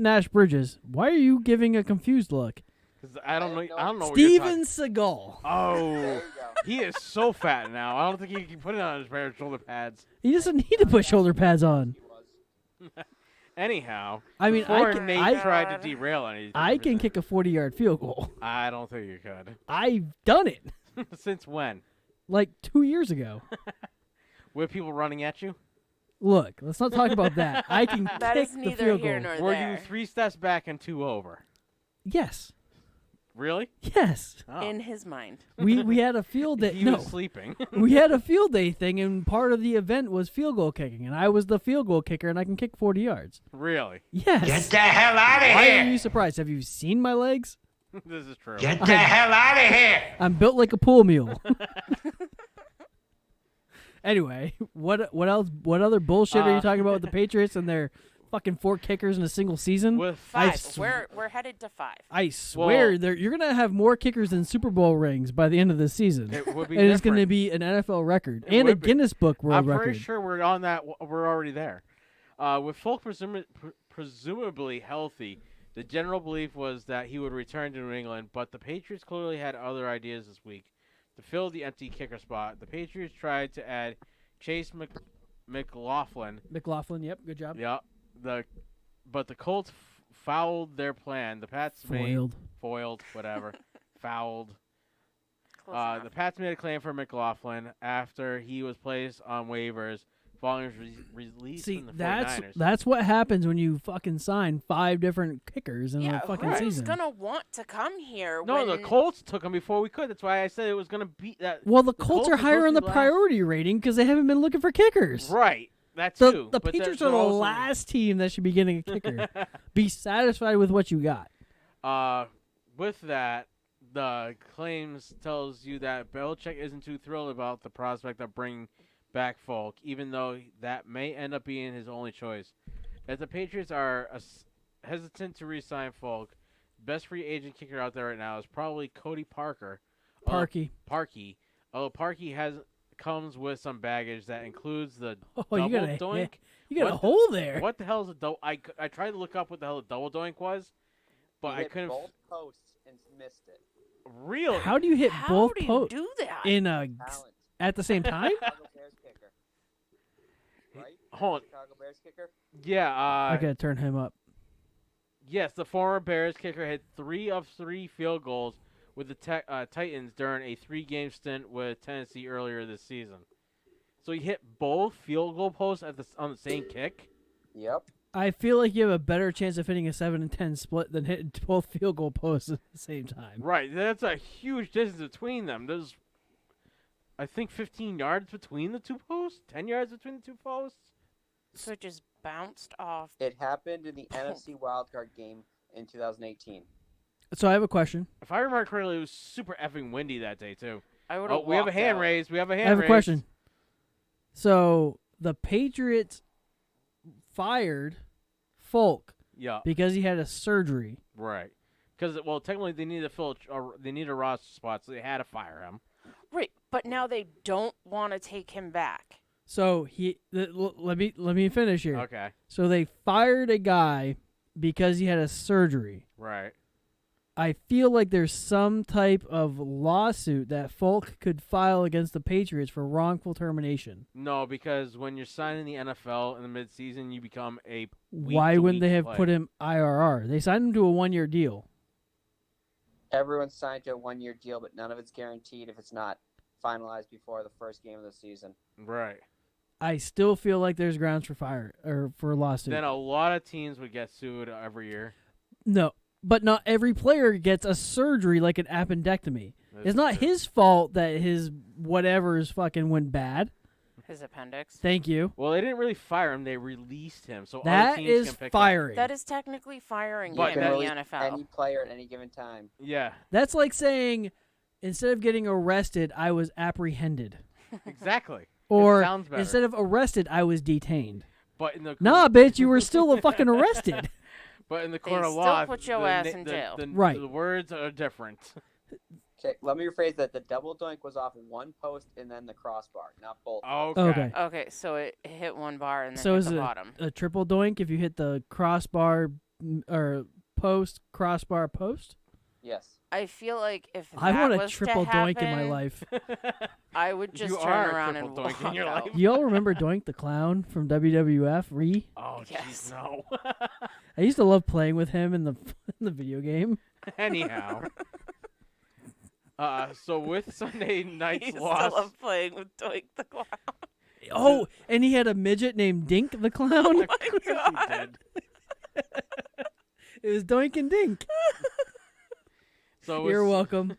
Nash Bridges. Why are you giving a confused look? Because I don't know. Steven Seagal. Oh, he is so fat now. I don't think he can put it on his pair of shoulder pads. He doesn't need to put shoulder pads on. Anyhow, I mean, before Nate tried to derail anything. I can kick a 40-yard field goal. I don't think you could. I've done it. Since when? Like 2 years ago. With people running at you? Look, let's not talk about that. I can That kick is the neither field here goal. nor Were there. you 3 steps back and 2 over? Yes. Really? Yes. Oh. In his mind. We had a field day. He no, was sleeping. we had a field day thing, and part of the event was field goal kicking, and I was the field goal kicker, and I can kick 40 yards. Really? Yes. Get the hell out of Why here! are you surprised? Have you seen my legs? This is true. Get the hell out of here! I'm built like a pool mule. Anyway, what else? What other bullshit are you talking about with the Patriots and their fucking 4 kickers in a single season? With 5. We're headed to 5. I swear, Well- you're gonna have more kickers than Super Bowl rings by the end of this season. It would be and it's going to different. be an NFL record It and a would be. Guinness Book World I'm Record. pretty sure we're on that. We're already there. With Folk presumably healthy, the general belief was that he would return to New England, but the Patriots clearly had other ideas this week. To fill the empty kicker spot, the Patriots tried to add Chase McLaughlin. McLaughlin, yep, good job. Yeah, but the Colts fouled their plan. The Pats foiled, whatever, fouled. The Pats made a claim for McLaughlin after he was placed on waivers following his release See, from the 49ers. that's what happens when you fucking sign 5 different kickers in a fucking who's season. gonna want to come here? No, when the Colts took him before we could. That's why I said it was going to beat that. Well, the Colts are were higher on supposed the to be last. priority rating because they haven't been looking for kickers. Right, that too. The but Patriots they're are the also- last team that should be getting a kicker. Be satisfied with what you got. With that, the claims tells you that Belichick isn't too thrilled about the prospect of bringing back Folk, even though that may end up being his only choice. If the Patriots are hesitant to re-sign Folk, best free agent kicker out there right now is probably Cody Parker. Parkey. Although Parkey comes with some baggage that includes the double doink. You got a hole there. What the hell is a double? I tried to look up what the hell a double doink was, but I couldn't. Both posts and missed it. Really? How do you hit both posts? How do you do that? At the same time? Chicago Bears kicker. Right? Hold on. Chicago Bears kicker? Yeah. I gotta turn him up. Yes, the former Bears kicker had 3 of 3 field goals with the Titans during a 3-game stint with Tennessee earlier this season. So he hit both field goal posts on the same kick? Yep. I feel like you have a better chance of hitting a 7-10 split than hitting both field goal posts at the same time. Right. That's a huge distance between them. There's, I think, 15 yards between the 2 posts? 10 yards between the 2 posts? So it just bounced off. It happened in the NFC wildcard game in 2018. So I have a question. If I remember correctly, it was super effing windy that day, too. we have a hand raised. We have a hand I have raised. a question. So the Patriots fired Folk because he had a surgery. Right. Because, well, technically they need a roster spot, so they had to fire him. Right, but now they don't want to take him back. So let me finish here. Okay. So they fired a guy because he had a surgery. Right. I feel like there's some type of lawsuit that Folk could file against the Patriots for wrongful termination. No, because when you're signing the NFL in the midseason, you become a Why wouldn't they have player. put him IRR? They signed him to a 1-year deal. Everyone's signed to a 1-year deal, but none of it's guaranteed if it's not finalized before the first game of the season. Right. I still feel like there's grounds for fire or for a lawsuit. Then a lot of teams would get sued every year. No, but not every player gets a surgery like an appendectomy. That's It's not true. his fault that his whatever's fucking went bad. His appendix. Thank you. Well, they didn't really fire him; they released him. So That other teams is can pick firing. That is technically firing But him that- in the Release NFL. any player at any given time. Yeah, That's like saying, instead of getting arrested, I was apprehended. exactly. Or It sounds better. instead of arrested, I was detained. But in the Nah, bitch, you were still fucking arrested. But in the They court of still law, put your the ass na- in the- jail. Right. The words are different. Okay, let me rephrase that. The double doink was off one post and then the crossbar, not both. Okay. Okay, so it hit one bar and then So hit is the it bottom. a triple doink if you hit the crossbar or post, crossbar, post? Yes. I feel like if I that want a was triple to doink in my happen, life. I would just You turn are a around and triple doink walk in your out. life. Y'all remember Doink the Clown from WWF? Oh, Yes. jeez, no. I used to love playing with him in the video game. Anyhow. So with Sunday night's Used to loss, love playing with Doink the Clown. Oh, and he had a midget named Dink the Clown. Oh my he god. did. It was Doink and Dink. So You're it's welcome.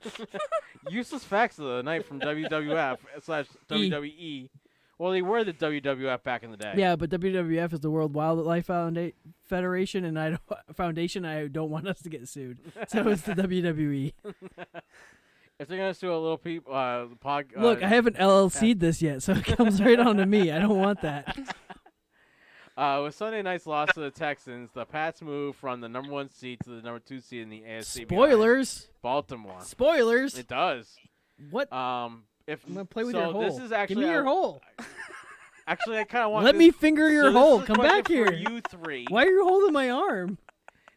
useless facts of the night from WWF / WWE. Well, they were the WWF back in the day. Yeah, but WWF is the World Wildlife Federation, and I don't want us to get sued. So it's the WWE. If they're gonna sue a little people, Look, I haven't LLC'd this yet, so it comes right on to me. I don't want that. With Sunday night's loss to the Texans, the Pats moved from the number 1 seed to the number 2 seed in the AFC. Spoilers. Baltimore. Spoilers. It does. What? If I'm gonna play with so your hole. This is actually Give me your hole. Actually, I kind of want. Let me finger your this hole. is a Come question back here. For you three. Why are you holding my arm?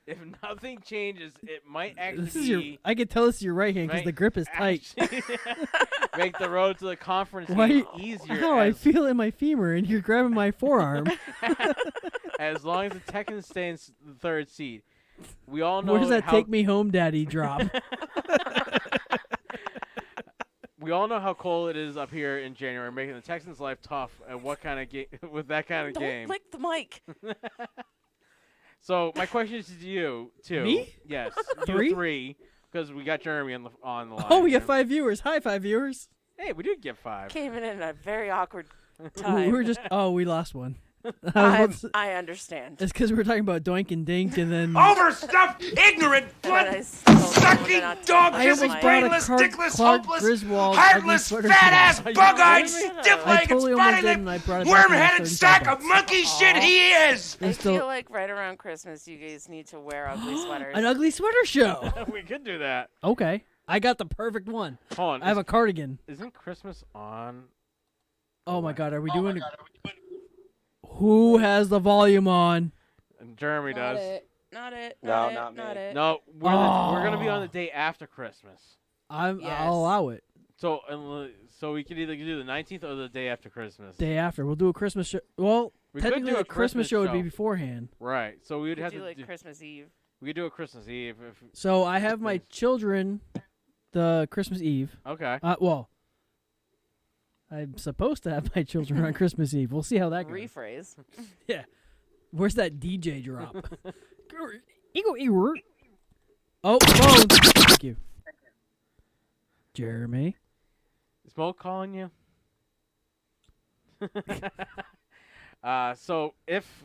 If nothing changes, it might actually This is your. I can tell this is your right hand because the grip is tight. make the road to the conference Why? game easier. How I feel in my femur, and you're grabbing my forearm. As long as the Texans stay in the 3rd seed, we all know. Where does that how, take me home, Daddy? Drop. We all know how cold it is up here in January, making the Texans' life tough. And what kind of game with that kind of Don't game? lick the mic. So my question is to you too. Me? Yes, Three? you 3, because we got Jeremy on the line. Oh, we got 5 viewers. Hi, 5 viewers. Hey, we did get 5. Came in a very awkward We time. were just. Oh, we lost one. I understand. It's because we were talking about Doink and Dink, and then Overstuffed, ignorant, blood-sucking, dog-kissing, brainless, dickless, hopeless, Griswold, heartless, fat-ass, bug-eyed, stiff-legged, totally almost did, and I spotty-lipped, brought it back in worm-headed 35 sack of bucks. monkey shit he is! I feel like right around Christmas, you guys need to wear ugly sweaters. An ugly sweater show. We could do that. Okay. I got the perfect one. Hold on. I have a cardigan. Isn't Christmas on? Oh my God, are we doing? Who has the volume on? And Jeremy does. Not it. No, not me. No, we're gonna be on the day after Christmas. I'll allow it. So we could either do the 19th or the day after Christmas. Day after, we'll do a Christmas show. Well, We could technically, do a a Christmas show would be show. beforehand. Right. So we would have do to like Christmas Eve. We could do a Christmas Eve. So I have my children the Christmas Eve. Okay. Well, I'm supposed to have my children on Christmas Eve. We'll see how that goes. Rephrase. Yeah. Where's that DJ drop? Oh, phone. Thank you. Jeremy. Is Mo calling you? So if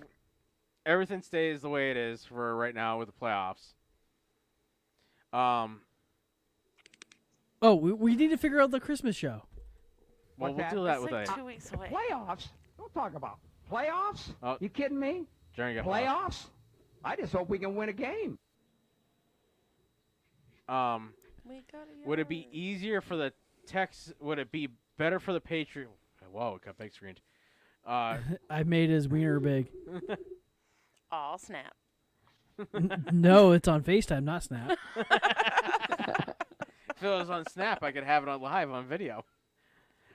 everything stays the way it is for right now with the playoffs, we need to figure out the Christmas show. Well, we'll do that with like a 2 weeks away. Playoffs? Don't talk about playoffs. Oh. You kidding me? Jeremy got Playoffs? I just hope we can win a game. Would it be easier for the Tex? Would it be better for the Patriots? Whoa, it got big screened. I made his wiener big. All snap. No, it's on FaceTime, not Snap. If it was on Snap, I could have it on live on video.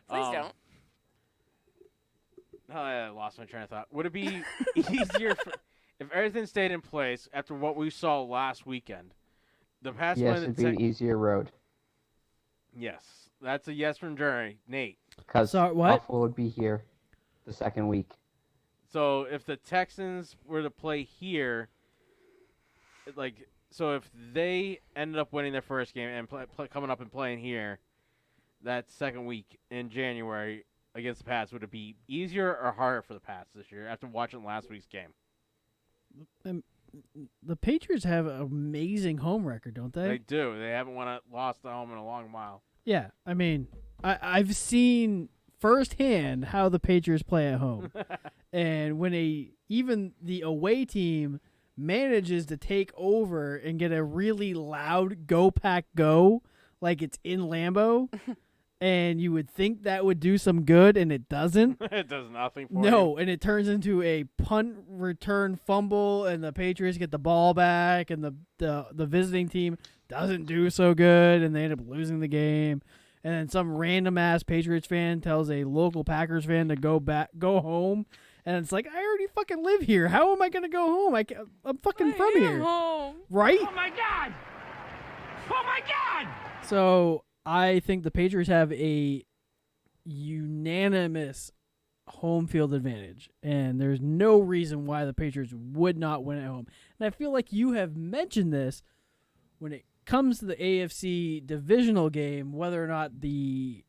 Please don't. Oh, I lost my train of thought. Would it be easier if everything stayed in place after what we saw last weekend? The past Yes, one. it'd be an easier road. Yes, that's a yes from Jerry. Nate. Because what? Buffalo would be here the second week. So if the Texans were to play here, so if they ended up winning their first game and coming up and playing here, that second week in January against the Pats, would it be easier or harder for the Pats this year after watching last week's game? The Patriots have an amazing home record, don't they? They do. They haven't lost at home in a long while. Yeah, I mean, I've seen firsthand how the Patriots play at home, and when even the away team manages to take over and get a really loud "Go Pack Go" like it's in Lambeau, and you would think that would do some good, and it doesn't. It does nothing for you. No, and it turns into a punt return fumble, and the Patriots get the ball back, and the visiting team doesn't do so good, and they end up losing the game. And then some random ass Patriots fan tells a local Packers fan to go home, and it's like, I already fucking live here. How am I gonna go home? I'm fucking from here, home. right? Oh my God! Oh my God! So I think the Patriots have a unanimous home field advantage, and there's no reason why the Patriots would not win at home. And I feel like you have mentioned this when it comes to the AFC divisional game, whether or not the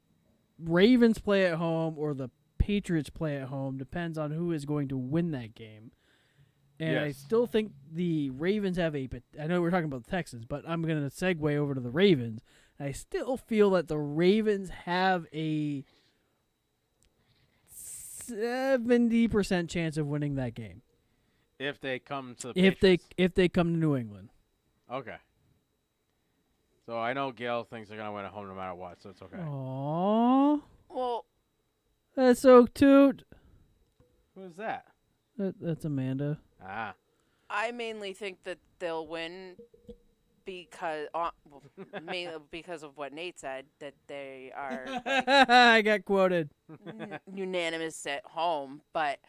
Ravens play at home or the Patriots play at home depends on who is going to win that game. And Yes. I still think the Ravens have I know we're talking about the Texans, but I'm going to segue over to the Ravens. I still feel that the Ravens have a 70% chance of winning that game. If they come to the Patriots. If they come to New England. Okay. So I know Gail thinks they're going to win at home no matter what, so it's okay. Aww. Well, That's so cute. Who is that? That's Amanda. Ah. I mainly think that they'll win because mainly because of what Nate said, that they are I got quoted. unanimous at home, but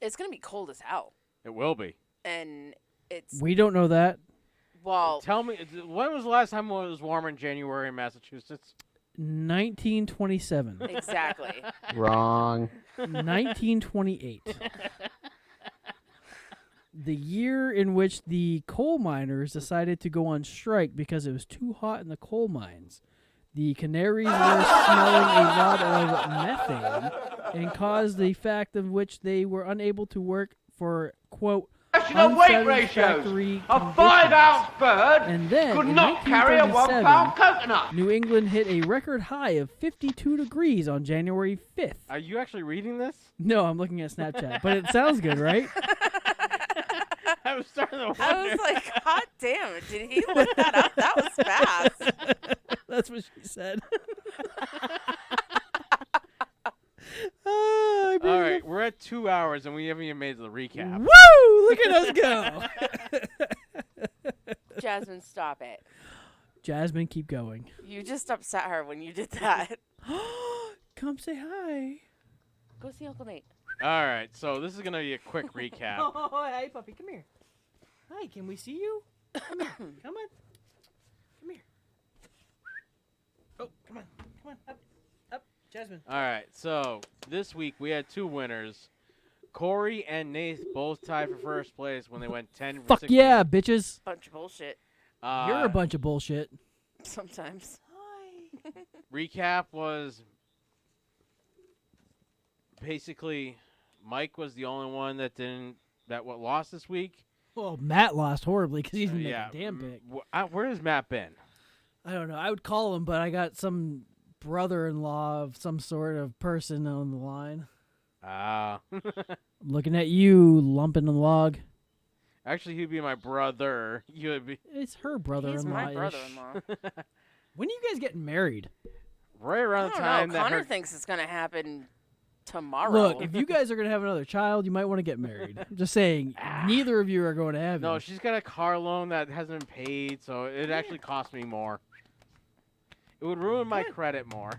it's gonna be cold as hell, It will be. and it's We don't know that. well. Tell me, when was the last time it was warmer in January in Massachusetts? 1927. Exactly. Wrong. 1928. The year in which the coal miners decided to go on strike because it was too hot in the coal mines. The Canaries were smelling a lot of methane, and caused the fact of which they were unable to work for, quote, National weight ratios. A 5-ounce bird and then, could in not carry a 1937, 1-pound coconut. New England hit a record high of 52 degrees on January 5th. Are you actually reading this? No, I'm looking at Snapchat, but it sounds good, right? I was starting to wonder. I was like, hot damn it. Did he look that up? That was fast. That's what she said. Oh, all right, we're at 2 hours and we haven't even made the recap. Woo! Look at us go. Jasmine, stop it. Jasmine, keep going. You just upset her when you did that. Come say hi. Go see Uncle Nate. All right, so this is going to be a quick recap. Oh, hey, puppy, come here. Hi, can we see you? Come here. Come on. Come here. Oh, come on. Come on. Up. Jasmine. All right, so this week we had 2 winners. Corey and Nath both tied for first place when they went 10 for Fuck 16. yeah, bitches. Bunch of bullshit. You're a bunch of bullshit. Sometimes. Hi. Recap was basically Mike was the only one that lost this week. Well, Matt lost horribly because he didn't make yeah. a damn pick. Where has Matt been? I don't know. I would call him, but I got some brother-in-law of some sort of person on the line. Ah. I'm looking at you, lump in the log. Actually, he'd be my brother. You would be. It's her brother-in-law. He's my brother-in-law. When are you guys getting married? Right around the I time don't know. that Connor her... thinks it's going to happen tomorrow. Look, if you guys are going to have another child, you might want to get married. I'm just saying, neither of you are going to have No, it. she's got a car loan that hasn't been paid, so it actually cost me more. It would ruin my credit more.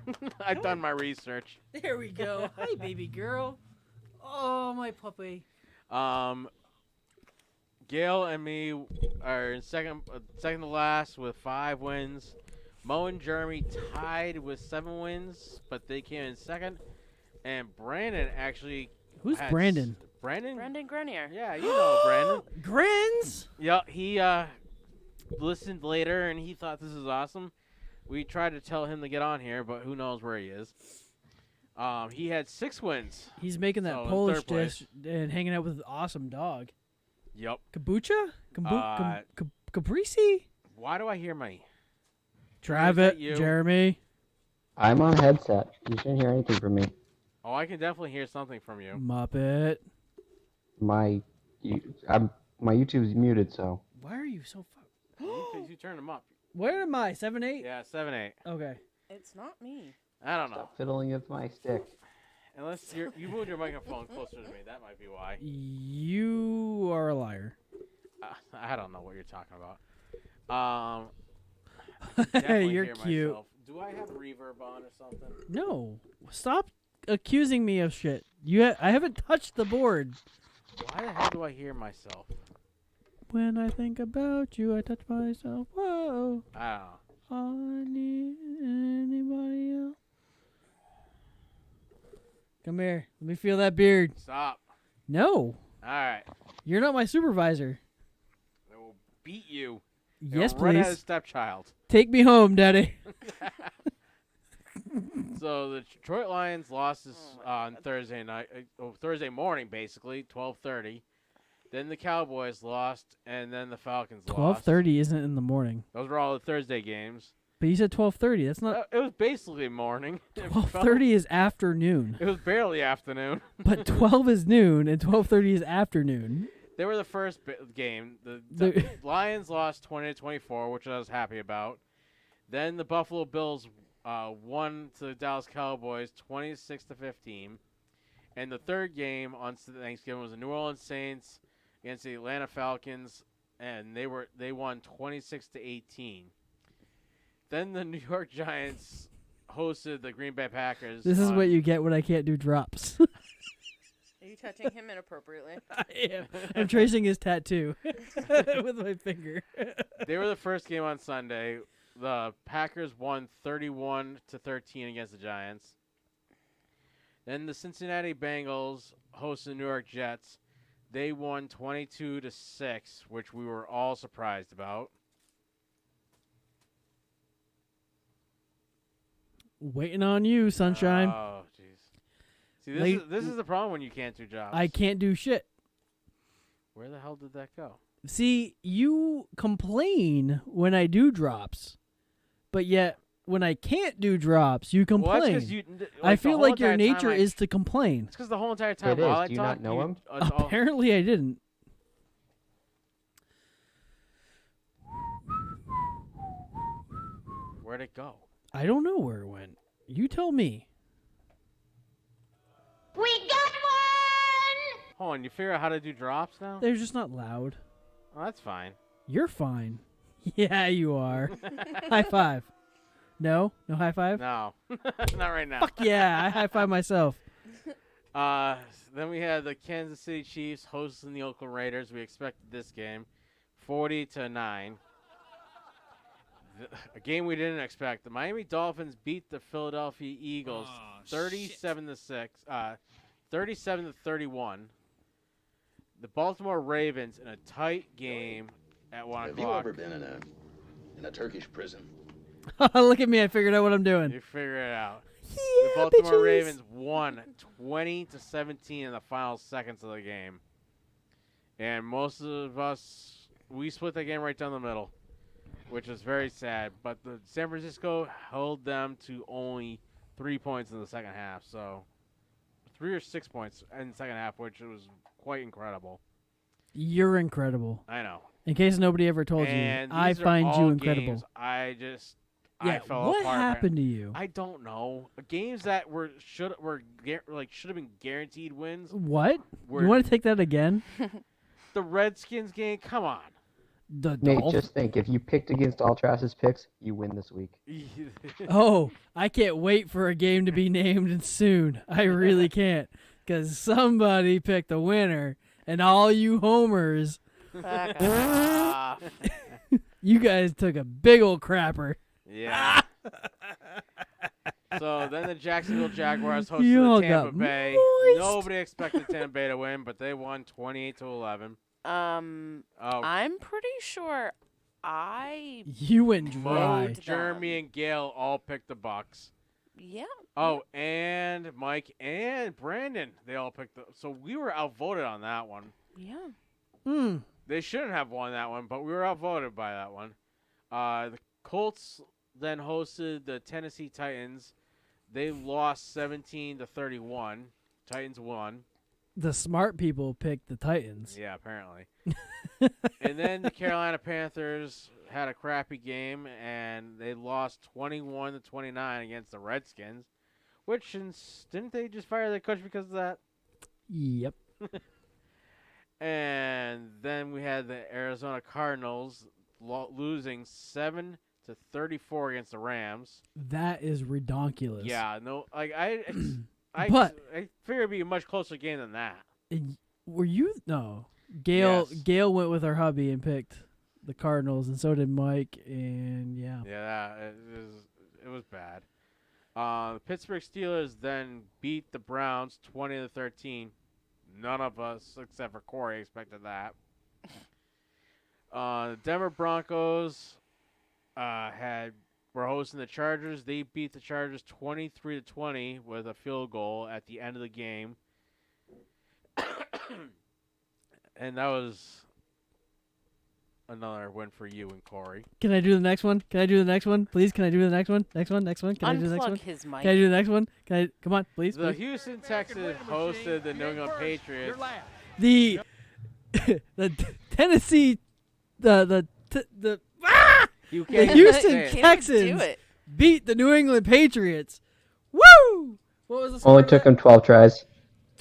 I've done my research. There we go. Hi, baby girl. Oh, my puppy. Gail and me are in second to last with 5 wins. Mo and Jeremy tied with 7 wins, but they came in second. And Brandon actually. Who's Brandon? Brandon Grenier. Yeah, you know Brandon. Grins? Yeah, he listened later and he thought this was awesome. We tried to tell him to get on here, but who knows where he is. He had 6 wins. He's making that So, Polish third place. dish and hanging out with an awesome dog. Yep. Kombucha? Caprese? Why do I hear my... Drive Is that it, you? Jeremy. I'm on headset. You shouldn't hear anything from me. Oh, I can definitely hear something from you. Muppet. My YouTube's muted, so. Why are you so Because you turned them up. Where am I? 7-8? Yeah, 7-8. Okay. It's not me. I don't know. Stop fiddling with my stick. Unless you moved your microphone closer to me, that might be why. You are a liar. I don't know what you're talking about. Definitely You're hear cute. myself. Do I have reverb on or something? No. Stop accusing me of shit. I haven't touched the board. Why the hell do I hear myself? When I think about you, I touch myself. Whoa. I don't know. All I need anybody else. Come here. Let me feel that beard. Stop. No. Alright. You're not my supervisor. I will beat you. Yes, Run please. as stepchild. Take me home, Daddy. So the Detroit Lions lost this on Thursday night, Thursday morning, basically, 12:30. Then the Cowboys lost, and then the Falcons lost. 12:30 isn't in the morning. Those were all the Thursday games. But you said 12:30. That's not. It was basically morning. 12:30 is afternoon. It was barely afternoon. But 12 is noon, and 12:30 is afternoon. They were the first game. The Lions lost 20-24, which I was happy about. Then the Buffalo Bills won to the Dallas Cowboys 26-15. And the third game on Thanksgiving was the New Orleans Saints against the Atlanta Falcons, and they won 26-18. Then the New York Giants hosted the Green Bay Packers. This is what you get when I can't do drops. Are you touching him inappropriately? I am. I'm tracing his tattoo with my finger. They were the first game on Sunday. The Packers won 31-13 against the Giants. Then the Cincinnati Bengals hosted the New York Jets. They won 22-6, which we were all surprised about. Waiting on you, sunshine. Oh, jeez. See, this is the problem when you can't do jobs. I can't do shit. Where the hell did that go? See, you complain when I do drops, but yet when I can't do drops, you complain. Well, that's 'cause you, I feel like your entire nature time, is to complain. It's because the whole entire time It while is. I Do you talk, not know him? Apparently, I didn't. Where'd it go? I don't know where it went. You tell me. We got one! Hold on, you figure out how to do drops now? They're just not loud. Oh, that's fine. You're fine. Yeah, you are. High five. No? No high five? No, not right now. Fuck yeah, I high five myself. Then we had the Kansas City Chiefs hosting the Oakland Raiders. We expected this game, 40-9. A game we didn't expect. The Miami Dolphins beat the Philadelphia Eagles 37-6, 37-31. The Baltimore Ravens in a tight game at 1 Have you o'clock. ever been in a Turkish prison? Look at me, I figured out what I'm doing. You figure it out. Yeah, The Baltimore bitches. Ravens won 20-17 in the final seconds of the game. And most of us, we split the game right down the middle, which is very sad. But the San Francisco held them to only 3 points in the second half. So 3 or 6 points in the second half, which was quite incredible. You're incredible. I know. In case nobody ever told And you, I these are find all you incredible. games I Yeah, fell what apart. happened to you? I don't know. Games that should have been guaranteed wins. What? Were You want to take that again? the Redskins game? Come on. The Nate, Dolphins? just think, if you picked against all Travis's picks, you win this week. Oh, I can't wait for a game to be named soon. I really can't. Because somebody picked the winner, and all you homers, you guys took a big old crapper. Yeah. So then the Jacksonville Jaguars hosted You all the Tampa got Bay. moist. Nobody expected Tampa Bay to win, but they won 28-11. I'm pretty sure You went dry. Mo, Jeremy, and Gail all picked the Bucks. Yeah. Oh, and Mike and Brandon, they all picked the. So we were outvoted on that one. Yeah. They shouldn't have won that one, but we were outvoted by that one. The Colts then hosted the Tennessee Titans. They lost 17-31. Titans won. The smart people picked the Titans. Yeah, apparently. And then the Carolina Panthers had a crappy game, and they lost 21-29 against the Redskins. Which, didn't they just fire their coach because of that? Yep. And then we had the Arizona Cardinals losing 7-34 against the Rams. That is redonkulous. Yeah, no, like I figured it'd be a much closer game than that. Were you? No. Gail Yes. Gail went with her hubby and picked the Cardinals, and so did Mike, and yeah. Yeah, it was bad. The Pittsburgh Steelers then beat the Browns 20-13. None of us, except for Corey, expected that. The Denver Broncos were hosting the Chargers. They beat the Chargers 23-20 with a field goal at the end of the game. And that was another win for you and Corey. Can I do the next one? Can I do the next one? Please, can I do the next one? Next one? Can I do the next one? Unplug his mic. Can I do the next one? Can I? Come on, please. The please. Houston Texans hosted the New England Patriots. The Tennessee the You the can't Houston say it. Texans beat the New England Patriots. Woo! What was the score? Only took him 12 tries.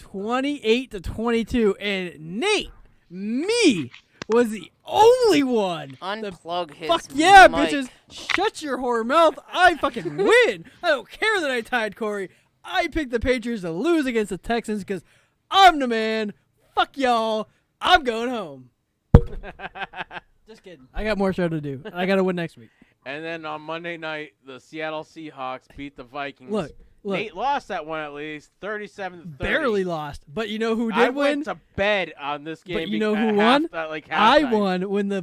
28-22, and Nate, me, was the only one. Unplug his Fuck yeah, mic. bitches! Shut your whore mouth! I fucking win. I don't care that I tied Corey. I picked the Patriots to lose against the Texans because I'm the man. Fuck y'all. I'm going home. Just kidding. I got more show to do. I got to win next week. And then on Monday night, the Seattle Seahawks beat the Vikings. Look. Nate lost that one at least, 37-30. Barely lost, but you know who did I win? went to bed on this game. But you know who at won? I halftime. won when the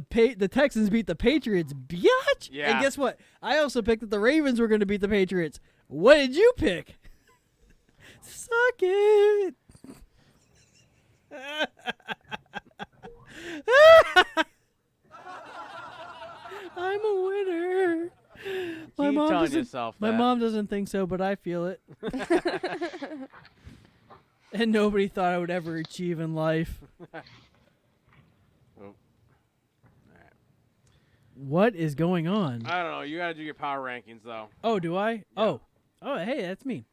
Texans beat the Patriots. Biatch! Yeah. And guess what? I also picked that the Ravens were going to beat the Patriots. What did you pick? Suck it. I'm a winner. My Keep mom telling doesn't. yourself My that. mom doesn't think so, but I feel it. And nobody thought I would ever achieve in life. Oh. What is going on? I don't know. You got to do your power rankings, though. Oh, do I? Yeah. Oh, hey, that's me.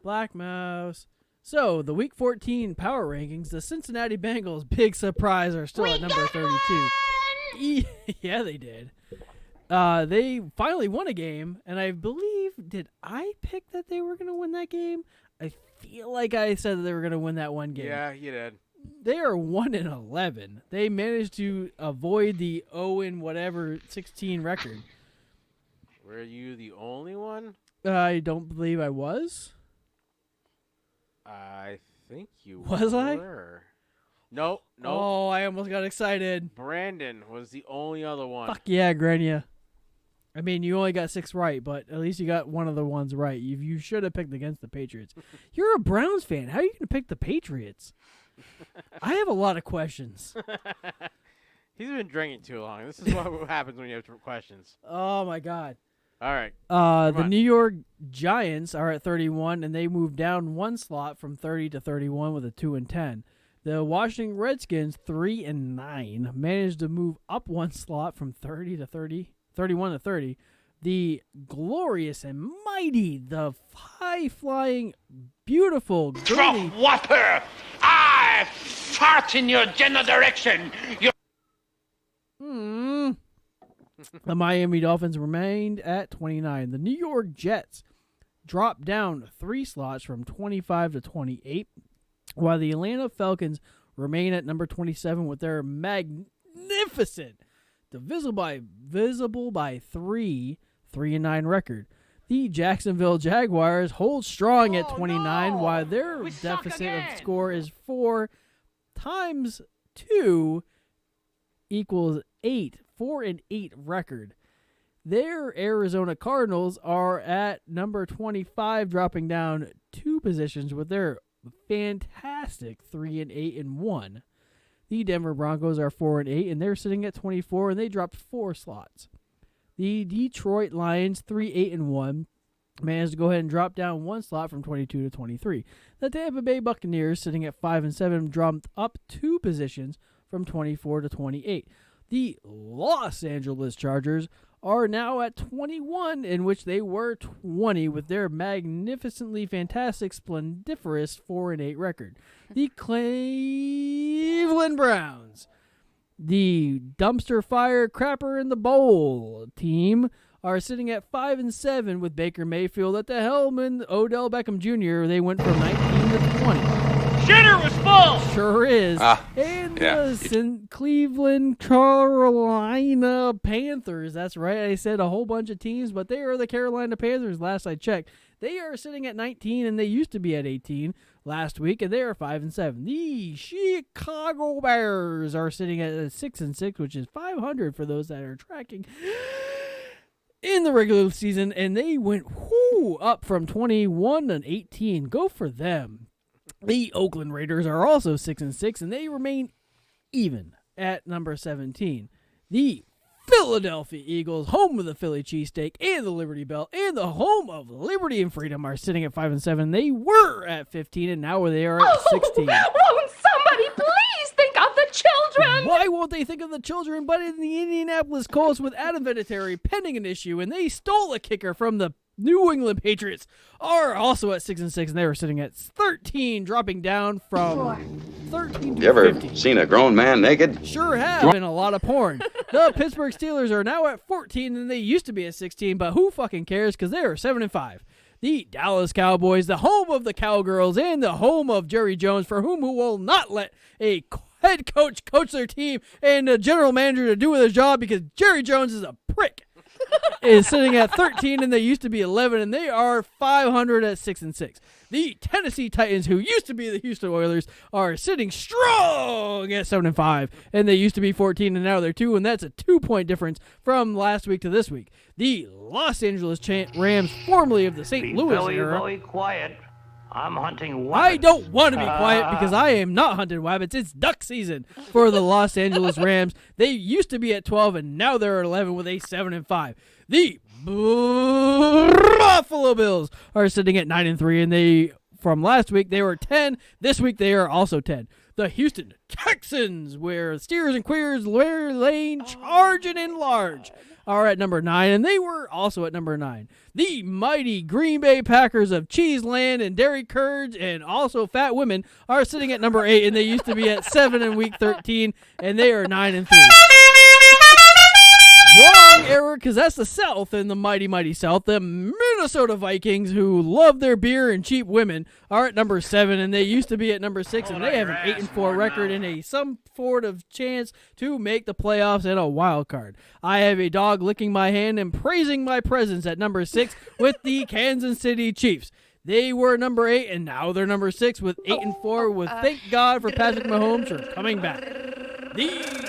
Black Mouse. So, the Week 14 power rankings, the Cincinnati Bengals, big surprise, are still at number 32. Yeah, they did. They finally won a game, and I believe, did I pick that they were going to win that game? I feel like I said that they were going to win that one game. Yeah, you did. They are 1-11. They managed to avoid the 0-16 record. Were you the only one? I don't believe I was. I think you Was I? were. Nope. Oh, I almost got excited. Brandon was the only other one. Fuck yeah, Grania. I mean, you only got 6 right, but at least you got one of the ones right. You should have picked against the Patriots. You're a Browns fan. How are you going to pick the Patriots? I have a lot of questions. He's been drinking too long. This is what happens when you have questions. Oh, my God. All right. The New York Giants are at 31, and they moved down one slot from 30 to 31 with a 2-10. The Washington Redskins, 3-9, managed to move up one slot from 31 to 30. The glorious and mighty, the high-flying, beautiful, girly... Whopper! I fart in your general direction. The Miami Dolphins remained at 29. The New York Jets dropped down 3 slots from 25 to 28, while the Atlanta Falcons remain at number 27 with their magnificent, divisible by 3-9 record. The Jacksonville Jaguars hold strong at 29, while their deficit of score is 4 times 2 equals 8. 4-8 record. Their Arizona Cardinals are at number 25, dropping down 2 positions with their fantastic 3-8-1. The Denver Broncos are 4-8, and they're sitting at 24, and they dropped 4 slots. The Detroit Lions, 3-8-1, managed to go ahead and drop down 1 slot from 22 to 23. The Tampa Bay Buccaneers, sitting at 5-7, dropped up 2 positions from 24 to 28. The Los Angeles Chargers are now at 21, in which they were 20 with their magnificently fantastic, splendiferous 4-8 record. The Cleveland Browns, the dumpster fire crapper in the bowl team, are sitting at 5-7 with Baker Mayfield at the helm and Odell Beckham Jr. They went from 19 to 20. Shitter was full! Sure is. And the Cleveland, Carolina Panthers. That's right. I said a whole bunch of teams, but they are the Carolina Panthers last I checked. They are sitting at 19, and they used to be at 18 last week, and they are 5-7. The Chicago Bears are sitting at 6-6, which is 500 for those that are tracking in the regular season, and they went up from 21 to 18. Go for them. The Oakland Raiders are also 6-6, and they remain even at number 17. The Philadelphia Eagles, home of the Philly cheesesteak and the Liberty Bell, and the home of liberty and freedom, are sitting at 5-7. They were at 15, and now they are at 16. Won't somebody please think of the children? Why won't they think of the children? But in the Indianapolis Colts with Adam Vinatieri pending an issue, and they stole a kicker from the New England Patriots, are also at 6-6, and they were sitting at 13, dropping down from 13 to You ever 15. seen a grown man naked? Sure have, and a lot of porn. The Pittsburgh Steelers are now at 14, and they used to be at 16, but who fucking cares, because they are 7-5. The Dallas Cowboys, the home of the Cowgirls, and the home of Jerry Jones, for whom who will not let a head coach their team and a general manager to do their job because Jerry Jones is a prick, is sitting at 13, and they used to be 11, and they are 500 at 6-6. The Tennessee Titans, who used to be the Houston Oilers, are sitting strong at 7-5, and they used to be 14, and now they're 2, and that's a 2-point difference from last week to this week. The Los Angeles Rams, formerly of the St. Louis era, Very quiet. I'm hunting I wabbits. don't want to be quiet because I am not hunting wabbits. It's duck season for the Los Angeles Rams. They used to be at 12 and now they're at 11 with a 7-5. The Buffalo Bills are sitting at 9-3, and they from last week they were 10. This week they are also 10. The Houston Texans, where Steers and Queers lane charging in large, are at number 9, and they were also at number 9. The mighty Green Bay Packers of Cheeseland and Dairy Curds and also fat women are sitting at number 8, and they used to be at 7 in week 13, and they are 9-3. Wrong error, because that's the South and the mighty South. The Minnesota Vikings, who love their beer and cheap women, are at number 7, and they used to be at number 6, and they have an 8-4 record and some sort of chance to make the playoffs and a wild card. I have a dog licking my hand and praising my presence at number 6 with the Kansas City Chiefs. They were number 8, and now they're number 6 with 8-4. With thank God for Patrick Mahomes for coming back. The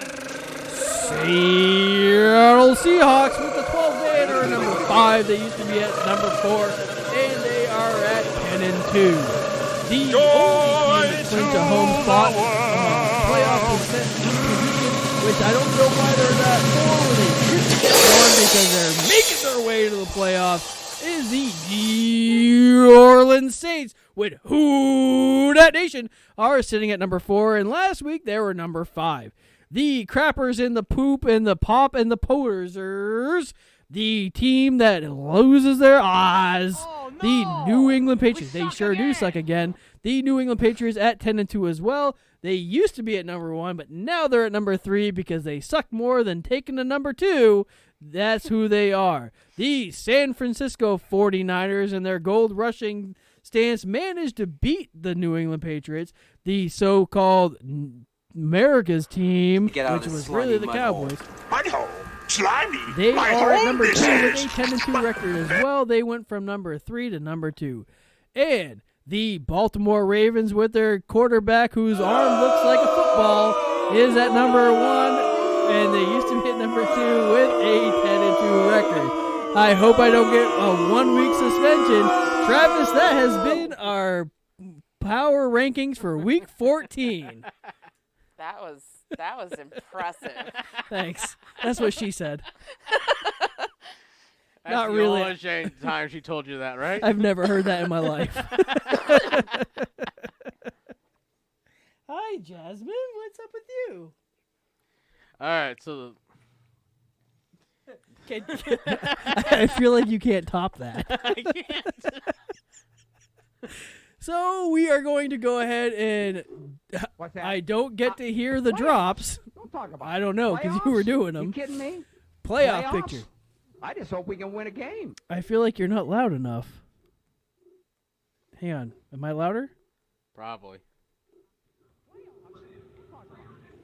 Seattle Seahawks with the 12 win are number 5. They used to be at number 4, and they are at 10-2. The only team that clinch a home spot playoff position, which I don't know why they're not 4 when they should be 1 because they're making their way to the playoffs, is the New Orleans Saints with Who Dat Nation are sitting at number 4, and last week they were number 5. The Crappers and the Poop and the Pop and the Posers, the team that loses their odds, the New England Patriots. They sure do suck again. The New England Patriots at 10-2 as well. They used to be at number 1, but now they're at number 3 because they suck more than taking the number 2. That's who they are. The San Francisco 49ers and their gold rushing stance managed to beat the New England Patriots, the so-called America's team, which was really the Cowboys. Mudhole. Slimy. They My are at home number 2 with business. a 10-2 record as well. They went from number 3 to number 2. And the Baltimore Ravens with their quarterback whose arm looks like a football is at number 1, and they used to be at number 2 with a 10-2 record. I hope I don't get a 1-week suspension. Travis, that has been our power rankings for week 14. That was impressive. Thanks. That's what she said. That's Not the really. only time she told you that, right? I've never heard that in my life. Hi, Jasmine. What's up with you? All right, so I feel like you can't top that. I can't. So we are going to go ahead and What's that? I don't get to hear the drops. Don't talk about I don't know because you playoffs? were doing You them. kidding me? Playoff Playoffs? picture. I just hope we can win a game. I feel like you're not loud enough. Hang on. Am I louder? Probably.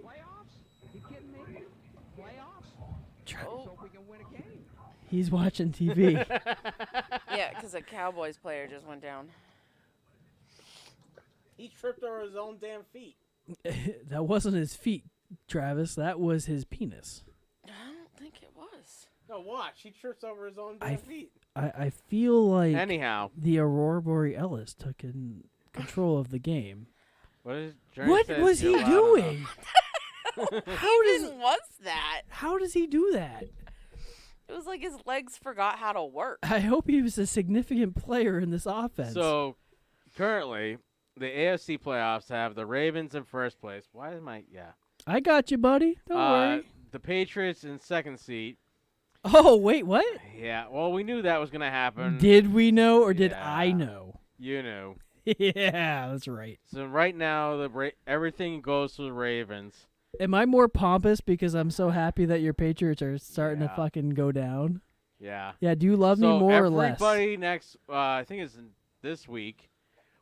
Playoffs? You kidding me? Playoffs? I just hope we can win a game. He's watching TV. Yeah, because a Cowboys player just went down. He tripped over his own damn feet. That wasn't his feet, Travis. That was his penis. I don't think it was. No, watch. He trips over his own damn feet. I feel like Anyhow. the Aurora Borealis took in control of the game. What was he doing? How was that? How does he do that? It was like his legs forgot how to work. I hope he was a significant player in this offense. So, currently, the AFC playoffs have the Ravens in first place. Why am I? Yeah. I got you, buddy. Don't worry. The Patriots in second seat. Oh, wait, what? Yeah, well, we knew that was going to happen. Did we know or did I know? You knew. Yeah, that's right. So right now, everything goes to the Ravens. Am I more pompous because I'm so happy that your Patriots are starting to fucking go down? Yeah. Yeah, do you love me more or less? Everybody next, I think it's this week,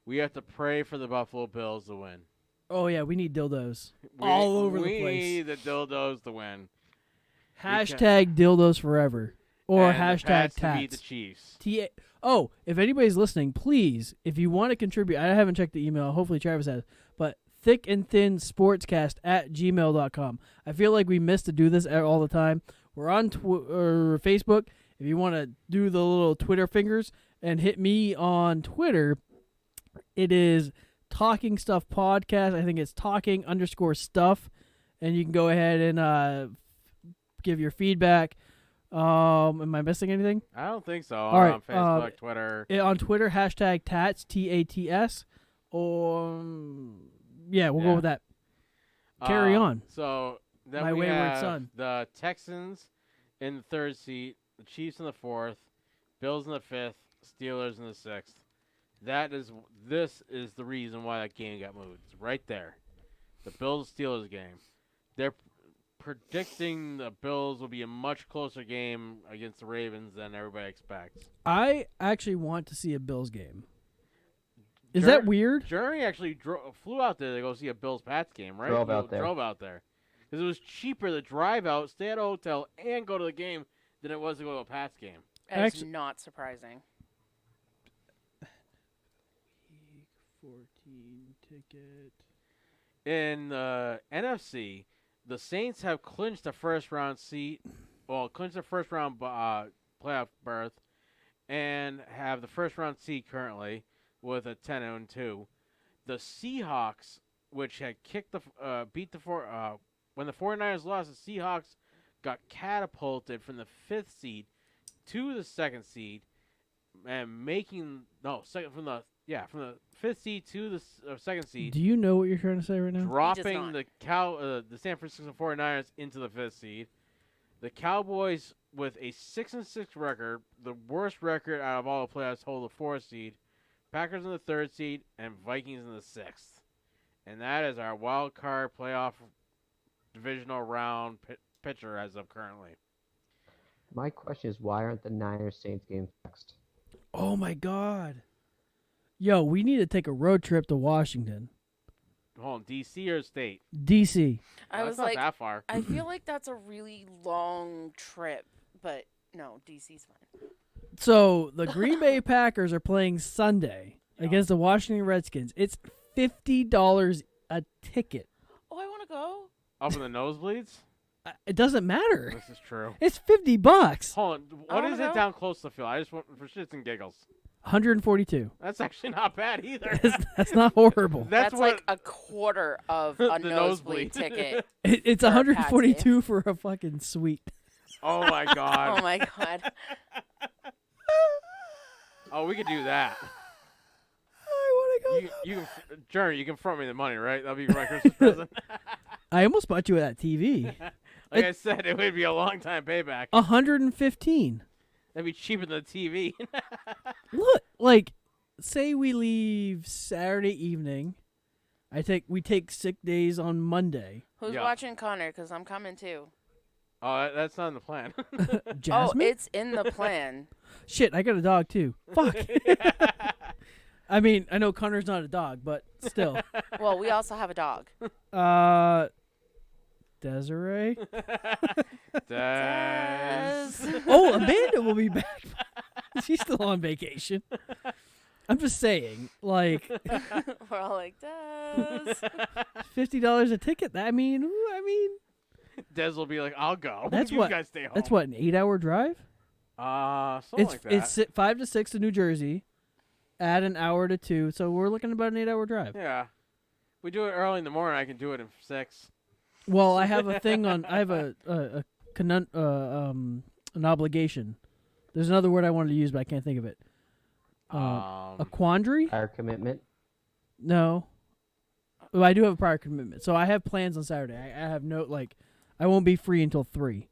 we have to pray for the Buffalo Bills to win. Oh, yeah, we need dildos all over the place. We need the dildos to win. Hashtag dildos forever. Or hashtag to beat the tats. Chiefs. Oh, if anybody's listening, please, if you want to contribute, I haven't checked the email. Hopefully Travis has. But thickandthinsportscast@gmail.com. I feel like we miss to do this all the time. We're on Facebook. If you want to do the little Twitter fingers and hit me on Twitter, It is Talking Stuff Podcast. I think it's talking_stuff. And you can go ahead and give your feedback. Am I missing anything? I don't think so. All right. On Facebook, Twitter. On Twitter, hashtag #Tats, TATS. Yeah, we'll go with that. Carry on. So then My we wayward have son. the Texans in the 3rd seat, the Chiefs in the 4th, Bills in the 5th, Steelers in the 6th. This is the reason why that game got moved. It's right there. The Bills-Steelers game. They're predicting the Bills will be a much closer game against the Ravens than everybody expects. I actually want to see a Bills game. Is that weird? Jeremy actually flew out there to go see a Bills-Pats game, right? Drove out there. Drove out there. Because it was cheaper to drive out, stay at a hotel, and go to the game than it was to go to a Pats game. That's not surprising. Week 14 ticket. In the NFC, the Saints have clinched a first-round seat. Well, clinched a first-round playoff berth, and have the first-round seat currently with a 10-2. The Seahawks, which had kicked when the 49ers lost, the Seahawks got catapulted from the 5th seed to the 2nd seed, and from the 5th seed to the 2nd seed. Do you know what you're trying to say right now? Dropping the San Francisco 49ers into the 5th seed. The Cowboys with a 6-6 record, the worst record out of all the playoffs, hold the 4th seed. Packers in the 3rd seed and Vikings in the 6th. And that is our wild card playoff divisional round picture as of currently. My question is, why aren't the Niners-Saints games next? Oh, my God. Yo, we need to take a road trip to Washington. Hold on, D.C. or State? D.C. I was that's not like, that far. I feel like that's a really long trip, but no, DC's fine. So the Green Bay Packers are playing Sunday against the Washington Redskins. It's $50 a ticket. Oh, I want to go. Up in the nosebleeds? It doesn't matter. This is true. It's $50. Hold on, what is it down close to the field? I just want for shits and giggles. 142. That's actually not bad either. That's not horrible. That's like a quarter of a nosebleed ticket. It's 142 for a fucking suite. Oh my God. Oh my God. Oh, we could do that. I want to go. Jeremy, you can front me the money, right? That'll be my Christmas present. I almost bought you that TV. Like I said, it would be a long time payback. 115. That'd be cheaper than the TV. Look, like, say we leave Saturday evening. We take sick days on Monday. Who's watching Connor? Because I'm coming too. Oh, that's not in the plan. Jasmine? Oh, it's in the plan. Shit, I got a dog too. Fuck. I mean, I know Connor's not a dog, but still. Well, we also have a dog. Desiree? Des. Oh, Amanda will be back. She's still on vacation. I'm just saying, like. We're all like, Des. $50 a ticket. I mean. Des will be like, I'll go. That's you guys stay home. That's what, an 8-hour drive? Something like that. It's 5 to 6 to New Jersey. Add an hour to 2, so we're looking about an 8-hour drive. Yeah. If we do it early in the morning, I can do it in 6. Well, I have a thing on. I have an obligation. There's another word I wanted to use, but I can't think of it. A quandary? Prior commitment? No. Well, I do have a prior commitment, so I have plans on Saturday. I have I won't be free until 3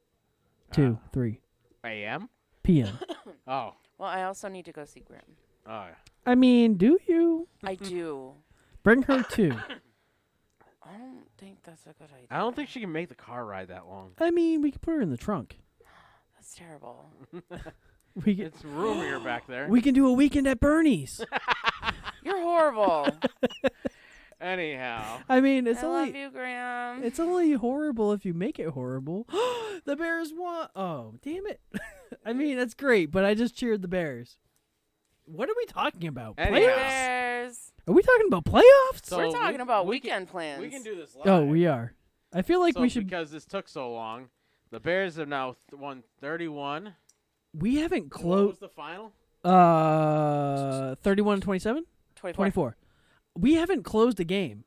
a.m. p.m. Oh. Well, I also need to go see Grim. Oh. I mean, do you? I do. Bring her too. I don't think that's a good idea. I don't think she can make the car ride that long. I mean, we can put her in the trunk. That's terrible. It's roomier back there. We can do a weekend at Bernie's. You're horrible. Anyhow. I mean, I love you, Graham. It's only horrible if you make it horrible. The Bears won. Oh, damn it. I mean, that's great, but I just cheered the Bears. What are we talking about? Playoffs? Bears. Are we talking about playoffs? So we're talking about weekend plans. We can do this live. Oh, we are. I feel like we should. Because this took so long, the Bears have now won 31. We haven't What closed. was the final? 31-27? 24. We haven't closed a game.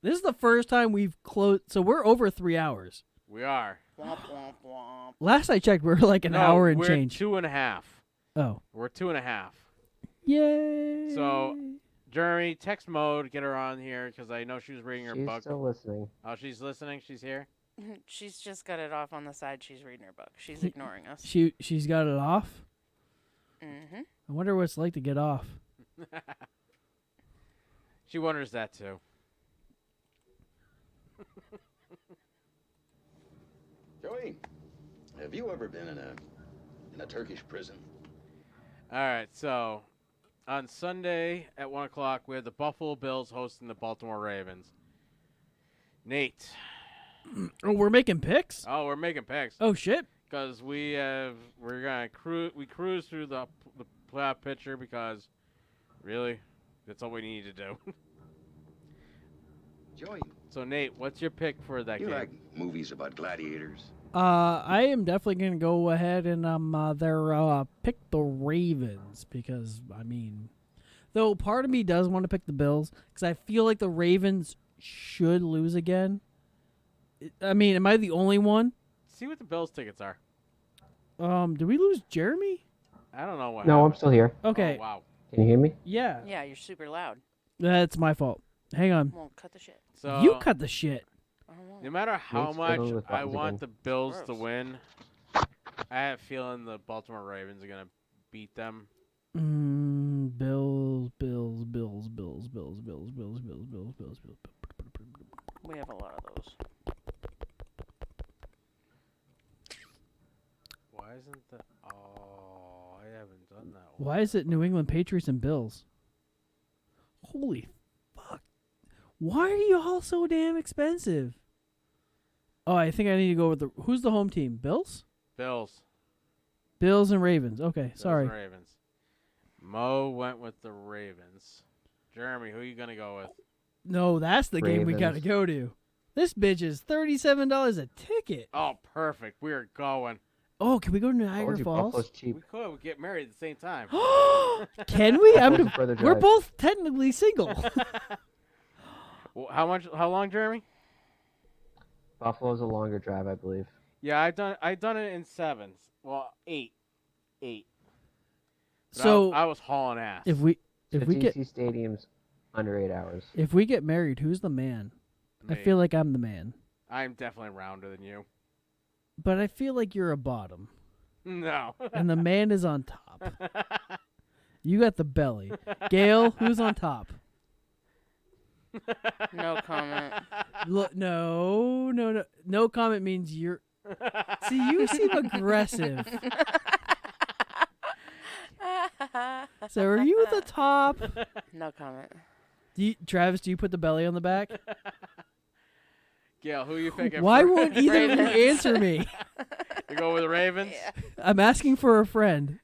This is the first time we've closed. So we're over 3 hours. We are. Womp, womp, womp. Last I checked, we were like an hour and change. We're 2.5. Oh. We're 2.5. Yay. So, Jeremy, text mode, get her on here because I know she was reading her She's book. still listening. Oh, she's listening? She's here? She's just got it off on the side. She's reading her book. She's ignoring us. She's got it off? Mm-hmm. I wonder what it's like to get off. She wonders that too. Joey, have you ever been in a Turkish prison? All right, so on Sunday at 1 o'clock, we have the Buffalo Bills hosting the Baltimore Ravens. Nate. Oh, we're making picks? Oh, we're making picks. Oh, shit. Because we're gonna cruise through the playoff picture because really, that's all we need to do. Joey. So Nate, what's your pick for that You game? like movies about gladiators? I am definitely going to go ahead and pick the Ravens because, I mean, though part of me does want to pick the Bills because I feel like the Ravens should lose again. I mean, am I the only one? See what the Bills tickets are. Did we lose Jeremy? I don't know what. No, happened. I'm still here. Okay. Oh, wow. Can you hear me? Yeah. Yeah, you're super loud. That's my fault. Hang on. Well, cut the shit. So You cut the shit. no matter how Nate's much fiddling with I buttons want again. the Bills to Gross. win, I have a feeling the Baltimore Ravens are gonna beat them. Bills. We have a lot of those. Why isn't the? Oh, I haven't done that one. Why is it New England Patriots and Bills? Holy fuck. Why are you all so damn expensive? Oh, I think I need to go with who's the home team? Bills? Bills. Bills and Ravens. Okay, Bills sorry. and Ravens. Mo went with the Ravens. Jeremy, who are you gonna go with? No, that's the game we gotta Ravens. go to. This bitch is $37 a ticket. Oh, perfect. We are going. Oh, can we go to Niagara Told you Falls? Buffalo's cheap. We could. We get married at the same time. Can we? Further We're drive. both technically single. Well, how long, Jeremy? Buffalo's a longer drive, I believe. Yeah, I done it in 7s. Well, 8. But So I was hauling ass. if we The get DC Stadium's under 8 hours. if we get married, who's the man? I Me. feel like I'm the man, I'm definitely rounder than you. but I feel like you're a bottom, No. and the man is on top. You got the belly. Gail, who's on top? No comment. Look, no comment means you're. See, you seem aggressive. So are you at the top? No comment. Travis, do you put the belly on the back? Gail, who are you picking? Why for? won't either of you Ravens. answer me? You go with the Ravens? Yeah. I'm asking for a friend.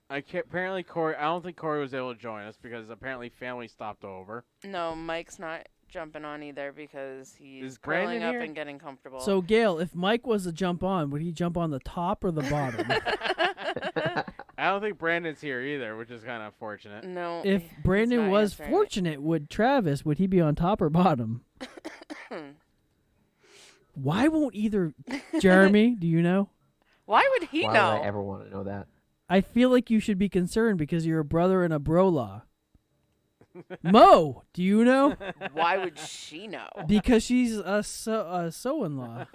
Apparently Corey. I don't think Corey was able to join us because apparently family stopped over. No, Mike's not jumping on either because he's Is Brandon curling up here? and getting comfortable. So, Gail, if Mike was to jump on, would he jump on the top or the bottom? I don't think Brandon's here either, which is kind of unfortunate. no. If he's Brandon not was answering it. fortunate, would he be on top or bottom? Why won't either? Jeremy, do you know? Why would he Why know? would I ever want to know that? I feel like you should be concerned because you're a brother in a bro-law. Mo, do you know? Why would she know? Because she's a so-in-law.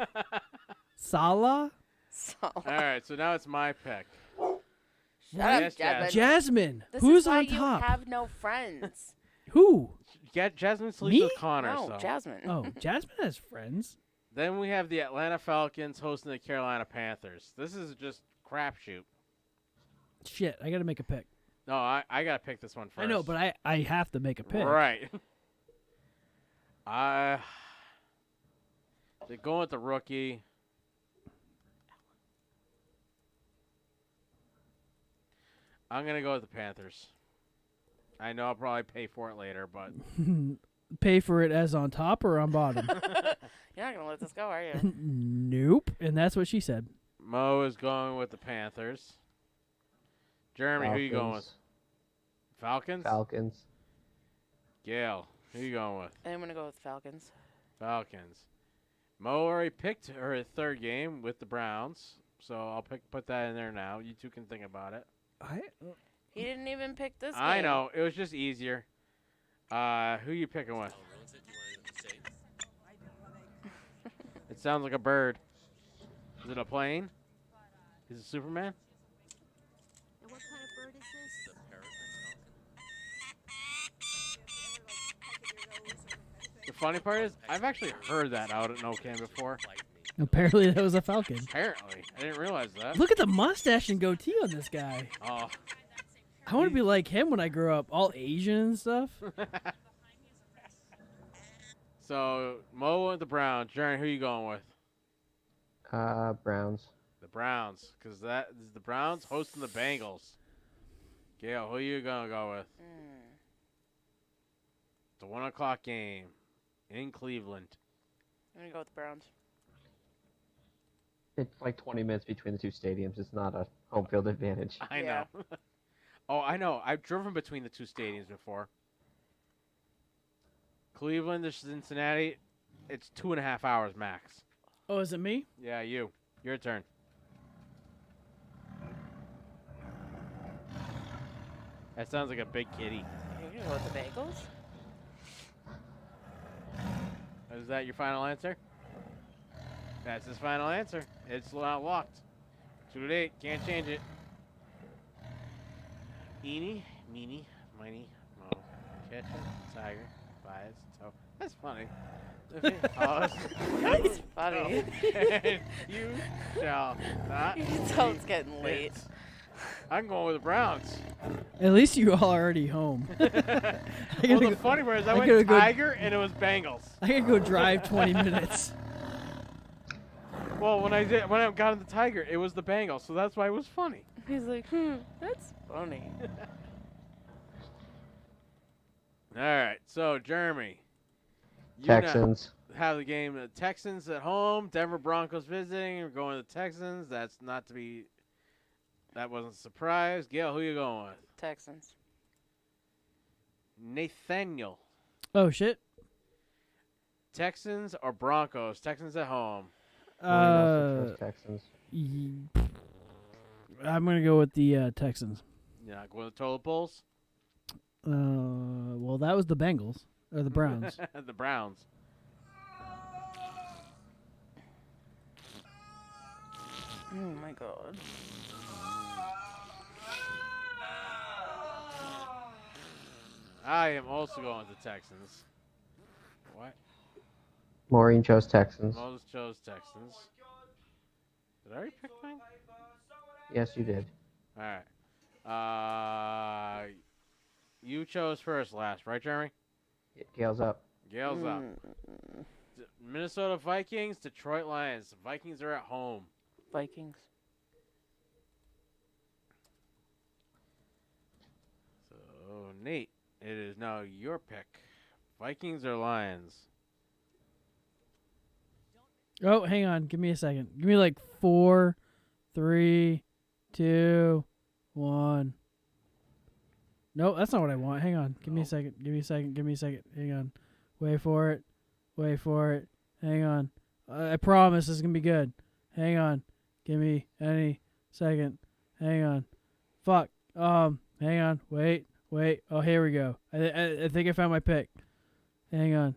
Salah? So, All right, so now it's my pick. shut up, Yes, Jasmine. Jasmine, This who's is why on top? You have no friends. Who? Jasmine sleeps Me? with Connor. No, so. Jasmine. Oh, Jasmine has friends. Then we have the Atlanta Falcons hosting the Carolina Panthers. This is just crapshoot. Shit, I gotta make a pick. No, I gotta pick this one first. I know, but I have to make a pick. Right. They're going with the rookie. I'm gonna go with the Panthers. I know I'll probably pay for it later, but Pay for it as on top or on bottom? You're not gonna let this go, are you? Nope. And that's what she said. Mo is going with the Panthers. Jeremy, who you going with? Falcons? Falcons. Gail. Who you going with? I'm going to go with Falcons. Falcons. Mo already picked her third game with the Browns, so I'll put that in there now. You two can think about it. He didn't even pick this game. I know. It was just easier. Who you picking with? It sounds like a bird. Is it a plane? Is it Superman? And what kind of bird is this? The funny part is, I've actually heard that out at NoCam before. Apparently, that was a falcon. Apparently. I didn't realize that. Look at the mustache and goatee on this guy. Oh. I want to be like him when I grow up, all Asian and stuff. So, Mo and the Browns. Jaren, who you going with? Browns. The Browns, because that is the Browns hosting the Bengals. Gail, who you going to go with? It's a 1 o'clock game in Cleveland. I'm going to go with the Browns. It's like 20 minutes between the two stadiums. It's not a home field advantage. I know. Oh, I know. I've driven between the two stadiums before. Cleveland to Cincinnati, it's 2.5 hours max. Oh, is it me? Yeah, you. Your turn. That sounds like a big kitty. You're going to go with the Bengals? Is that your final answer? That's his final answer. It's not locked. Too late. Can't change it. Eeny, meeny, miny, mo. Catch a tiger by its toe. That's funny. That's funny. And you shall not. You can tell it's getting late. I'm going with the Browns. At least you all already home. Well, the funny part is I went Tiger and it was Bengals. I gotta go drive 20 minutes. Well, when I got in the Tiger, it was the Bengals, so that's why it was funny. He's like, that's funny. All right, so Jeremy, you Texans. now have the game. The Texans at home, Denver Broncos visiting. We're going to the Texans. That wasn't a surprise. Gail, who you going with? Texans. Nathaniel. Oh shit. Texans or Broncos? Texans at home. Texans. I'm gonna go with the Texans. You're not going with the toilet bowls? Well, that was the Bengals or the Browns. The Browns. Oh my god. I am also going with the Texans. What? Maureen chose Texans. Moses chose Texans. Did I already pick mine? Yes, you did. All right. You chose first last, right, Jeremy? Gail's up. Gail's up. Minnesota Vikings, Detroit Lions. Vikings are at home. Vikings. So, Nate, it is now your pick. Vikings or Lions? Oh, hang on. Give me a second. Give me like 4, 3, 2, 1. No, that's not what I want. Hang on. Give me a second. Give me a second. Give me a second. Hang on. Wait for it. Wait for it. Hang on. I promise this is going to be good. Hang on. Give me any second. Hang on. Fuck. Hang on. Wait. Oh, here we go. I think I found my pick. Hang on.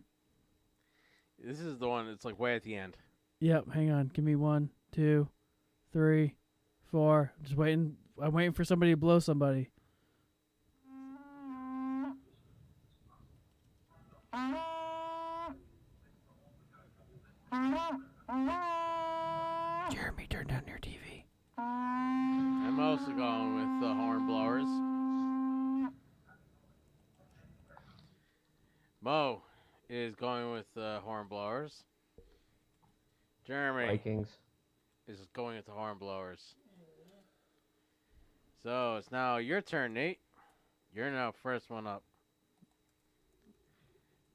This is the one that's like way at the end. Yep. Hang on. Give me 1, 2, 3, 4. I'm just waiting. I'm waiting for somebody to blow somebody. Jeremy, turn down your TV. I'm also going with the horn blowers. Mo is going with the horn blowers. Jeremy Vikings. is going with the horn blowers. So it's now your turn, Nate. You're now first one up.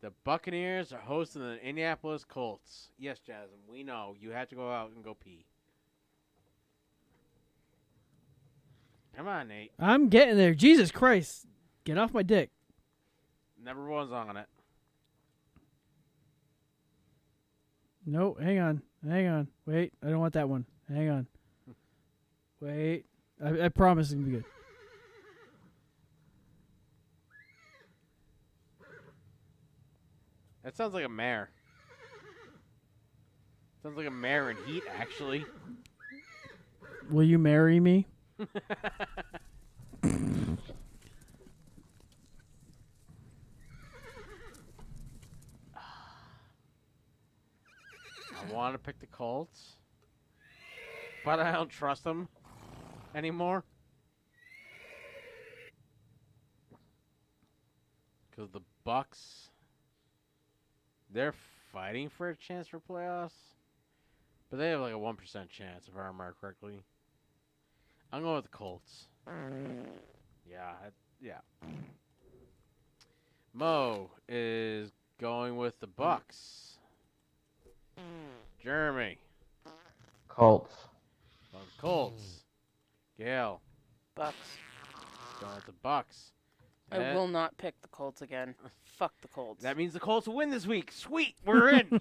The Buccaneers are hosting the Indianapolis Colts. Yes, Jasmine, we know. You have to go out and go pee. Come on, Nate. I'm getting there. Jesus Christ. Get off my dick. Number one's on it. No, hang on. Wait, I don't want that one. Hang on. Wait. I promise it's going to be good. That sounds like a mare. Sounds like a mare in heat, actually. Will you marry me? I want to pick the Colts, but I don't trust them anymore. Because the Bucks, they're fighting for a chance for playoffs, but they have like a 1% chance, if I remember correctly. I'm going with the Colts. Yeah. Mo is going with the Bucks. Jeremy. Colts. Going with the Colts. Gail. Bucks. Going with the Bucks. I will not pick the Colts again. Fuck the Colts. That means the Colts will win this week. Sweet, we're in.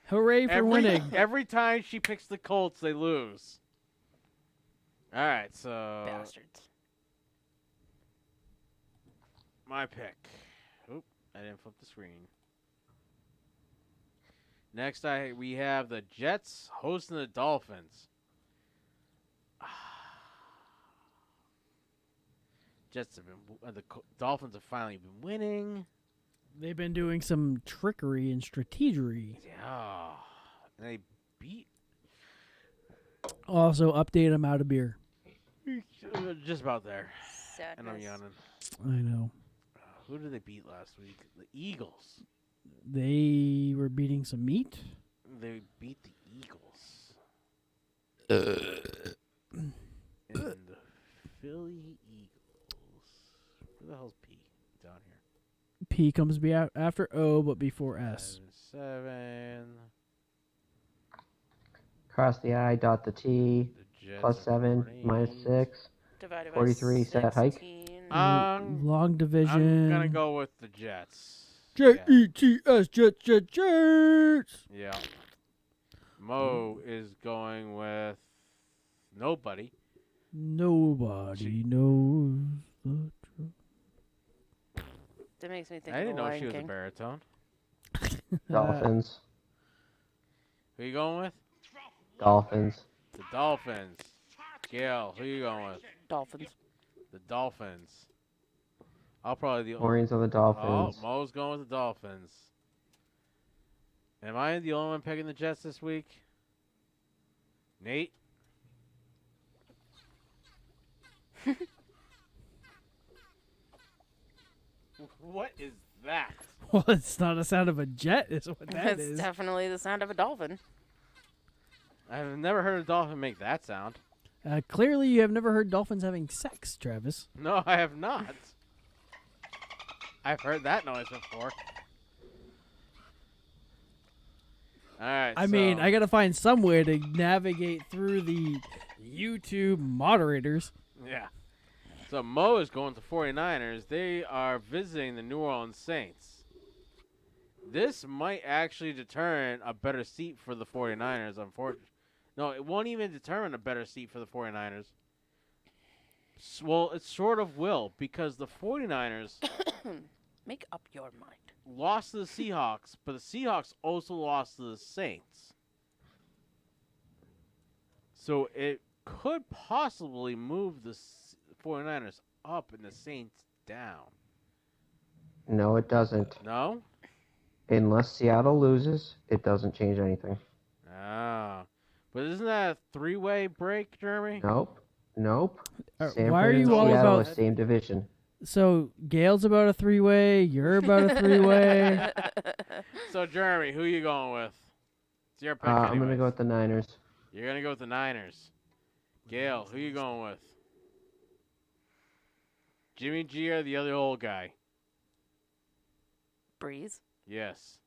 Hooray for winning. Every time she picks the Colts, they lose. All right, so Bastards. my pick. Oop, I didn't flip the screen. Next, we have the Jets hosting the Dolphins. The Dolphins have finally been winning. They've been doing some trickery and strategery. Yeah, and they beat. Also, update, I'm out of beer. Just about there. Sadness. And I'm yawning. I know. Who did they beat last week? The Eagles. They were beating some meat. They beat the Eagles. And the Philly Eagles. Where the hell's P? Down here. P comes after O, but before S. 7. Cross the I, dot the T. Plus 7, minus 6. Divided 43, by set hike. 16. Long division. I'm going to go with the Jets. Jets, Jets. Yeah. Mo is going with nobody. Nobody knows the truth. That makes me think I of didn't the know Lion she was a King. baritone. Dolphins. Who you going with? Dolphins. The Dolphins. Gail, who you going with? Dolphins. The Dolphins. I'll probably the Orients of the Dolphins. Oh, Mo's going with the Dolphins. Am I the only one picking the Jets this week? Nate? What is that? Well, it's not a sound of a jet, is what that That's is. definitely the sound of a dolphin. I've never heard a dolphin make that sound. Clearly, you have never heard dolphins having sex, Travis. No, I have not. I've heard that noise before. All right. I mean, I got to find some way to navigate through the YouTube moderators. Yeah. So Mo is going to 49ers. They are visiting the New Orleans Saints. This might actually determine a better seat for the 49ers, unfortunately. No, it won't even determine a better seat for the 49ers. Well, it sort of will, because the 49ers Make up your mind. lost to the Seahawks, but the Seahawks also lost to the Saints. So it could possibly move the 49ers up and the Saints down. No, it doesn't. No? Unless Seattle loses, it doesn't change anything. Ah. But isn't that a three-way break, Jeremy? Nope. San why are you Fran all and Seattle about- are same division. So, Gail's about a three-way, you're about a three-way. So, Jeremy, who are you going with? It's your pick I'm going to anyways. go with the Niners. You're going to go with the Niners. Gail, who you going with? Jimmy G or the other old guy? Breeze. Yes.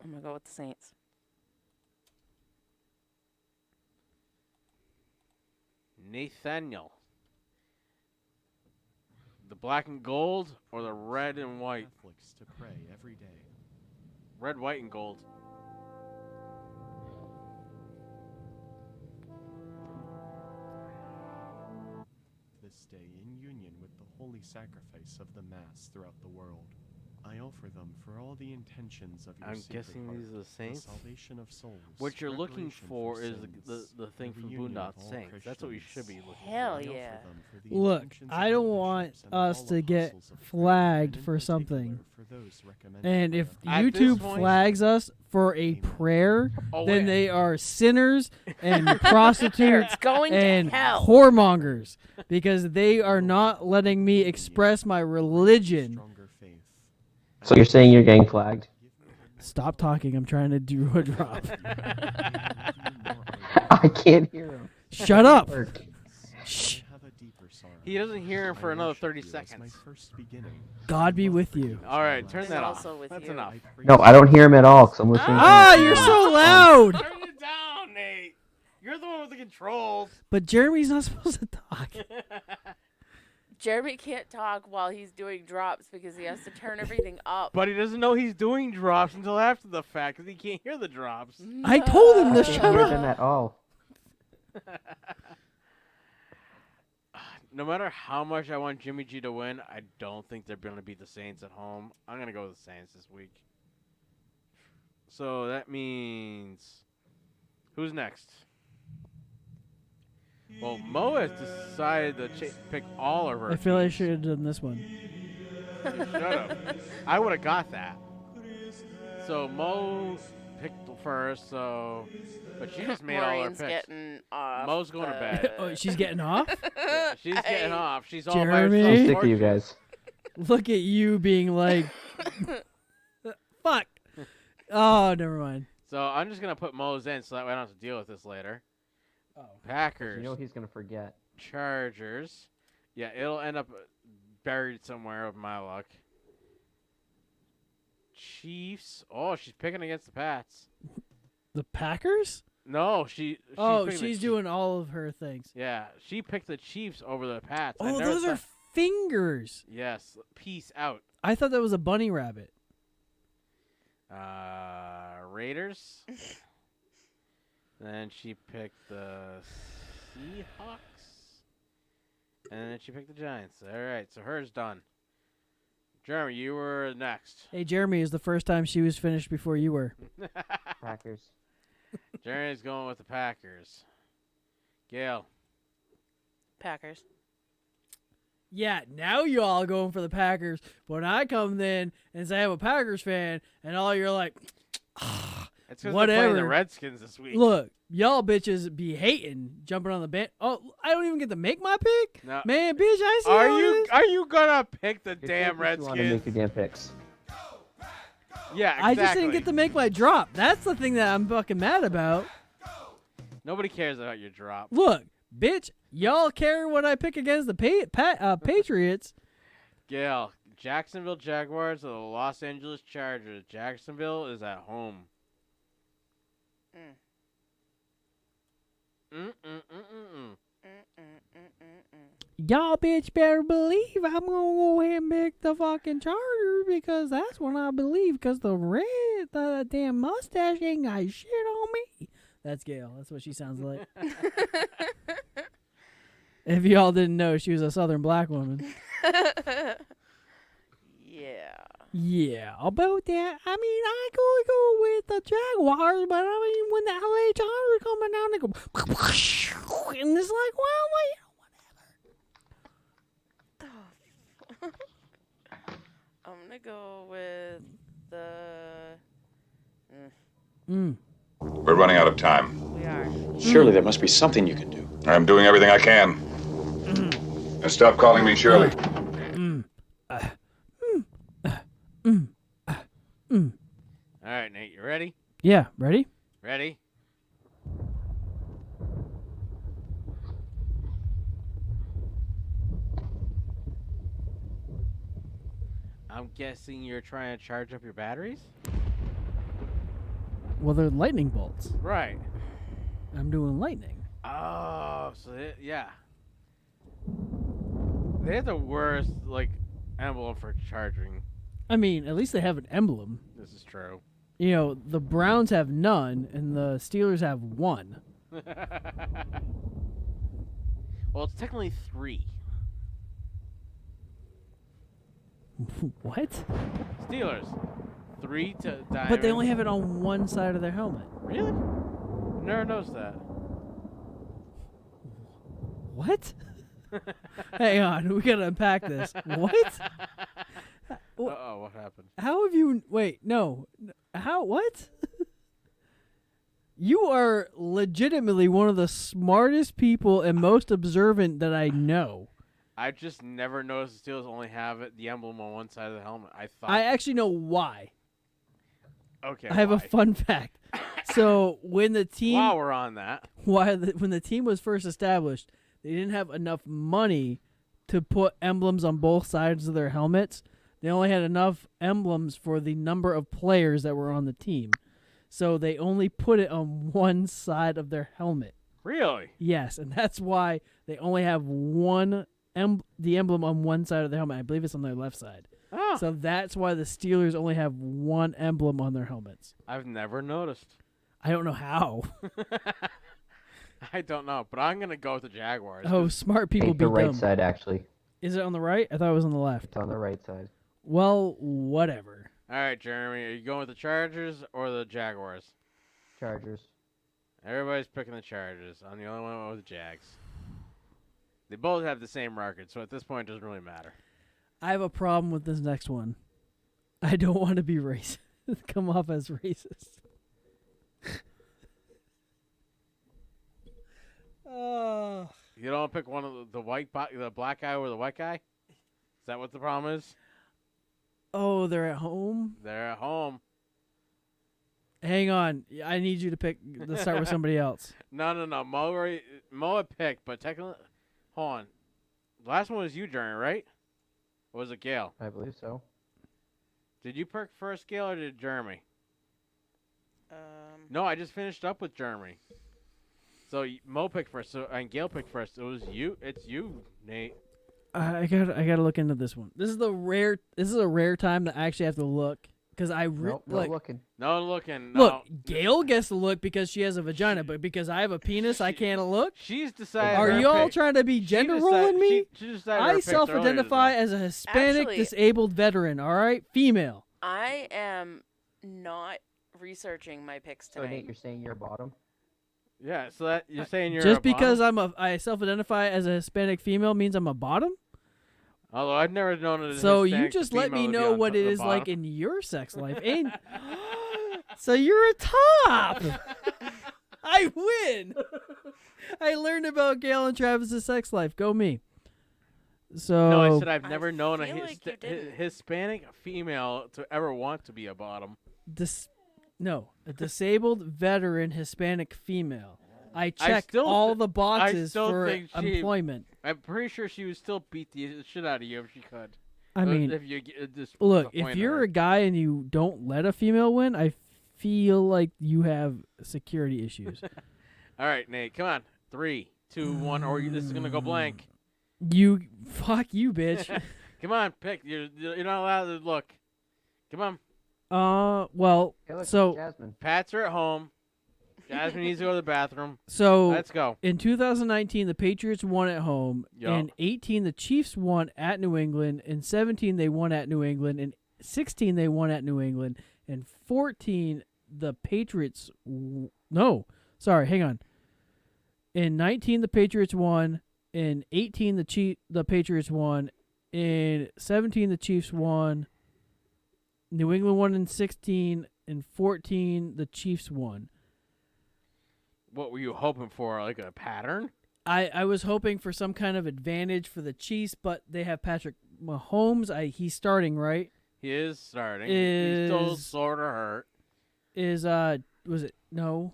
I'm going to go with the Saints. Nathaniel. The black and gold or the red and white? Catholics to pray every day. Red, white, and gold. day in union with the holy sacrifice of the Mass throughout the world. I offer them for all the intentions of your I'm Sacred guessing Heart, these are the saints. salvation of souls. What you're looking reparation for is sins, the thing from reunion Boondock of all Saints. That's what we should be looking Hell for. yeah. Look, I don't want us to get flagged for something. And if At this YouTube point- flags us for a prayer, Oh, then wait. they are sinners and prostitutes going to and hell. whoremongers because they are not letting me express my religion. So you're saying you're getting flagged? Stop talking. I'm trying to do a drop. I can't hear him. Shut up. Shh. He doesn't hear him for another 30 seconds. God be with you. All right, turn that off. also with That's you. enough. No, I don't hear him at all because I'm listening. Ah, you're so loud. Turn it down, Nate. You're the one with the controls. But Jeremy's not supposed to talk. Jeremy can't talk while he's doing drops because he has to turn everything up. But he doesn't know he's doing drops until after the fact because he can't hear the drops. I told him to I can't shut hear up. them at all. No matter how much I want Jimmy G to win, I don't think they're going to beat the Saints at home. I'm going to go with the Saints this week. So that means... Who's next? Well, Mo has decided to pick all of her. I feel I should have done this one. Shut up. I would have got that. So Mo picked first, so... But she just made all her Maureen's picks. getting off. Mo's going to bed. Oh, she's getting off? Yeah, she's getting off. She's all Jeremy? by I'm herself. sick of you guys. Look at you being like, fuck. Oh, never mind. So I'm just going to put Mo's in so that way I don't have to deal with this later. Oh. Packers. You know he's gonna forget. Chargers. Yeah, it'll end up buried somewhere with my luck. Chiefs. Oh, she's picking against the Pats. The Packers? No, she's Oh, picking the she's doing all of her things. Yeah, she picked the Chiefs over the Pats. I Oh, never those are thought- fingers. Yes, peace out. I thought that was a bunny rabbit. Raiders. Then she picked the Seahawks. And then she picked the Giants. All right, so hers done. Jeremy, you were next. Hey, Jeremy, is the first time she was finished before you were. Packers. Jeremy's going with the Packers. Gail. Packers. Yeah, now you all going for the Packers. But when I come in and say I'm a Packers fan, and all you're like, It's 'cause they're whatever. playing the Redskins this week. Look, y'all bitches be hating, jumping on the band. Oh, I don't even get to make my pick? No. Man, bitch, I see Are how it you is. gonna pick the You're damn taking too long to make Redskins? your damn picks. Yeah, exactly. I just didn't get to make my drop. That's the thing that I'm fucking mad about. Nobody cares about your drop. Look, bitch, y'all care when I pick against the Patriots. Gail, Jacksonville Jaguars or the Los Angeles Chargers. Jacksonville is at home. Y'all bitch better believe I'm gonna go ahead and pick the fucking Chargers because that's what I believe. Because the damn mustache ain't got shit on me. That's Gail. That's what she sounds like. If y'all didn't know, she was a Southern black woman. Yeah. Yeah, about that. I mean, I could go with the Jaguars, but I mean, when the LA Chargers coming down, they go, and it's like, well, I'm gonna go with the. We're running out of time. We are. Surely there must be something you can do. I'm doing everything I can. And stop calling me Shirley. All right, Nate, you ready? Yeah, ready? Ready? I'm guessing you're trying to charge up your batteries? Well, they're lightning bolts. Right. I'm doing lightning. Oh, so yeah. They have the worst, emblem for charging. I mean, at least they have an emblem. This is true. You know, the Browns have none, and the Steelers have one. Well, it's technically 3. What? Steelers. 3 to diamonds. But they only have it on one side of their helmet. Really? Never noticed that. What? Hang on, we gotta unpack this. What? Uh-oh, what happened? How have you... Wait, no. How? What? You are legitimately one of the smartest people and most observant that I know. I just never noticed the Steelers only have the emblem on one side of the helmet. I thought... I actually know why. Okay, I have a fun fact. So when the team... While we're on that... When the team was first established, they didn't have enough money to put emblems on both sides of their helmets. They only had enough emblems for the number of players that were on the team. So they only put it on one side of their helmet. Really? Yes, and that's why they only have the emblem on one side of the helmet. I believe it's on their left side. Oh. So that's why the Steelers only have one emblem on their helmets. I've never noticed. I don't know how. I don't know, but I'm going to go with the Jaguars. Oh, smart people be the right dumb. side, actually. Is it on the right? I thought it was on the left. It's on the right side. Well, whatever. All right, Jeremy, are you going with the Chargers or the Jaguars? Chargers. Everybody's picking the Chargers. I'm the only one with the Jags. They both have the same record, so at this point it doesn't really matter. I have a problem with this next one. I don't want to be racist. Come off as racist. You don't pick one of the black guy or the white guy? Is that what the problem is? Oh, they're at home? They're at home. Hang on. I need you to pick. Let's start with somebody else. No. Mo had picked, but technically, hold on. The last one was you, Jeremy, right? Or was it Gail? I believe so. Did you pick first, Gail, or did Jeremy? No, I just finished up with Jeremy. So Mo picked first, and Gail picked first. It was you. It's you, Nate. I gotta look into this one. This is a rare time that I actually have to look because No looking. No looking. No. Look, Gail gets to look because she has a vagina, but because I have a penis, I can't look. She's decided. Are you all trying to be gender rolling me? She decided I self-identify as a Hispanic Actually- disabled veteran. All right, female. I am not researching my picks So Nate, tonight. you're saying you're bottom? Yeah, so that you're saying you're Just a because bottom? I self-identify as a Hispanic female means I'm a bottom. Although I've never known it. So you just let me know what it is like in your sex life, and so you're a top. I win. I learned about Gail and Travis's sex life. Go me. So No, I said I've never known a feel like you didn't. Hispanic female to ever want to be a bottom. a disabled veteran Hispanic female. I I checked still all th- the boxes I still for think she- employment. I'm pretty sure she would still beat the shit out of you if she could. I mean, if you just look, if disappoint you're her. a guy and you don't let a female win, I feel like you have security issues. All right, Nate, come on. 3, 2, 1, or this is gonna go blank. Fuck you, bitch. Come on, pick. You're not allowed to look. Come on. Well, Hey, look, so Jasmine. Pats are at home. Jasmine needs to go to the bathroom. So Let's go. In 2019, the Patriots won at home. Yup. In 18, the Chiefs won at New England. In 17, they won at New England. In 16, they won at New England. In 14, the Patriots. No, sorry, hang on. In 19, the Patriots won. In 18, the Patriots won. In 17, the Chiefs won. New England won in 16. In 14, the Chiefs won. What were you hoping for? Like a pattern? I was hoping for some kind of advantage for the Chiefs, but they have Patrick Mahomes. He's starting, right? He is starting. He's still sort of hurt. Was it no?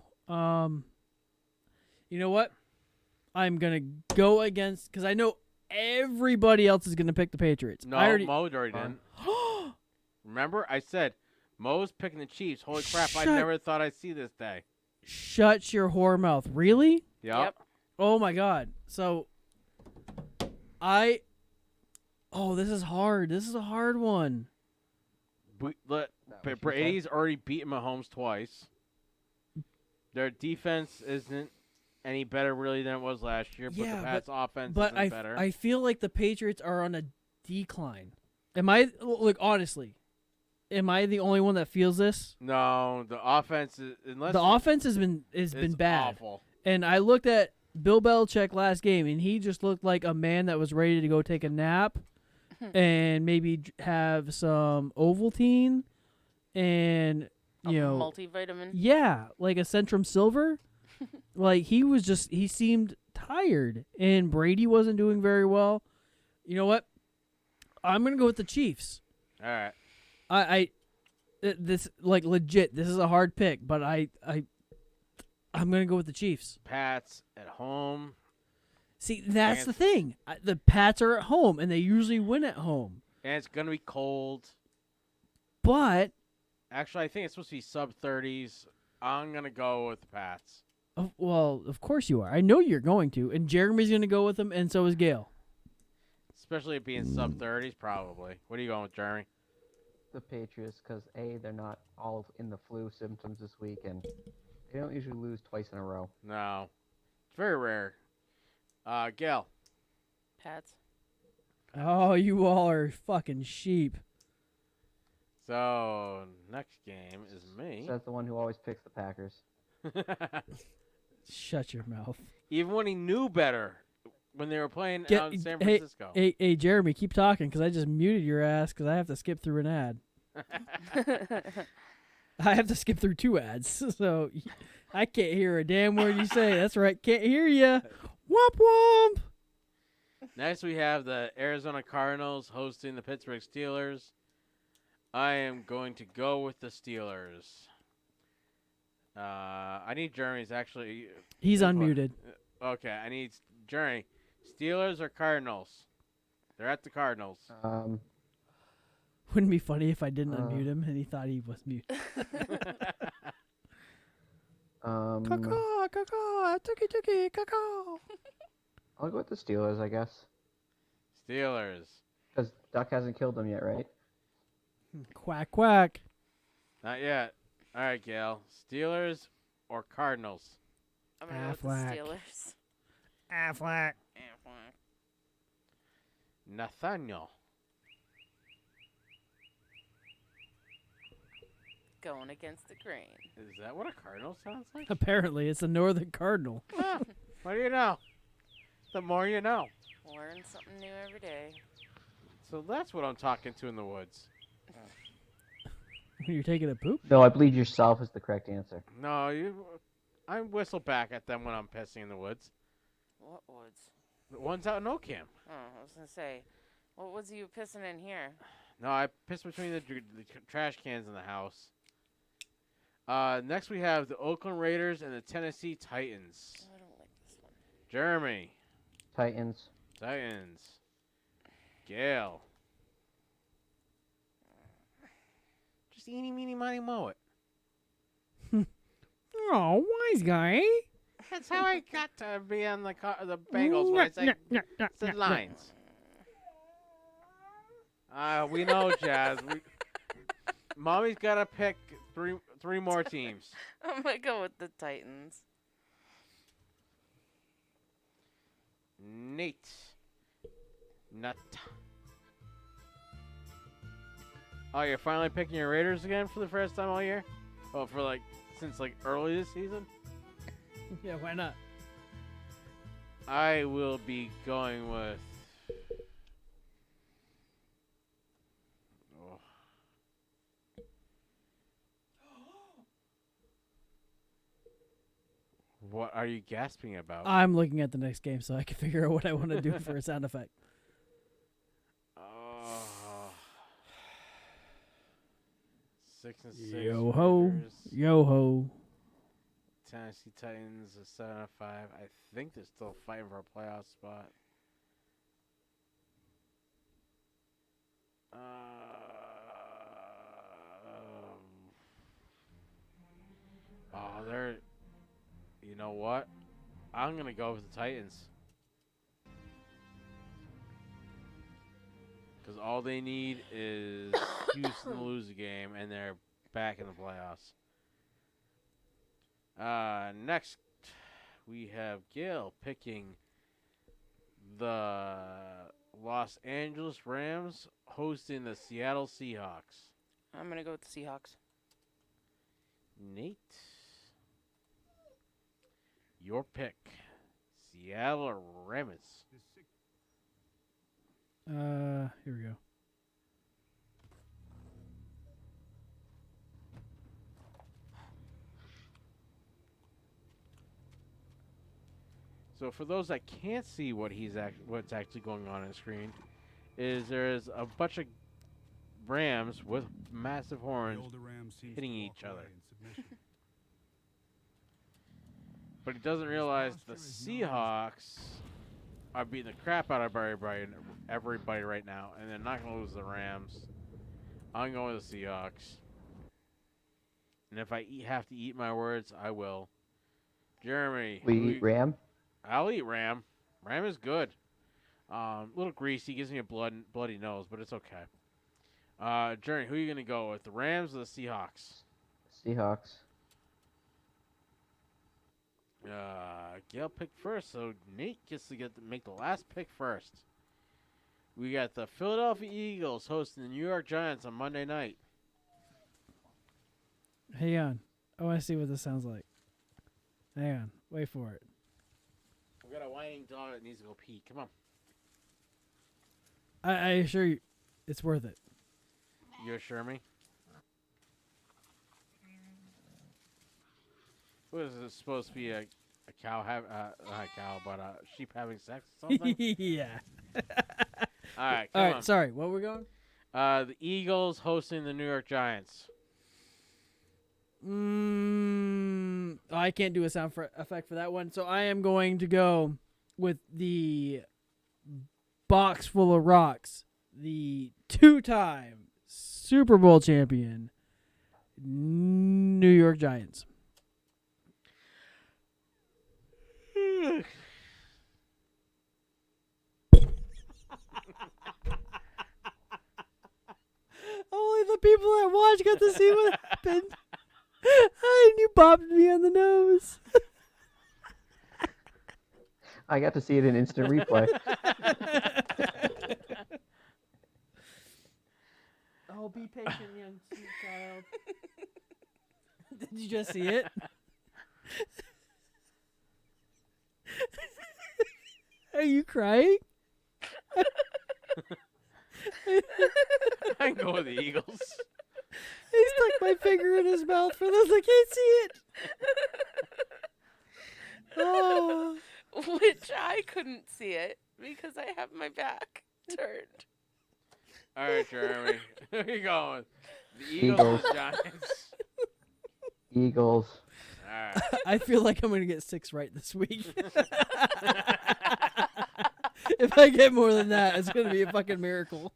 You know what? I'm gonna go against because I know everybody else is gonna pick the Patriots. No, Mo already didn't. Remember, I said Mo's picking the Chiefs. Holy crap! I never thought I'd see this day. Shut your whore mouth. Really? Yep. Oh my god. So this is hard. This is a hard one. Brady's already beaten Mahomes twice. Their defense isn't any better really than it was last year, but the Pats' offense isn't better. I feel like the Patriots are on a decline. Am I like honestly? Am I the only one that feels this? No, the offense is The offense has been bad. Awful. And I looked at Bill Belichick last game, and he just looked like a man that was ready to go take a nap and maybe have some Ovaltine and you know multivitamin. Yeah, like a Centrum Silver. Like he seemed tired, and Brady wasn't doing very well. You know what? I'm gonna go with the Chiefs. All right. This like legit. This is a hard pick, but I'm gonna go with the Chiefs. Pats at home. See, that's the thing. The Pats are at home, and they usually win at home. And it's gonna be cold. But actually, I think it's supposed to be sub-30s. I'm gonna go with the Pats. Well, of course you are. I know you're going to, and Jeremy's gonna go with them, and so is Gail. Especially it being sub-30s, probably. What are you going with, Jeremy? The Patriots, because A, they're not all in the flu symptoms this week, and they don't usually lose twice in a row. No. It's very rare. Gail. Pats. Oh, you all are fucking sheep. So, next game is me. So that's the one who always picks the Packers. Shut your mouth. Even when he knew better, when they were playing out in San Francisco. Hey, Jeremy, keep talking, because I just muted your ass because I have to skip through an ad. I have to skip through 2 ads, so I can't hear a damn word you say. That's right, can't hear ya. Womp womp. Next, we have the Arizona Cardinals hosting the Pittsburgh Steelers. I am going to go with the Steelers. I need Jeremy's actually. He's unmuted. Okay, I need Jeremy. Steelers or Cardinals? They're at the Cardinals. Wouldn't it be funny if I didn't unmute him and he thought he was muted? Caw, tucky, caw. I'll go with the Steelers, I guess. Steelers. Because Duck hasn't killed them yet, right? Quack, quack. Not yet. All right, Gail. Steelers or Cardinals? I'm going to go with the Steelers. Affleck. Nathaniel. Going against the grain. Is that what a Cardinal sounds like? Apparently, it's a Northern Cardinal. What do you know? The more you know. Learn something new every day. So that's what I'm talking to in the woods. You're taking a poop? No, I believe yourself is the correct answer. No, I whistle back at them when I'm pissing in the woods. What woods? The ones out in Ocam. Oh, I was going to say, what woods are you pissing in here? No, I piss between the trash cans in the house. Next we have the Oakland Raiders and the Tennessee Titans. I don't like this one. Jeremy. Titans. Gail. Just eeny, meeny, miny, moe it. Oh, wise guy. That's how I got to be on the Bengals when I said lines. We know, Jazz. Mommy's got to pick three more teams. I'm going to go with the Titans. Nate. Nut. Oh, you're finally picking your Raiders again for the first time all year? Oh, since early this season? Yeah, why not? I will be going with... What are you gasping about? I'm looking at the next game so I can figure out what I want to do for a sound effect. 6-6. Yo ho. Raiders. Yo ho. Tennessee Titans is 7-5. I think they're still fighting for a playoff spot. They're. You know what? I'm gonna go with the Titans. Because all they need is Houston to lose a game, and they're back in the playoffs. Next, we have Gail picking the Los Angeles Rams hosting the Seattle Seahawks. I'm going to go with the Seahawks. Nate. Your pick. Seattle Rams. Here we go. So for those that can't see what what's actually going on the screen, is there's a bunch of Rams with massive horns hitting each other. But he doesn't realize the Seahawks are beating the crap out of everybody right now, and they're not going to lose the Rams. I'm going with the Seahawks. And if I have to eat my words, I will. Jeremy. We eat Ram? I'll eat Ram. Ram is good. A little greasy, gives me a bloody nose, but it's okay. Jeremy, who are you going to go with, the Rams or the Seahawks? Seahawks. Gail picked first, so Nate gets to make the last pick first. We got the Philadelphia Eagles hosting the New York Giants on Monday night. Hang on. I want to see what this sounds like. Hang on. Wait for it. We got a whining dog that needs to go pee. Come on. I assure you, it's worth it. You assure me? What is this supposed to be a cow not a cow, but a sheep having sex or something? Yeah. All right, All right, on. sorry. What we're going? The Eagles hosting the New York Giants. I can't do a sound effect for that one, so I am going to go with the box full of rocks, the 2-time Super Bowl champion, New York Giants. Only the people that watch got to see what happened. And you bopped me on the nose. I got to see it in instant replay. Oh, be patient, young sweet child. Did you just see it? Are you crying? I can go with the Eagles. He stuck my finger in his mouth for those that can't see it. Oh. Which I couldn't see it because I have my back turned. All right, Jeremy. Who are you going with? The Eagles or the Giants? Eagles. All right. I feel like I'm going to get 6 right this week. If I get more than that, it's going to be a fucking miracle.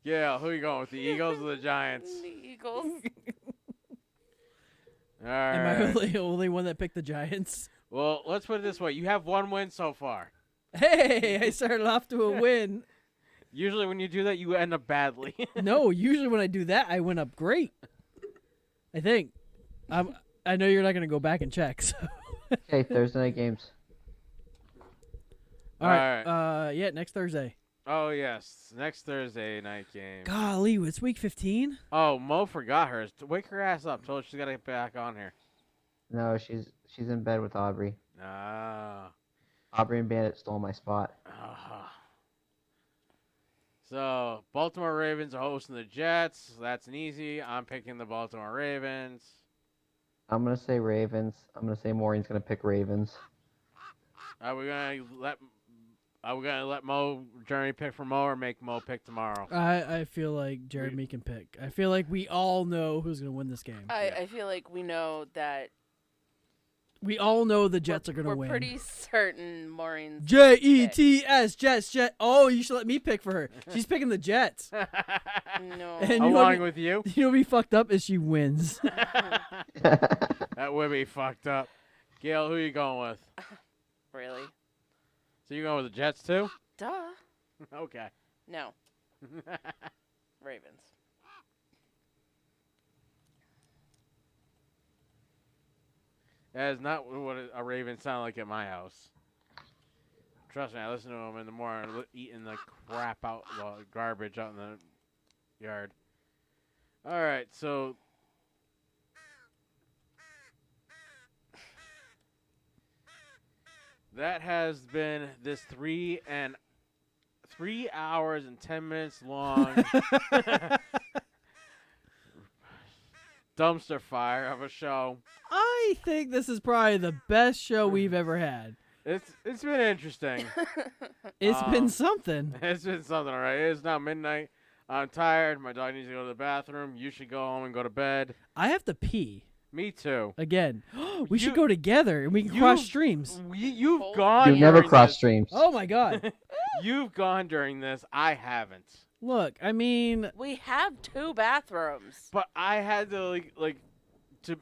Yeah, who are you going with, the Eagles or the Giants? The Eagles. All right. Am I the only one that picked the Giants? Well, let's put it this way. You have 1 win so far. Hey, I started off to a win. Usually when you do that, you end up badly. No, usually when I do that, I went up great. I think. I know you're not going to go back and check. So. Okay, Thursday night games. All right. Yeah, next Thursday. Oh, yes. Next Thursday night game. Golly, it's week 15? Oh, Mo forgot hers. Wake her ass up. Told her she's got to get back on here. No, she's in bed with Aubrey. Ah. Aubrey and Bandit stole my spot. So, Baltimore Ravens are hosting the Jets. That's an easy. I'm picking the Baltimore Ravens. I'm going to say Ravens. I'm going to say Maureen's going to pick Ravens. Are we going to let Mo, Jeremy pick for Mo, or make Mo pick tomorrow? I feel like Jeremy can pick. I feel like we all know who's going to win this game. I feel like we know that. We all know the Jets are going to win. We're pretty certain Maureen's Jets, Jets. Oh, you should let me pick for her. She's picking the Jets. No. And Along with you? You know what be fucked up is she wins. That would be fucked up. Gail, who are you going with? Really? So you're going with the Jets too? Duh. Okay. No. Ravens. That is not what a Raven sound like at my house. Trust me, I listen to him in the morning, eating the crap out, the garbage out in the yard. All right, so that has been this 3 hours and 10 minutes long dumpster fire of a show. I think this is probably the best show we've ever had. It's been interesting. It's been something. It's been something, all right. It is now midnight. I'm tired. My dog needs to go to the bathroom. You should go home and go to bed. I have to pee. Me too. Again. We should go together and we can cross streams. You've gone. You never during cross this. streams. Oh my god. You've gone during this. I haven't. Look, I mean, We have 2 bathrooms. But I had to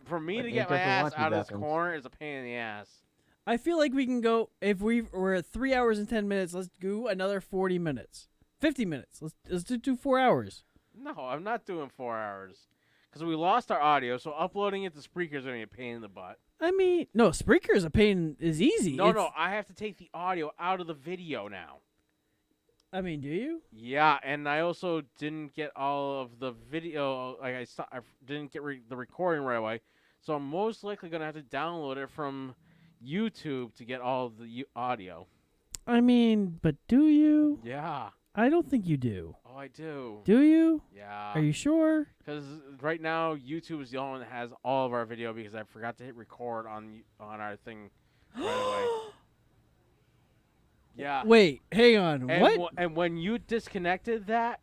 for me to get my ass out of this bathrooms. corner is a pain in the ass. I feel like we can go if we're at 3 hours and 10 minutes. Let's do another 40 minutes, 50 minutes. Let's do 4 hours. No, I'm not doing 4 hours because we lost our audio. So uploading it to Spreaker is gonna be a pain in the butt. I mean, no, Spreaker is easy. No, I have to take the audio out of the video now. I mean, do you? Yeah, and I also didn't get all of the video. Like I didn't get the recording right away, so I'm most likely gonna have to download it from YouTube to get all of the audio. I mean, but do you? Yeah. I don't think you do. Oh, I do. Do you? Yeah. Are you sure? Because right now YouTube is the only one that has all of our video because I forgot to hit record on our thing right away. Yeah. Wait, hang on. And What? And when you disconnected that,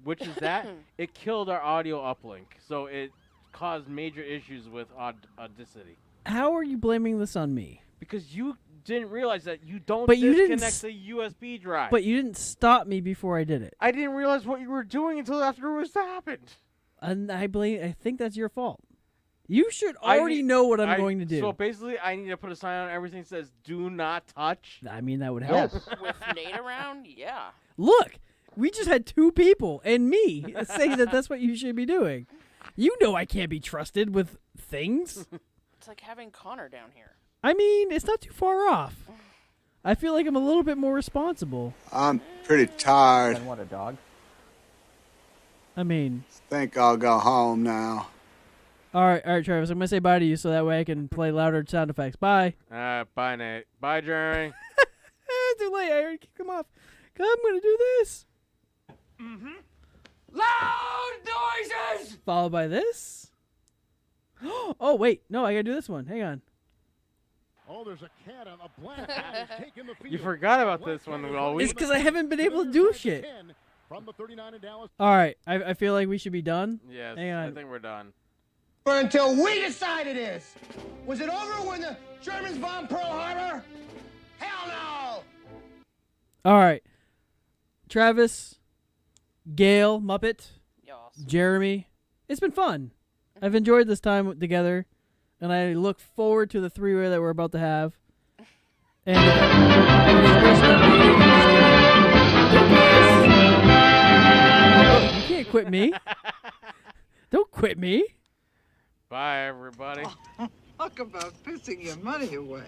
which is that, it killed our audio uplink. So it caused major issues with Audacity. How are you blaming this on me? Because you didn't realize that you don't But you didn't disconnect the USB drive. But you didn't stop me before I did it. I didn't realize what you were doing until after it happened. And I think that's your fault. You should already know what I'm going to do. So basically, I need to put a sign on everything that says "Do not touch." I mean, that would help. With Nate around, yeah. Look, we just had 2 people and me saying that that's what you should be doing. You know I can't be trusted with things. It's like having Connor down here. I mean, it's not too far off. I feel like I'm a little bit more responsible. I'm pretty tired. Then what, a dog? I mean... Think I'll go home now. All right, Travis, I'm going to say bye to you so that way I can play louder sound effects. Bye. Bye, Nate. Bye, Jeremy. Too late. I already kicked him off. I'm going to do this. Mm-hmm. Loud noises! Followed by this. Oh, wait. No, I got to do this one. Hang on. Oh, there's a cat on a black cat who's taking the field. You forgot about this one all week. It's because I haven't been able to do shit. From the 39 in Dallas. All right. I feel like we should be done. Yes, Hang on. I think we're done. Until we decide it is. Was it over when the Germans bombed Pearl Harbor? Hell no! All right. Travis, Gail, Muppet, Jeremy. It's been fun. I've enjoyed this time together, and I look forward to the 3-way that we're about to have. And you can't quit me. Don't quit me. Bye, everybody. Talk about pissing your money away.